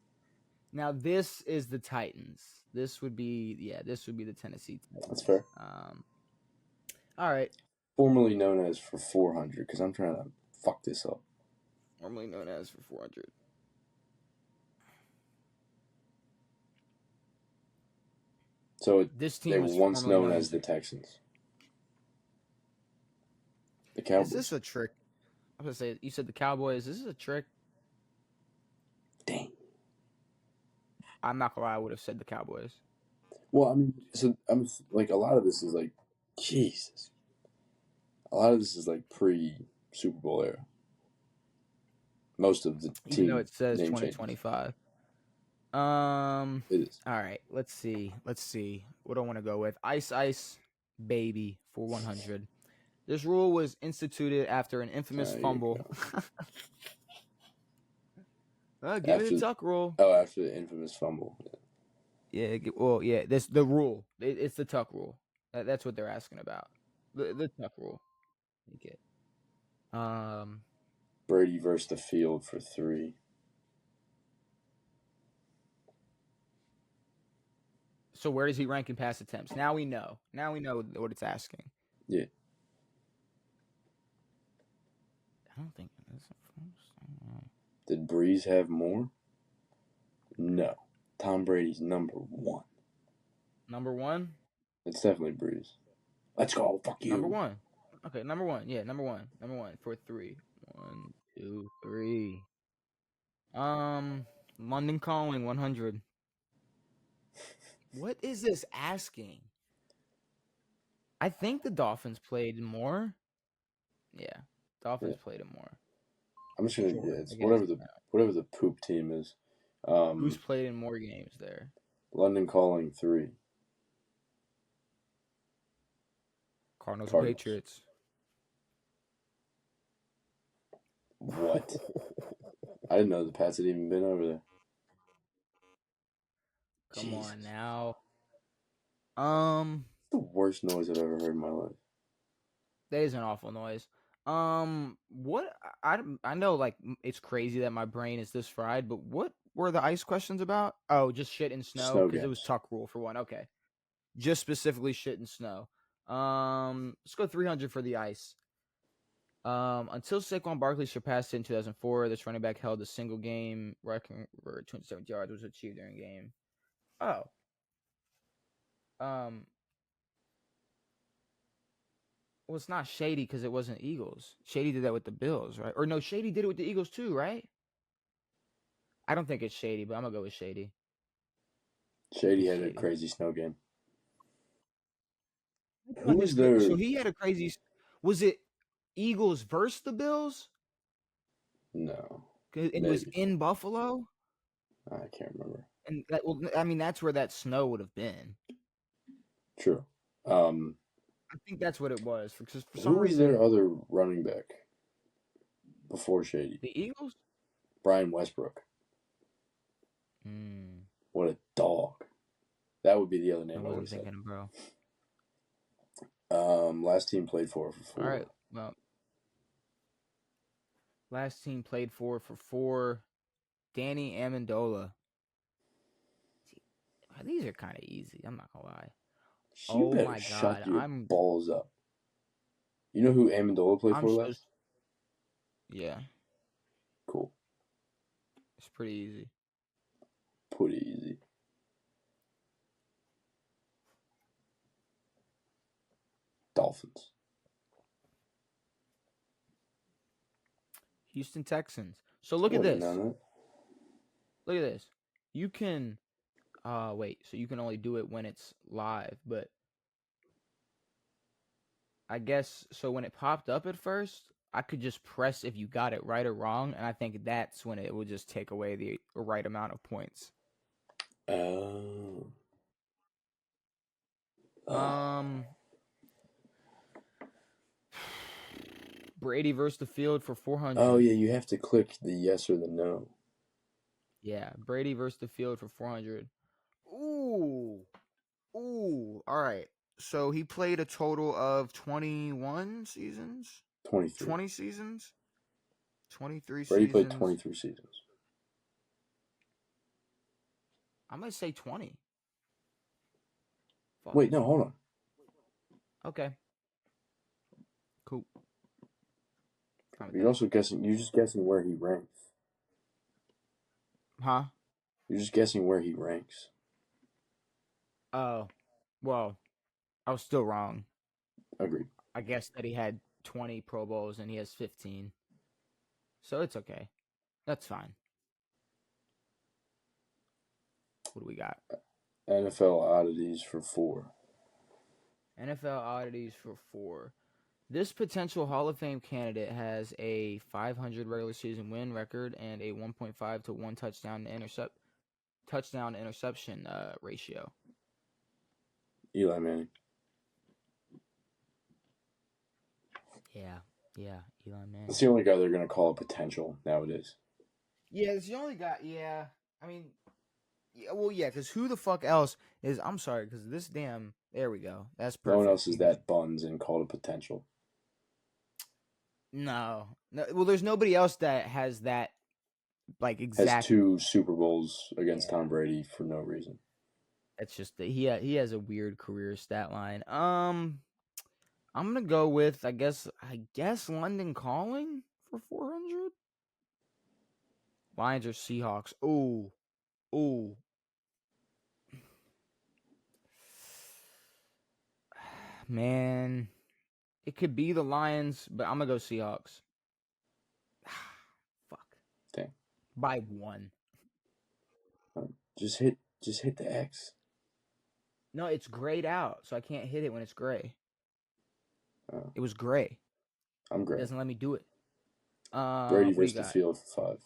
Now this is the Titans. This would be the Tennessee Titans. That's fair. All right. Formerly known as for 400, because I'm trying to fuck this up. Formerly known as for 400. So This team they was were once formerly known as the Texans. The Cowboys. Is this a trick? I was gonna say, you said the Cowboys. This is a trick. Dang. I'm not gonna lie, I would have said the Cowboys. Well, I mean, so I'm like a lot of this is like, Jesus. A lot of this is like pre-Super Bowl era. Most of the team, even though it says name 2025. It is. All right, let's see. What do I want to go with? Ice Ice Baby for 100. This rule was instituted after an infamous fumble. Give me the tuck rule. Oh, after the infamous fumble. Yeah, well, yeah. This the rule. It's the tuck rule. That's what they're asking about. The tuck rule. Okay. Brady versus the field for 3. So where does he rank in pass attempts? Now we know. Now we know what it's asking. Yeah. I don't think that's Did Breeze have more? No. Tom Brady's number 1. Number 1? It's definitely Breeze. Let's go. Fuck you. Number 1. Okay, number 1. Yeah, number 1. Number 1 for 3. 1, 2, 3. London Calling 100. What is this asking? I think the Dolphins played more. Yeah, Dolphins played it more. I'm just gonna. Yeah, it's whatever the poop team is. Who's played in more games there? London Calling 3. Cardinals. And Patriots. What? I didn't know the Pats had even been over there. Come on now. The worst noise I've ever heard in my life. That is an awful noise. What I know, like, it's crazy that my brain is this fried, but what were the ice questions about? Oh, just shit and snow, because it was tuck rule for 1. Okay, just specifically shit and snow. Let's go 300 for the ice. Until Saquon Barkley surpassed it in 2004, this running back held a single game record for 270 yards was achieved during a game. Oh. Well, it's not Shady because it wasn't Eagles. Shady did that with the Bills, right? Or no, Shady did it with the Eagles too, right? I don't think it's Shady, but I'm going to go with Shady. Shady had a crazy snow game. Who was there? So he had a crazy... Was it Eagles versus the Bills? No. It was in Buffalo? I can't remember. And that, well, I mean, that's where that snow would have been. True. I think that's what it was. For some who was reason, their other running back before Shady? The Eagles? Brian Westbrook. What a dog. That would be the other I name I would wasn't have said. thinking, bro. Last team played for 4. All right. Well, last team played for 4. Danny Amendola. These are kind of easy. I'm not gonna lie. You Oh better my shut God, your balls up. You know who Amendola played for last? Yeah, Cool. it's pretty easy. Pretty easy. Dolphins. Houston Texans. So look at this. No. Look at this. You can wait, so you can only do it when it's live, but I guess so when it popped up at first, I could just press if you got it right or wrong, and I think that's when it would just take away the right amount of points. Oh. Brady versus the field for 400. Oh yeah, you have to click the yes or the no. Yeah, Brady versus the field for 400. Ooh. All right. So he played a total of 21 seasons? 23. 20 seasons? 23 Brady seasons. played 23 seasons. I'm going to say 20. Fuck. Wait, no, hold on. Okay. Cool. You're also guessing. You're just guessing where he ranks. Huh? You're just guessing where he ranks. Oh. Well, I was still wrong. Agreed. I guess that he had 20 Pro Bowls and he has 15. So it's okay. That's fine. What do we got? NFL oddities for 4. NFL oddities for 4. This potential Hall of Fame candidate has a 500 regular season win record and a 1.5 to 1 touchdown interception ratio. Eli Manning. Yeah, Eli Manning. That's the only guy they're going to call a potential nowadays. Yeah, it's the only guy. Yeah, I mean, because who the fuck else is? I'm sorry, because this damn. There we go. That's perfect. No one else is that buns and called a potential. No. Well, there's nobody else that has that, like, exact. Has 2 Super Bowls against Tom Brady for no reason. That's just that he has a weird career stat line. I'm gonna go with I guess London Calling for 400. Lions or Seahawks? Ooh. Man, it could be the Lions, but I'm gonna go Seahawks. Fuck. Dang. By 1. Just hit the X. No, it's grayed out, so I can't hit it when it's gray. Oh. It was gray. I'm gray. It doesn't let me do it. Brady versus the field for 5.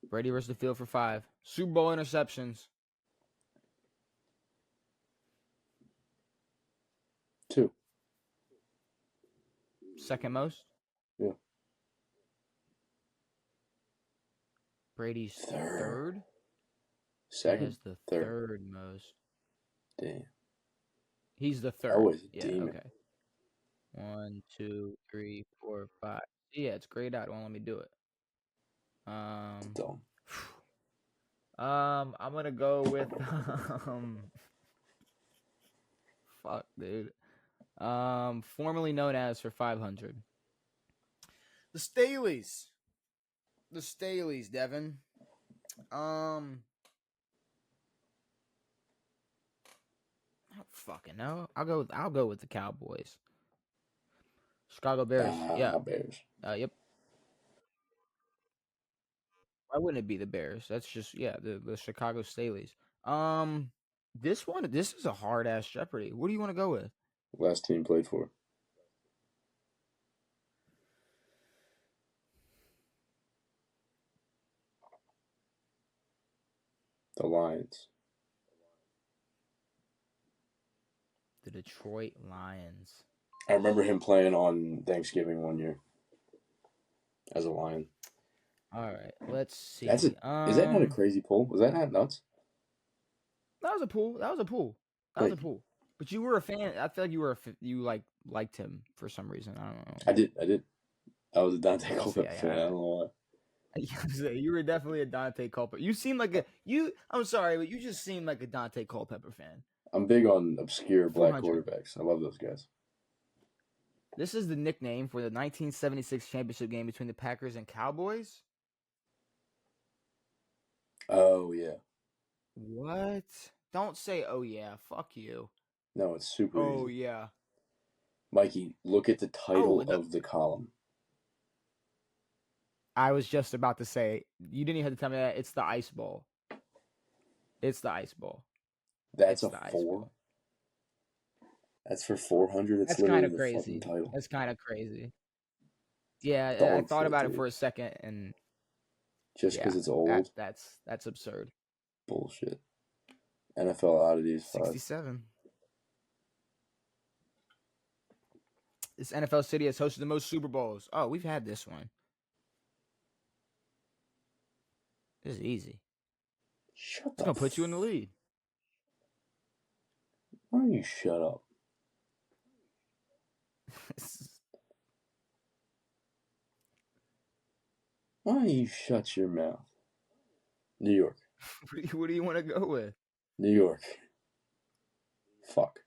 Brady versus the field for 5. Super Bowl interceptions. 2. Second most? Yeah. Brady's third? Second? He has the third most. Damn. He's the third. Always a yeah, demon. Okay. 1, 2, 3, 4, 5. Yeah, it's grayed out. It won't let me do it. Dumb. I'm gonna go with fuck, dude. Formerly known as for 500. The Staleys, Devin. I don't fucking know. I'll go with the Cowboys. Chicago Bears. Yeah. Bears. Yep. Why wouldn't it be the Bears? That's just the Chicago Staleys. This is a hard ass Jeopardy. What do you want to go with? Last team played for. The Lions. The Detroit Lions. I remember him playing on Thanksgiving one year as a Lion. All right, let's see. Is that not a crazy poll? Was that not nuts? That was a pool. That was a pool. That was a pool. But you were a fan. I feel like you liked him for some reason. I don't know. I did. I was a Diontae Culpepper fan. I don't know why. You were definitely a Diontae Culpepper. You seem like I'm sorry, but you just seem like a Diontae Culpepper fan. I'm big on obscure black quarterbacks. I love those guys. This is the nickname for the 1976 championship game between the Packers and Cowboys. Oh, yeah. What? Don't say, oh, yeah. Fuck you. No, it's super easy. Oh, yeah. Mikey, look at the title of the column. I was just about to say, you didn't even have to tell me that. It's the Ice Bowl. It's the Ice Bowl. That's a 4? That's for 400? That's kind of crazy. Title. That's kind of crazy. Yeah, I thought about it for a second, and just because it's old. That's absurd. Bullshit. NFL oddities. 67. This NFL city has hosted the most Super Bowls. Oh, we've had this one. This is easy. It's gonna put you in the lead. Why don't you shut up? Why don't you shut your mouth? New York. What do you want to go with? New York. Fuck.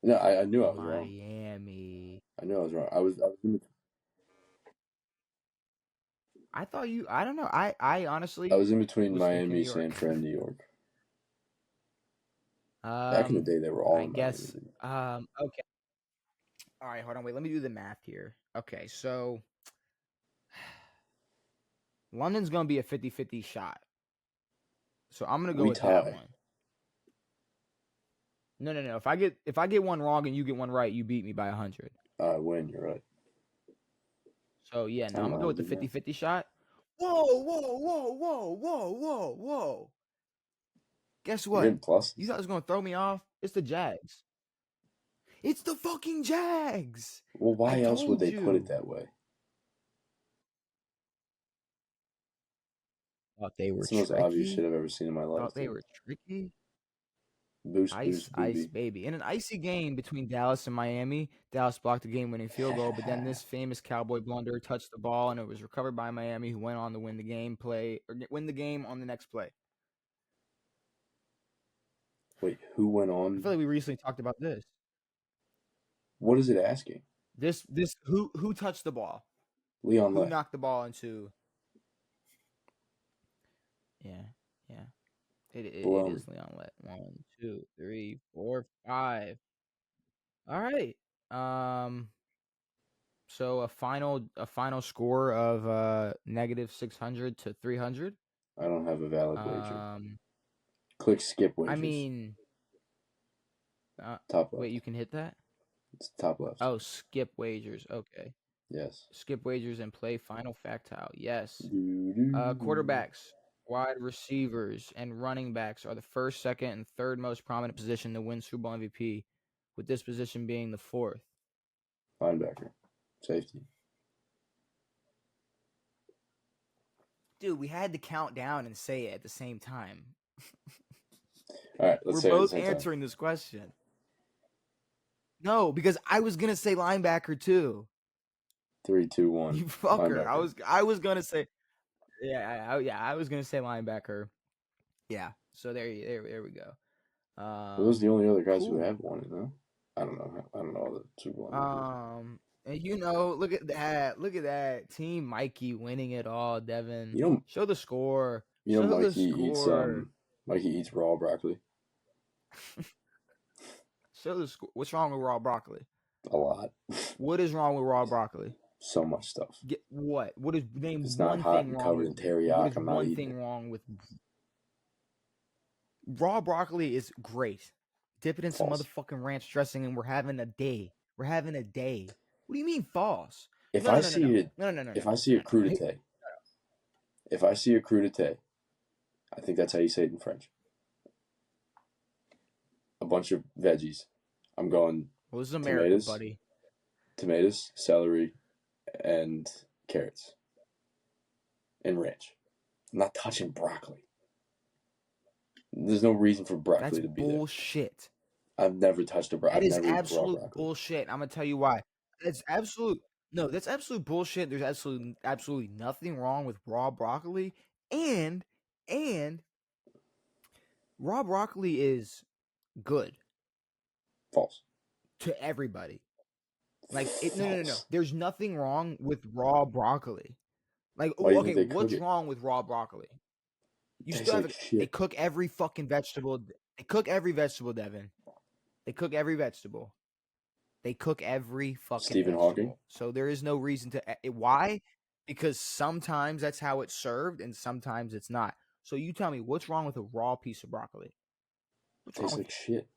No, I knew I was wrong. Miami. I knew I was wrong. I was I thought you. I don't know. I honestly. I was in between Miami, San Fran, New York. Back in the day, they were all. I guess. Okay. All right. Hold on. Wait. Let me do the math here. Okay. So. London's gonna be a 50-50 shot. So I'm gonna go with that one. No. If I get one wrong and you get one right, you beat me by 100. I win. You're right. So yeah, no, I'm gonna go with the 50-50 shot. Whoa. Guess what? You thought it was gonna throw me off? It's the Jags. It's the fucking Jags. Well, why else would they put it that way? Thought they were tricky. It's the most obvious shit I've ever seen in my life. Thought they were tricky. Ice, baby. In an icy game between Dallas and Miami, Dallas blocked a game-winning field goal, but then this famous Cowboy blunder touched the ball, and it was recovered by Miami, who went on to win the game on the next play. Wait, who went on? I feel like we recently talked about this. What is it asking? This who touched the ball? Leon Who knocked the ball into? Yeah. It is Leon Lett. 1, 2, 3, 4, 5. All right. So a final score of -600 to 300. I don't have a valid wager. Click skip wagers. I mean, top left. Wait, you can hit that? It's top left. Oh, skip wagers. Okay. Yes. Skip wagers and play final factile. Yes. Quarterbacks, wide receivers, and running backs are the first, second, and third most prominent position to win Super Bowl MVP, with this position being the fourth. Linebacker. Safety. Dude, we had to count down and say it at the same time. All right, let's say we're both answering this question. No, because I was gonna say linebacker too. 3, 2, 1. You fucker! Linebacker. I was gonna say, I was gonna say linebacker. Yeah. So there we go. Those are the only other guys who have won it, huh? I don't know the Super Bowl. And look at that Team Mikey winning it all. Devin, show the score. Mikey eats raw broccoli. Show the score. What's wrong with raw broccoli? A lot. What is wrong with raw broccoli? So much stuff. What? What is name it's one not hot thing and wrong covered with in teriyaki? What is one thing wrong with raw broccoli? Is great. Dip it in some motherfucking ranch dressing, and we're having a day. What do you mean false? If I see a crudité, I think that's how you say it in French. A bunch of veggies. I'm going. Well, this is America, buddy. Tomatoes, celery, and carrots. and ranch. I'm not touching broccoli. There's no reason for broccoli That's to be bullshit. there. I've never touched a broccoli. That I've is never eaten raw absolute broccoli. bullshit. I'm gonna tell you why. That's absolute bullshit. There's absolutely nothing wrong with raw broccoli, and raw broccoli is good False. to everybody. Like no. False. There's nothing wrong with raw broccoli. Like Why do you okay, think they what's cook it? wrong with raw broccoli? You Tastes still have like they shit. cook every fucking vegetable. They cook every vegetable, Devin. They cook every vegetable. They cook every fucking Stephen vegetable. Hawking? So there is no reason to why? Because sometimes that's how it's served and sometimes it's not. So you tell me what's wrong with a raw piece of broccoli? What's wrong Tastes with like it? shit.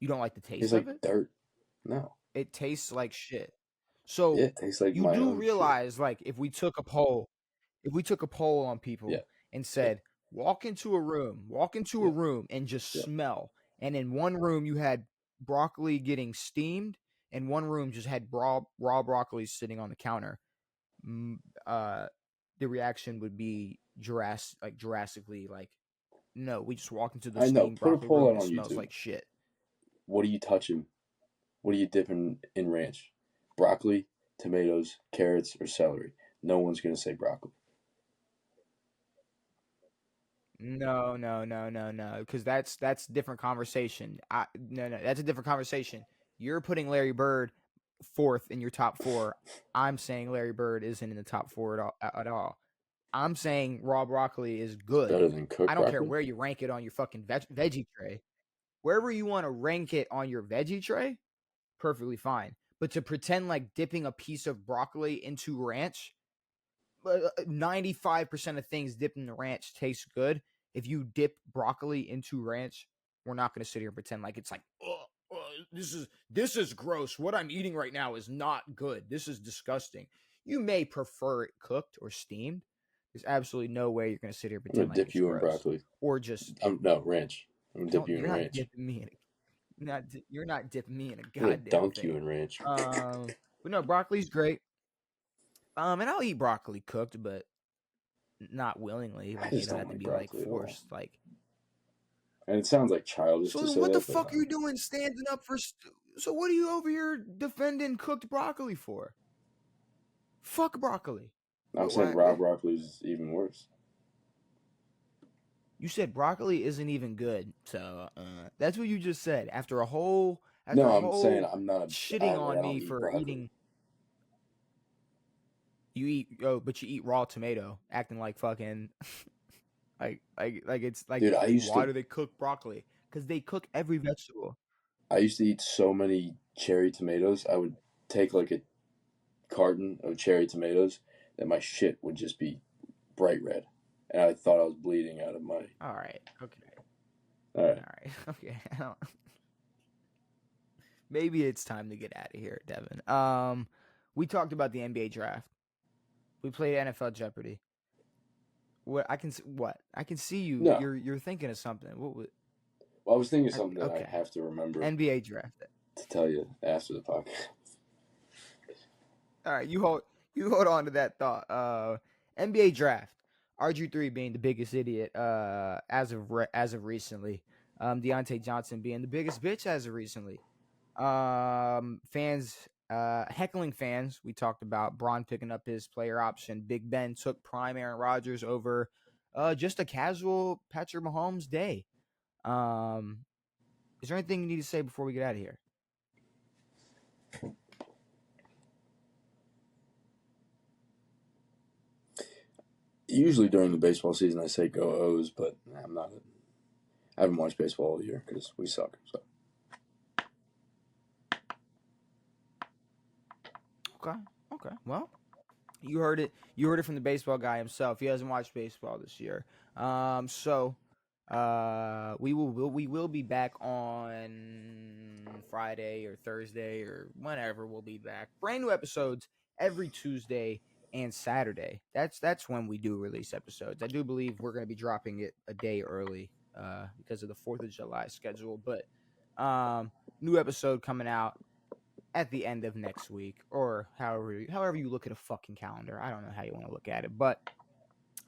You don't like the taste Tastes of like it? dirt. No. It tastes like shit. So Yeah, it tastes like you my do own shit. realize, like, if we took a poll on people Yeah. and said, walk into a room and just Yeah. smell, and in one room you had broccoli getting steamed, and one room just had raw broccoli sitting on the counter, the reaction would be drastically like, no, we just walked into the I know. steamed Put a broccoli poll room out and it on smells YouTube. like shit. What are you touching? What are you dipping in ranch? Broccoli, tomatoes, carrots, or celery? No one's going to say broccoli. No, because that's a different conversation. No, that's a different conversation. You're putting Larry Bird fourth in your top four. I'm saying Larry Bird isn't in the top four at all. I'm saying raw broccoli is good. Better than cooked I don't care broccoli? where you rank it on your fucking veggie tray. Wherever you want to rank it on your veggie tray, perfectly fine. But to pretend like dipping a piece of broccoli into ranch, 95% of things dipped in the ranch taste good. If you dip broccoli into ranch, we're not going to sit here and pretend like it's like, this is gross. What I'm eating right now is not good. This is disgusting. You may prefer it cooked or steamed. There's absolutely no way you're going to sit here and I'm pretend going to like dip it's you gross. in broccoli. Or just No, ranch. I'm going to dip you in you're not ranch. dipping me in you're not dipping me in a I'm going to goddamn dunk thing. you in ranch. But no, broccoli's great. And I'll eat broccoli cooked, but not willingly. Like, I you just don't don't have to like be like broccoli at all. forced. Like, And it sounds like childish so to then say what the that, but fuck are you doing standing up for? So what are you over here defending cooked broccoli for? Fuck broccoli. I'm saying raw broccoli is even worse. You said broccoli isn't even good, so that's what you just said. After a whole, I'm saying I'm not shitting I on don't me eat for broccoli. eating. But you eat raw tomato, acting like fucking, like it's like. Dude, why do they cook broccoli? Because they cook every vegetable. I used to eat so many cherry tomatoes. I would take like a carton of cherry tomatoes that my shit would just be bright red. And I thought I was bleeding out of my... All right. Okay. All right. Okay. Maybe it's time to get out of here, Devin. We talked about the NBA draft. We played NFL Jeopardy. I can see you. No. You're thinking of something. Well, I was thinking of something that I have to remember NBA draft to tell you after the podcast. All right, you hold on to that thought. NBA draft. RG3 being the biggest idiot as of recently. Diontae Johnson being the biggest bitch as of recently. Fans heckling fans. We talked about Braun picking up his player option. Big Ben took prime Aaron Rodgers over just a casual Patrick Mahomes day. Is there anything you need to say before we get out of here? Usually during the baseball season, I say go O's, but I'm not. I haven't watched baseball all year because we suck. So. Okay. Well, you heard it. You heard it from the baseball guy himself. He hasn't watched baseball this year. So we will be back on Friday or Thursday or whenever we'll be back. Brand new episodes every Tuesday and Saturday. That's when we do release episodes. I do believe we're going to be dropping it a day early because of the 4th of July schedule. But new episode coming out at the end of next week, or however you look at a fucking calendar. I don't know how you want to look at it, but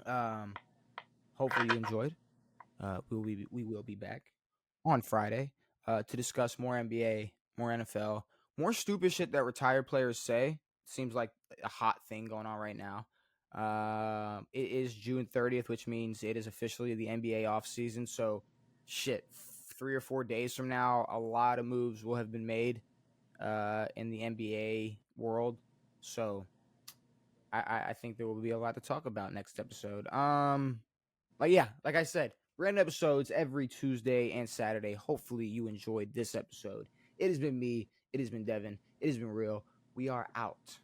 Hopefully you enjoyed. We will be back on Friday to discuss more NBA, more NFL, more stupid shit that retired players say. Seems like a hot thing going on right now. It is June 30th, which means it is officially the NBA offseason. So, shit, 3 or 4 days from now, a lot of moves will have been made in the NBA world. So, I think there will be a lot to talk about next episode. But yeah, like I said, random episodes every Tuesday and Saturday. Hopefully you enjoyed this episode. It has been me. It has been Devin. It has been real. We are out.